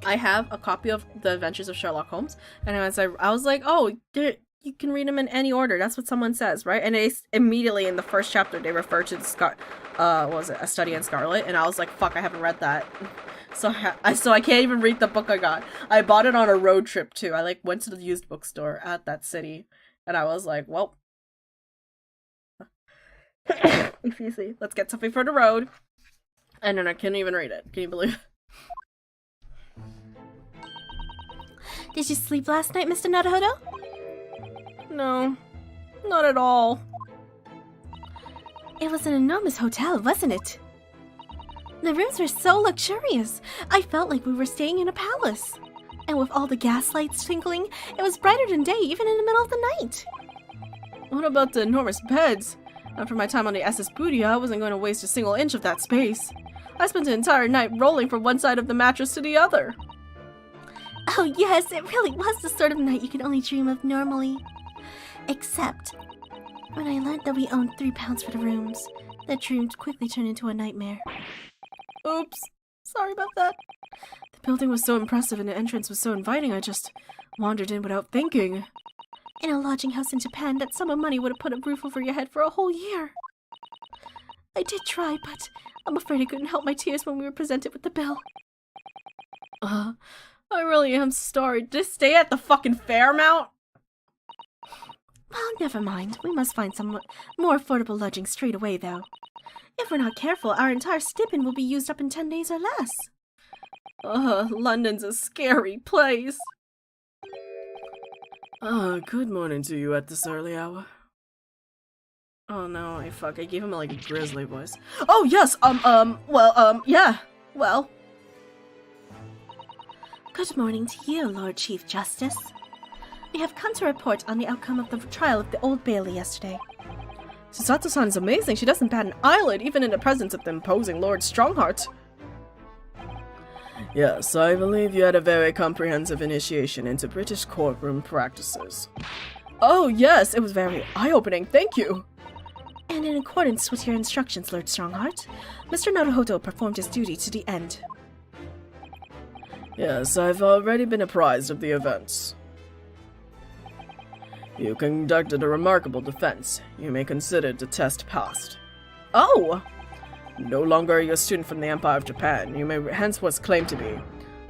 I have a copy of The Adventures of Sherlock Holmes, and I was like, oh, you can read them in any order. That's what someone says, right? And immediately in the first chapter, they refer to what was it, A Study in Scarlet, and I was like, fuck, I haven't read that. So I can't even read the book I got. I bought it on a road trip too. I like went to the used bookstore at that city, and I was like, well. Excuse me. Let's get something for the road. And then I couldn't even read it. Can you believe it? Did you sleep last night, Mr. Naruhodo? No. Not at all. It was an enormous hotel, wasn't it? The rooms were so luxurious. I felt like we were staying in a palace. And with all the gas lights twinkling, it was brighter than day even in the middle of the night. What about the enormous beds? After my time on the SS Booty, I wasn't going to waste a single inch of that space. I spent the entire night rolling from one side of the mattress to the other. Oh yes, it really was the sort of night you could only dream of normally. Except, when I learned that we owned £3 for the rooms, that dream quickly turned into a nightmare. Oops. Sorry about that. The building was so impressive and the entrance was so inviting, I just wandered in without thinking. In a lodging house in Japan, that sum of money would have put a roof over your head for a whole year. I did try, but I'm afraid I couldn't help my tears when we were presented with the bill. I really am sorry. Just stay at the fucking Fairmount? Well, never mind. We must find some more affordable lodging straight away, though. If we're not careful, our entire stipend will be used up in 10 days or less. London's a scary place. Good morning to you at this early hour. Oh no, I gave him like a grizzly voice. Oh yes, yeah, well. Good morning to you, Lord Chief Justice. We have come to report on the outcome of the trial of the Old Bailey yesterday. Susato-san is amazing. She doesn't bat an eyelid, even in the presence of the imposing Lord Strongheart. Yes, I believe you had a very comprehensive initiation into British courtroom practices. Oh yes, it was very eye-opening, thank you! And in accordance with your instructions, Lord Strongheart, Mr. Naruhodo performed his duty to the end. Yes, I've already been apprised of the events. You conducted a remarkable defense. You may consider the test passed. Oh! No longer are you a student from the Empire of Japan. You may henceforth claim to be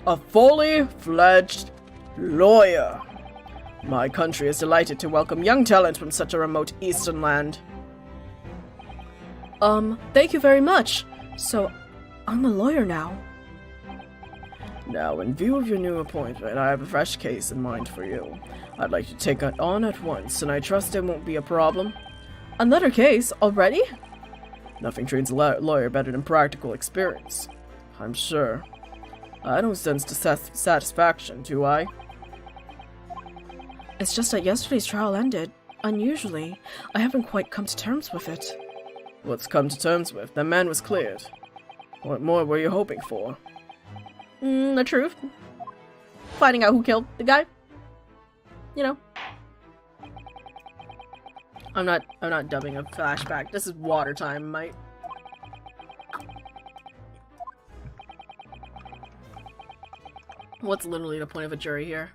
a fully fledged lawyer. My country is delighted to welcome young talent from such a remote eastern land. Thank you very much. So, I'm a lawyer now. Now, in view of your new appointment, I have a fresh case in mind for you. I'd like to take it on at once, and I trust it won't be a problem. Another case? Already? Nothing trains a lawyer better than practical experience, I'm sure. I don't sense dissatisfaction, do I? It's just that yesterday's trial ended. Unusually, I haven't quite come to terms with it. What's come to terms with? The man was cleared. What more were you hoping for? The truth. Finding out who killed the guy. You know. I'm not dubbing a flashback. This is water time, mate. What's literally the point of a jury here?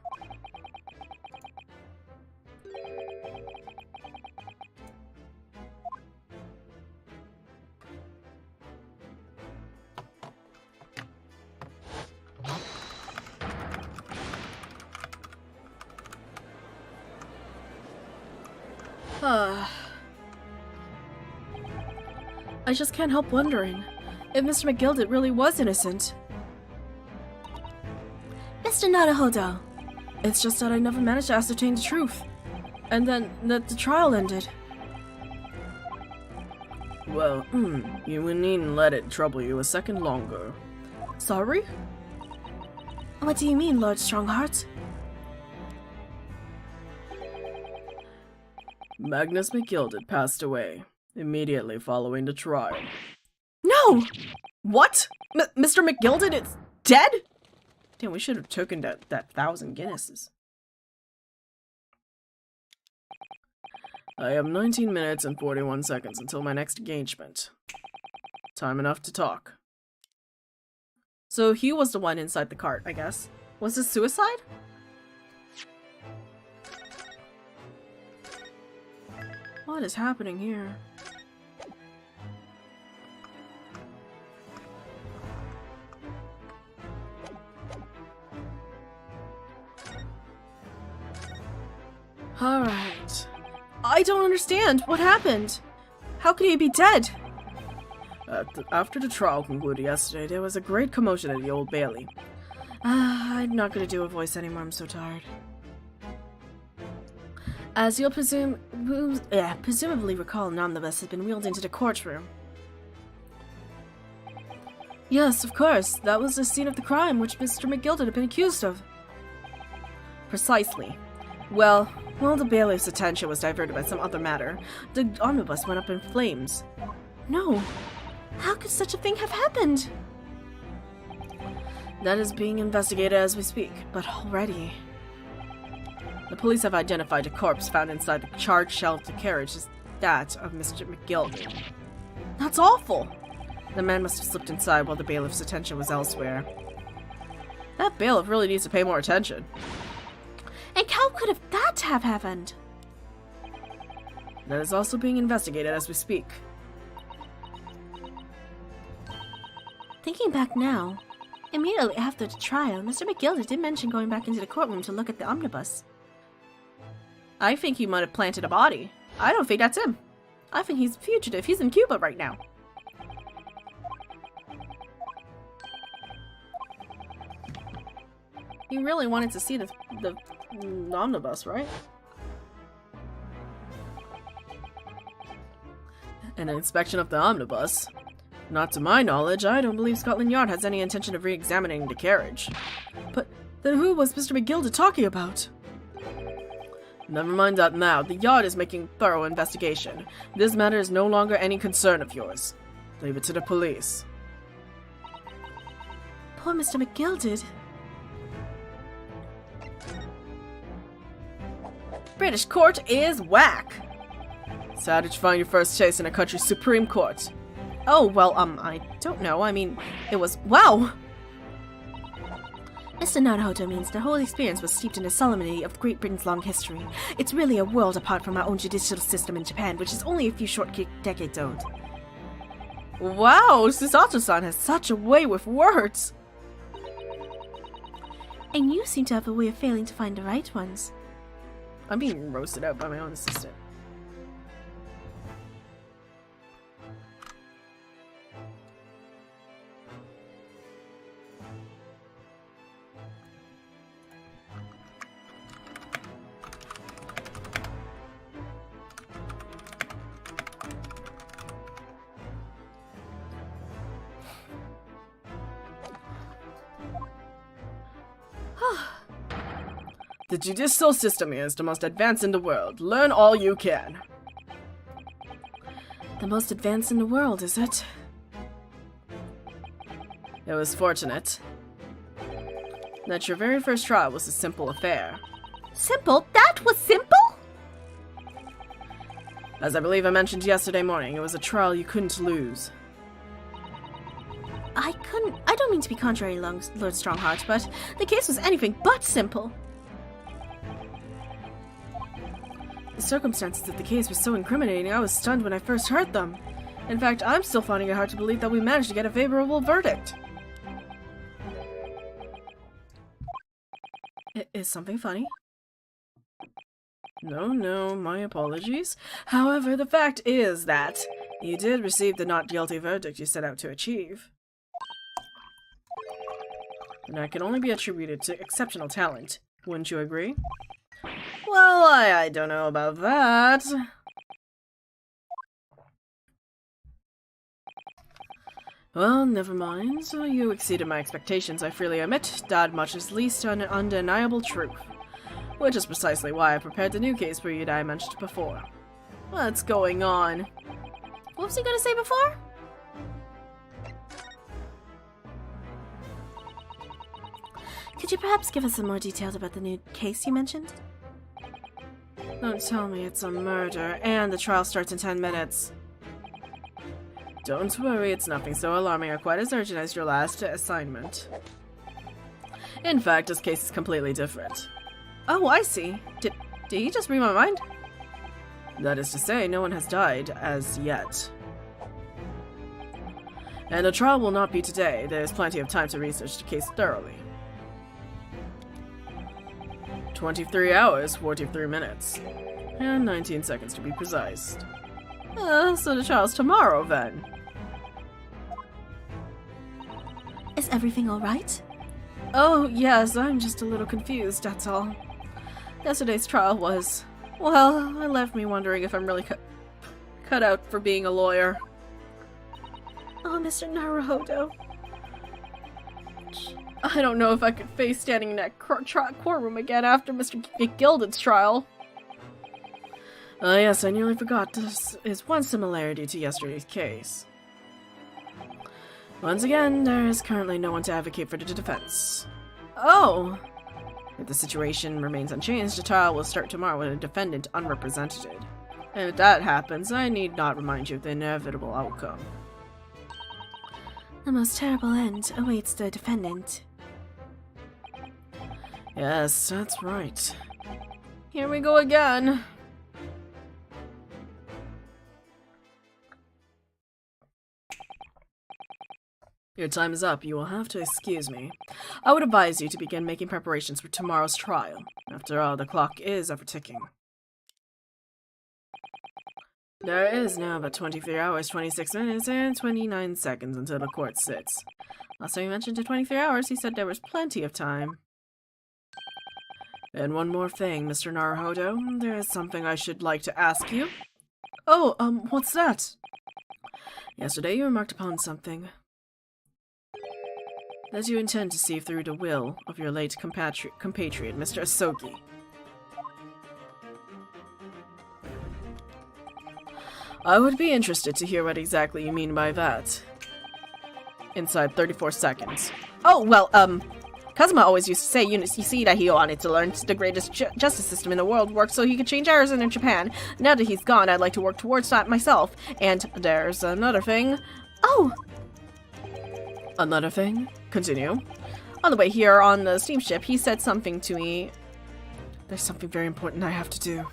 I just can't help wondering if Mr. McGilded really was innocent. Mr. Naruhodo. It's just that I never managed to ascertain the truth. And then the trial ended. Well, you needn't let it trouble you a second longer. Sorry? What do you mean, Lord Strongheart? Magnus McGilded passed away immediately following the trial. No! What? Mr. McGilded is dead? Damn, we should have taken that 1,000 Guinnesses. I have 19 minutes and 41 seconds until my next engagement. Time enough to talk. So he was the one inside the cart, I guess. Was this suicide? What is happening here? Alright. I don't understand. What happened? How could he be dead? After the trial concluded yesterday, there was a great commotion at the Old Bailey. I'm not gonna do a voice anymore. I'm so tired. As you'll presumably recall, an omnibus has been wheeled into the courtroom. Yes, of course. That was the scene of the crime which Mr. McGilded had been accused of. Precisely. Well, while the bailiff's attention was diverted by some other matter, the omnibus went up in flames. No. How could such a thing have happened? That is being investigated as we speak, but already... The police have identified a corpse found inside the charred shell of the carriage as that of Mr. McGilded. That's awful! The man must have slipped inside while the bailiff's attention was elsewhere. That bailiff really needs to pay more attention. And how could that have happened? That is also being investigated as we speak. Thinking back now, immediately after the trial, Mr. McGilded did mention going back into the courtroom to look at the omnibus. I think he might have planted a body. I don't think that's him. I think he's a fugitive. He's in Cuba right now. He really wanted to see the omnibus, right? An inspection of the omnibus? Not to my knowledge, I don't believe Scotland Yard has any intention of re-examining the carriage. But then who was Mr. McGilded talking about? Never mind that now. The Yard is making thorough investigation. This matter is no longer any concern of yours. Leave it to the police. Poor Mr. McGilded. British court is whack. So how did you find your first case in a country's Supreme Court? Oh, well, I don't know. I mean, it was... Wow! Mr. Naruhodo means the whole experience was steeped in the solemnity of Great Britain's long history. It's really a world apart from our own judicial system in Japan, which is only a few short decades old. Wow, Susato-san has such a way with words. And you seem to have a way of failing to find the right ones. I'm being roasted out by my own assistant. The judicial system is the most advanced in the world. Learn all you can. The most advanced in the world, is it? It was fortunate that your very first trial was a simple affair. Simple? That was simple? As I believe I mentioned yesterday morning, it was a trial you couldn't lose. I don't mean to be contrary, Lord Strongheart, but the case was anything but simple. The circumstances of the case were so incriminating, I was stunned when I first heard them. In fact, I'm still finding it hard to believe that we managed to get a favorable verdict. Is something funny? No, my apologies. However, the fact is that you did receive the not guilty verdict you set out to achieve. And that can only be attributed to exceptional talent. Wouldn't you agree? Well, I don't know about that. Well, never mind. So you exceeded my expectations, I freely admit. That much is least an undeniable truth. Which is precisely why I prepared the new case for you that I mentioned before. What's going on? What was he gonna say before? Could you perhaps give us some more details about the new case you mentioned? Don't tell me it's a murder, and the trial starts in 10 minutes. Don't worry, it's nothing so alarming or quite as urgent as your last assignment. In fact, this case is completely different. Oh, I see. Did he just read my mind? That is to say, no one has died as yet. And the trial will not be today. There's plenty of time to research the case thoroughly. 23 hours, 43 minutes. And 19 seconds to be precise. So the trial's tomorrow, then. Is everything alright? Oh, yes, I'm just a little confused, that's all. Yesterday's trial was... well, it left me wondering if I'm really cut out for being a lawyer. Oh, Mr. Naruhodo. I don't know if I could face standing in that courtroom again after Mr. Gilded's trial. Yes, I nearly forgot. This is one similarity to yesterday's case. Once again, there is currently no one to advocate for the defense. Oh! If the situation remains unchanged, the trial will start tomorrow with a defendant unrepresented. And if that happens, I need not remind you of the inevitable outcome. The most terrible end awaits the defendant. Yes, that's right. Here we go again. Your time is up. You will have to excuse me. I would advise you to begin making preparations for tomorrow's trial. After all, the clock is ever ticking. There is now about 23 hours, 26 minutes, and 29 seconds until the court sits. Last time you mentioned the 23 hours, he said there was plenty of time. And one more thing, Mr. Naruhodo. There is something I should like to ask you. Oh, what's that? Yesterday you remarked upon something. That you intend to see through the will of your late compatriot, Mr. Asogi. I would be interested to hear what exactly you mean by that. Inside 34 seconds. Oh, well, Kazuma always used to say, you see that he wanted to learn the greatest justice system in the world worked so he could change errors in Japan. Now that he's gone, I'd like to work towards that myself. And there's another thing. Oh! Another thing? Continue. On the way here on the steamship, he said something to me. There's something very important I have to do.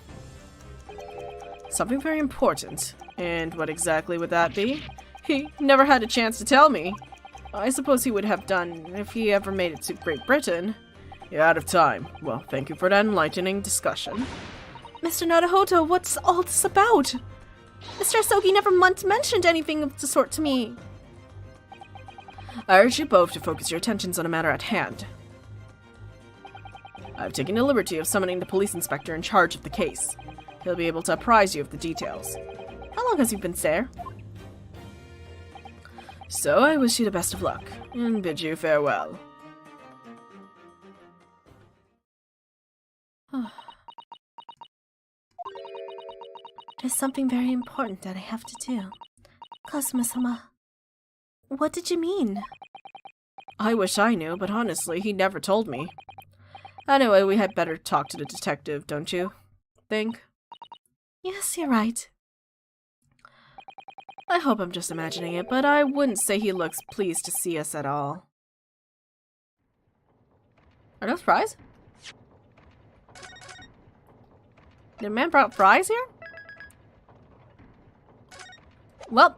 Something very important. And what exactly would that be? He never had a chance to tell me. I suppose he would have done if he ever made it to Great Britain. You're out of time. Well, thank you for that enlightening discussion. Mr. Naruhodo, what's all this about? Mr. Asogi never mentioned anything of the sort to me. I urge you both to focus your attentions on the matter at hand. I've taken the liberty of summoning the police inspector in charge of the case. He'll be able to apprise you of the details. How long has he been there? So I wish you the best of luck, and bid you farewell. There's something very important that I have to do. Kazuma-sama, what did you mean? I wish I knew, but honestly, he never told me. Anyway, we had better talk to the detective, don't you think? Yes, you're right. I hope I'm just imagining it, but I wouldn't say he looks pleased to see us at all. Are those fries? Did man brought fries here? Well,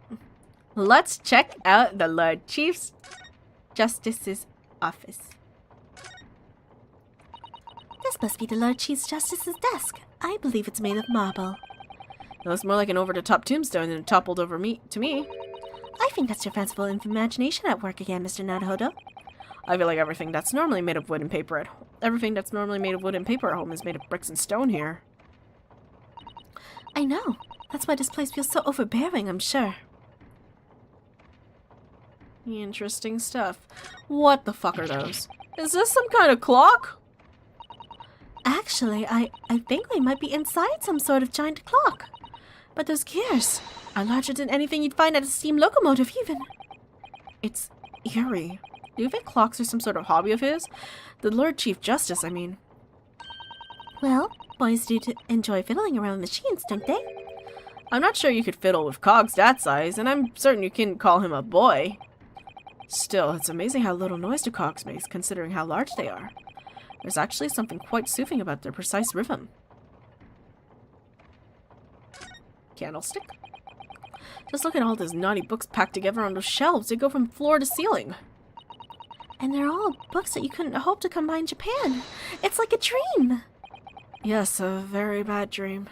let's check out the Lord Chief Justice's office. This must be the Lord Chief Justice's desk. I believe it's made of marble. It looks more like an over-the-top tombstone than it toppled over to me. I think that's your fanciful imagination at work again, Mr. Naruhodo. I feel like everything that's normally made of wood and paper at home is made of bricks and stone here. I know. That's why this place feels so overbearing, I'm sure. Interesting stuff. What the fuck are those? Is this some kind of clock? Actually, I think we might be inside some sort of giant clock. But those gears are larger than anything you'd find at a steam locomotive even. It's eerie. Do you think clocks are some sort of hobby of his? The Lord Chief Justice, I mean. Well, boys do enjoy fiddling around with machines, don't they? I'm not sure you could fiddle with cogs that size, and I'm certain you couldn't call him a boy. Still, it's amazing how little noise the cogs make, considering how large they are. There's actually something quite soothing about their precise rhythm. Candlestick? Just look at all those naughty books packed together on those shelves. They go from floor to ceiling. And they're all books that you couldn't hope to come by in Japan. It's like a dream. Yes, a very bad dream.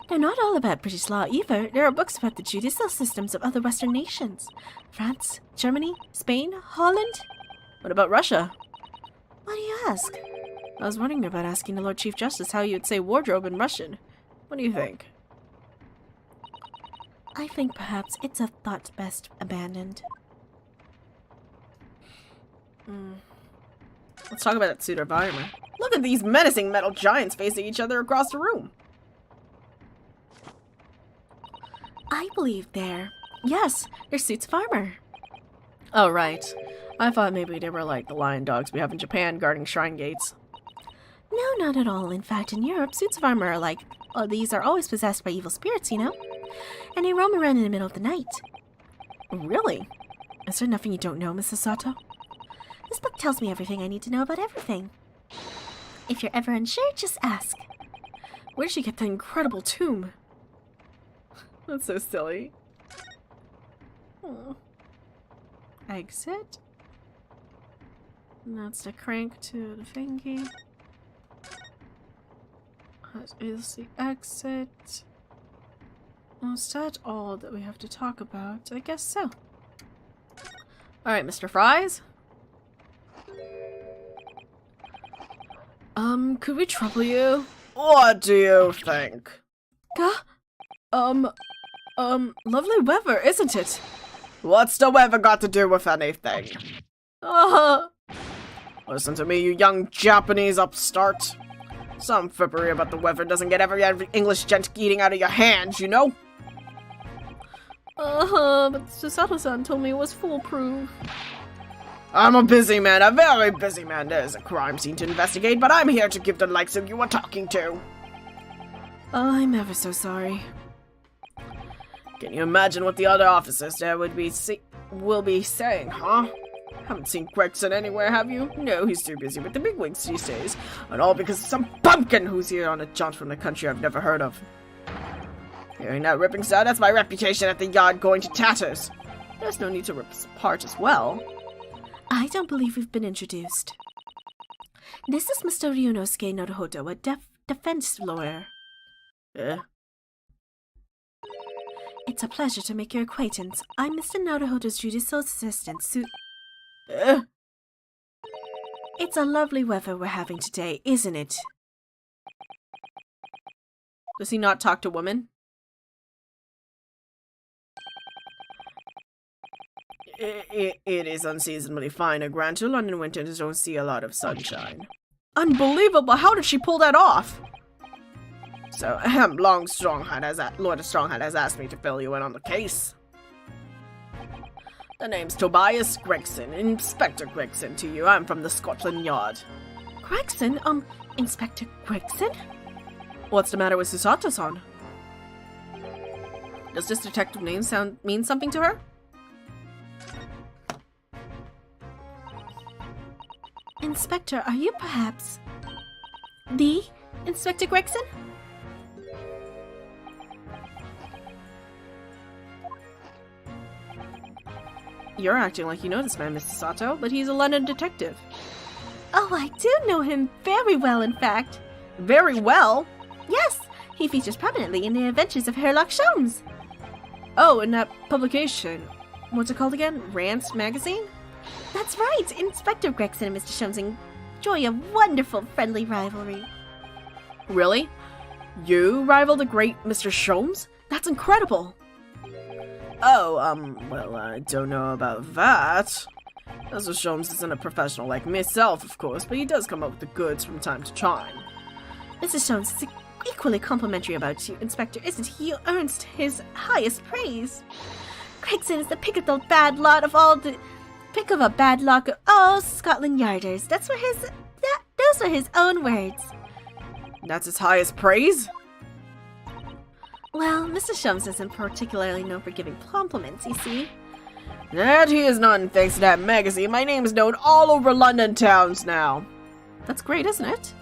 They're not all about British law either. There are books about the judicial systems of other Western nations. France, Germany, Spain, Holland. What about Russia? Why do you ask? I was wondering about asking the Lord Chief Justice how you would say wardrobe in Russian. What do you think? I think perhaps it's a thought best abandoned. Let's talk about that suit of armor. Look at these menacing metal giants facing each other across the room. I believe yes, they're suits of armor. Oh, right. I thought maybe they were like the lion dogs we have in Japan guarding shrine gates. No, not at all. In fact, in Europe, suits of armor are like, these are always possessed by evil spirits, you know? And they roam around in the middle of the night. Really? Is there nothing you don't know, Mrs. Sato? This book tells me everything I need to know about everything. If you're ever unsure, just ask. Where did she get that incredible tomb? That's so silly. Exit? And that's the crank to the thingy. That is the exit. Is that all that we have to talk about? I guess so. Alright, Mr. Fries? Could we trouble you? What do you think? Lovely weather, isn't it? What's the weather got to do with anything? Listen to me, you young Japanese upstart. Some frippery about the weather doesn't get every English gent eating out of your hands, you know? But Susato-san told me it was foolproof. I'm a busy man, a very busy man. There's a crime scene to investigate, but I'm here to give the likes of you a talking to. I'm ever so sorry. Can you imagine what the other officers there will be saying, huh? Haven't seen Gregson anywhere, have you? No, he's too busy with the bigwigs these days. And all because of some pumpkin who's here on a jaunt from the country I've never heard of. Hearing that ripping sound, that's my reputation at the yard going to tatters. There's no need to rip us apart as well. I don't believe we've been introduced. This is Mr. Ryunosuke Naruhodo, a defense lawyer. It's a pleasure to make your acquaintance. I'm Mr. Naruhodo's judicial assistant, It's a lovely weather we're having today, isn't it? Does he not talk to women? It is unseasonably fine. I grant you, London winters don't see a lot of sunshine. Unbelievable! How did she pull that off? So, Lord Stronghand has asked me to fill you in on the case. The name's Tobias Gregson, Inspector Gregson to you. I'm from the Scotland Yard. Gregson? Inspector Gregson? What's the matter with Susato-san? Does this detective name mean something to her? Inspector, are you perhaps the Inspector Gregson? You're acting like you know this man, Mr. Sato, but he's a London detective. Oh, I do know him very well, in fact. Very well? Yes, he features prominently in the adventures of Sherlock Holmes. Oh, in that publication. What's it called again? Rance Magazine? That's right. Inspector Gregson and Mr. Holmes enjoy a wonderful friendly rivalry. Really? You rival the great Mr. Holmes? That's incredible. Oh, well, I don't know about that. Mr. Sholmes isn't a professional like myself, of course, but he does come up with the goods from time to time. Mrs. Jones is equally complimentary about you, Inspector, isn't he? You earned his highest praise. Gregson is the pick of the bad lot of all the... pick of a bad lot of all Scotland Yarders. Those were his own words. That's his highest praise? Well, Mr. Shums isn't particularly known for giving compliments, you see. That he is none, thanks to that magazine. My name is known all over London towns now. That's great, isn't it?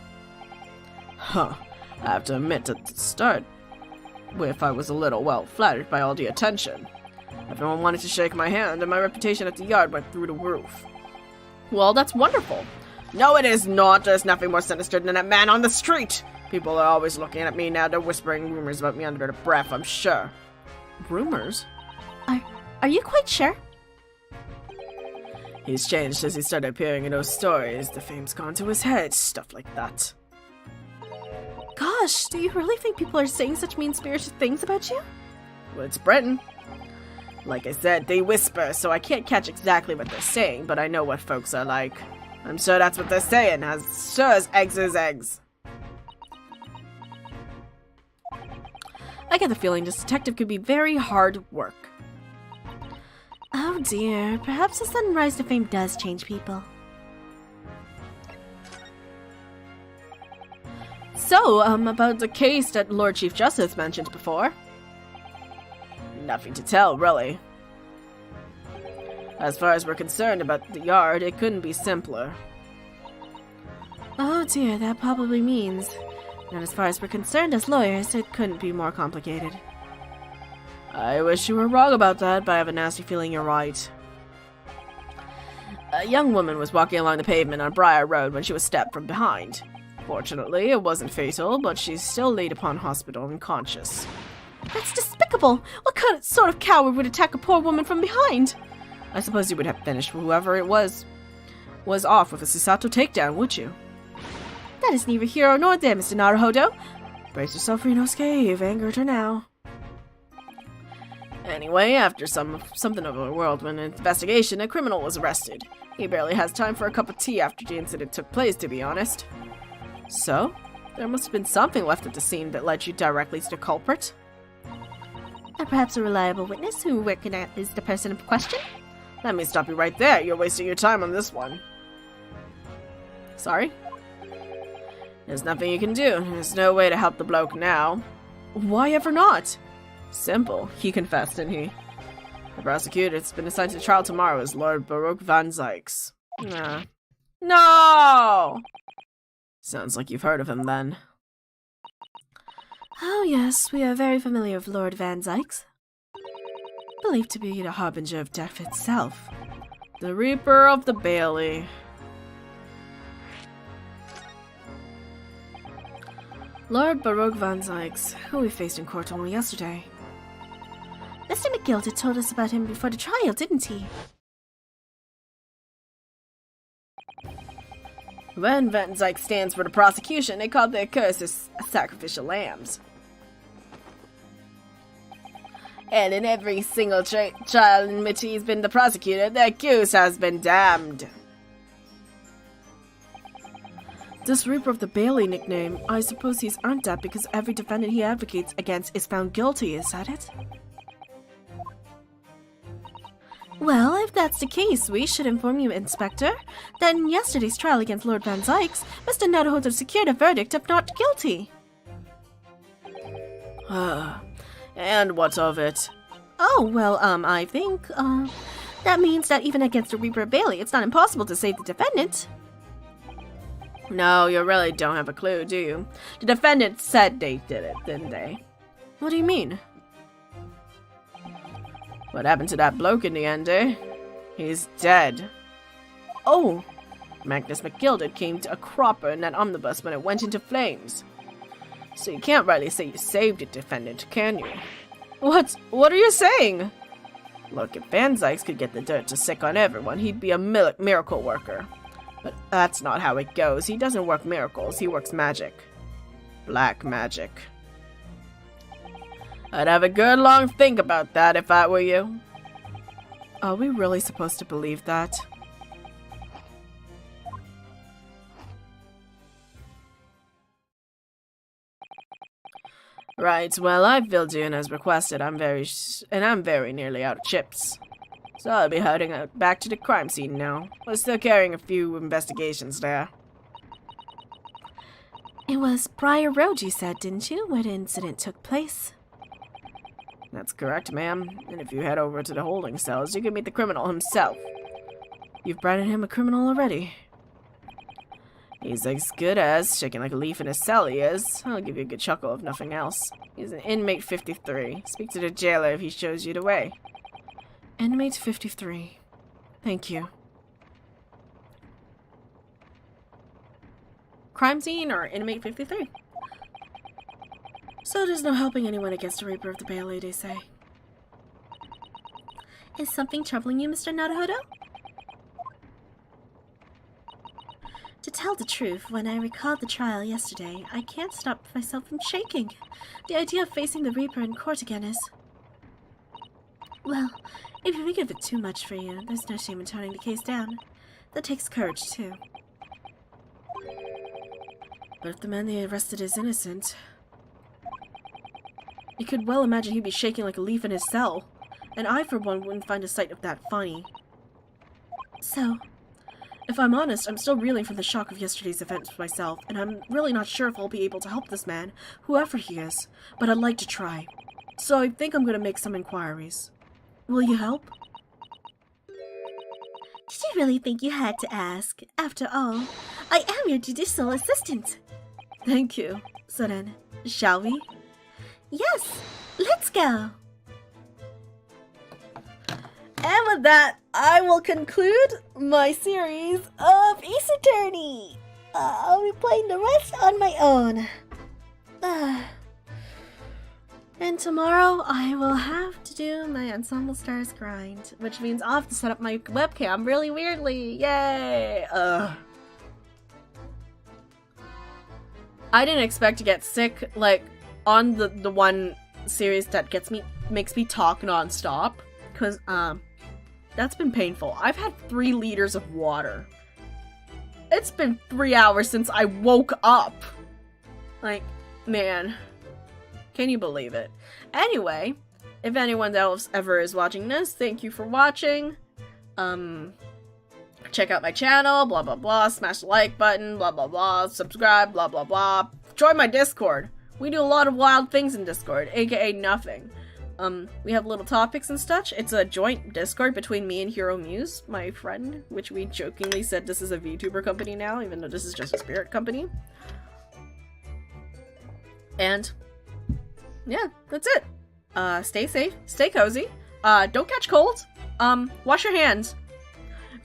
Huh. I have to admit, at the start with, I was a little, well, flattered by all the attention. Everyone wanted to shake my hand, and my reputation at the yard went through the roof. Well, that's wonderful. No, it is not. There's nothing more sinister than that man on the street. People are always looking at me now. They're whispering rumors about me under their breath, I'm sure. Rumors? Are you quite sure? He's changed since he started appearing in those stories. The fame's gone to his head, stuff like that. Gosh, do you really think people are saying such mean-spirited things about you? Well, it's Britain. Like I said, they whisper, so I can't catch exactly what they're saying, but I know what folks are like. I'm sure that's what they're saying, as sure as eggs is eggs. I get the feeling this detective could be very hard work. Oh dear, perhaps the sudden rise to fame does change people. So, about the case that Lord Chief Justice mentioned before. Nothing to tell, really. As far as we're concerned about the yard, it couldn't be simpler. Oh dear, that probably means that as far as we're concerned as lawyers, it couldn't be more complicated. I wish you were wrong about that, but I have a nasty feeling you're right. A young woman was walking along the pavement on Briar Road when she was stabbed from behind. Fortunately, it wasn't fatal, but she's still laid upon hospital unconscious. That's despicable! What sort of coward would attack a poor woman from behind? I suppose you would have finished whoever it was off with a Susato takedown, would you? That is neither here nor there, Mr. Naruhodo. Brace yourself, Rinosuke, you've angered her now. Anyway, after something of a whirlwind investigation, a criminal was arrested. He barely has time for a cup of tea after the incident took place, to be honest. So, there must have been something left at the scene that led you directly to the culprit? Or perhaps a reliable witness who recognizes the person in question? Let me stop you right there. You're wasting your time on this one. Sorry? There's nothing you can do. There's no way to help the bloke now. Why ever not? Simple. He confessed, didn't he? The prosecutor that's been assigned to trial tomorrow is Lord Baruch Van Zykes. Nah. No! Sounds like you've heard of him, then. Oh yes, we are very familiar with Lord Van Zykes. Believed to be the harbinger of death itself. The Reaper of the Bailey. Lord Baruch Van Zykes, who we faced in court only yesterday. Mr. McGill told us about him before the trial, didn't he? When Van Zykes stands for the prosecution, they call their curses sacrificial lambs. And in every single trial in which he's been the prosecutor, the accused has been damned. This Reaper of the Bailey nickname, I suppose he's earned that because every defendant he advocates against is found guilty, is that it? Well, if that's the case, we should inform you, Inspector, that in yesterday's trial against Lord Van Zykes, Mr. Naruhodo secured a verdict of not guilty. And what of it? Oh, well, I think, that means that even against the Reaper of Bailey, it's not impossible to save the defendant. No, you really don't have a clue, do you? The defendant said they did it, didn't they? What do you mean? What happened to that bloke in the end, eh? He's dead. Oh! Magnus McGilded came to a cropper in that omnibus when it went into flames. So you can't rightly say you saved the defendant, can you? What are you saying? Look, if Van Zykes could get the dirt to sick on everyone, he'd be a miracle worker. But that's not how it goes. He doesn't work miracles, he works magic. Black magic. I'd have a good long think about that if I were you. Are we really supposed to believe that? Right, well, I filled you in as requested. I'm very nearly out of chips. So I'll be heading out back to the crime scene now. We're still carrying a few investigations there. It was Briar Road, you said, didn't you, where the incident took place? That's correct, ma'am. And if you head over to the holding cells, you can meet the criminal himself. You've branded him a criminal already. He's as good as shaking like a leaf in his cell, he is. I'll give you a good chuckle if nothing else. He's an inmate 53. Speak to the jailer if he shows you the way. Inmate 53. Thank you. Crime scene or inmate 53? So there's no helping anyone against the Reaper of the Bailey, they say. Is something troubling you, Mr. Naruhodo? To tell the truth, when I recalled the trial yesterday, I can't stop myself from shaking. The idea of facing the Reaper in court again is... Well, if you think of it too much for you, there's no shame in toning the case down. That takes courage, too. But if the man they arrested is innocent... You could well imagine he'd be shaking like a leaf in his cell. And I, for one, wouldn't find a sight of that funny. So... If I'm honest, I'm still reeling from the shock of yesterday's events myself, and I'm really not sure if I'll be able to help this man, whoever he is, but I'd like to try. So I think I'm going to make some inquiries. Will you help? Did you really think you had to ask? After all, I am your judicial assistant. Thank you. So then, shall we? Yes, let's go. And with that, I will conclude my series of Ace Attorney. I'll be playing the rest on my own. And tomorrow, I will have to do my Ensemble Stars grind, which means I'll have to set up my webcam really weirdly. Yay! I didn't expect to get sick, like, on the one series that makes me talk non-stop. Because, that's been painful. I've had 3 liters of water. It's been 3 hours since I woke up. Like, man. Can you believe it? Anyway, if anyone else ever is watching this, thank you for watching. Check out my channel, blah blah blah, smash the like button, blah blah blah, subscribe, blah blah blah. Join my Discord. We do a lot of wild things in Discord, aka nothing. We have little topics and such. It's a joint Discord between me and Hero Muse, my friend, which we jokingly said this is a VTuber company now, even though this is just a spirit company. And yeah, that's it. Stay safe, stay cozy, don't catch cold, wash your hands.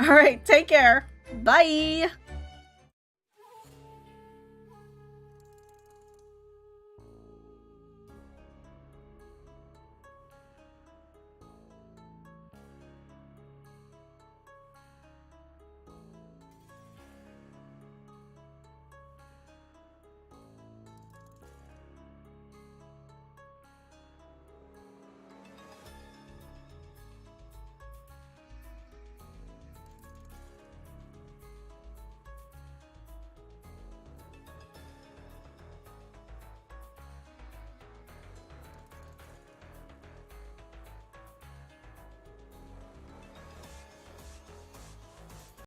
Alright, take care. Bye!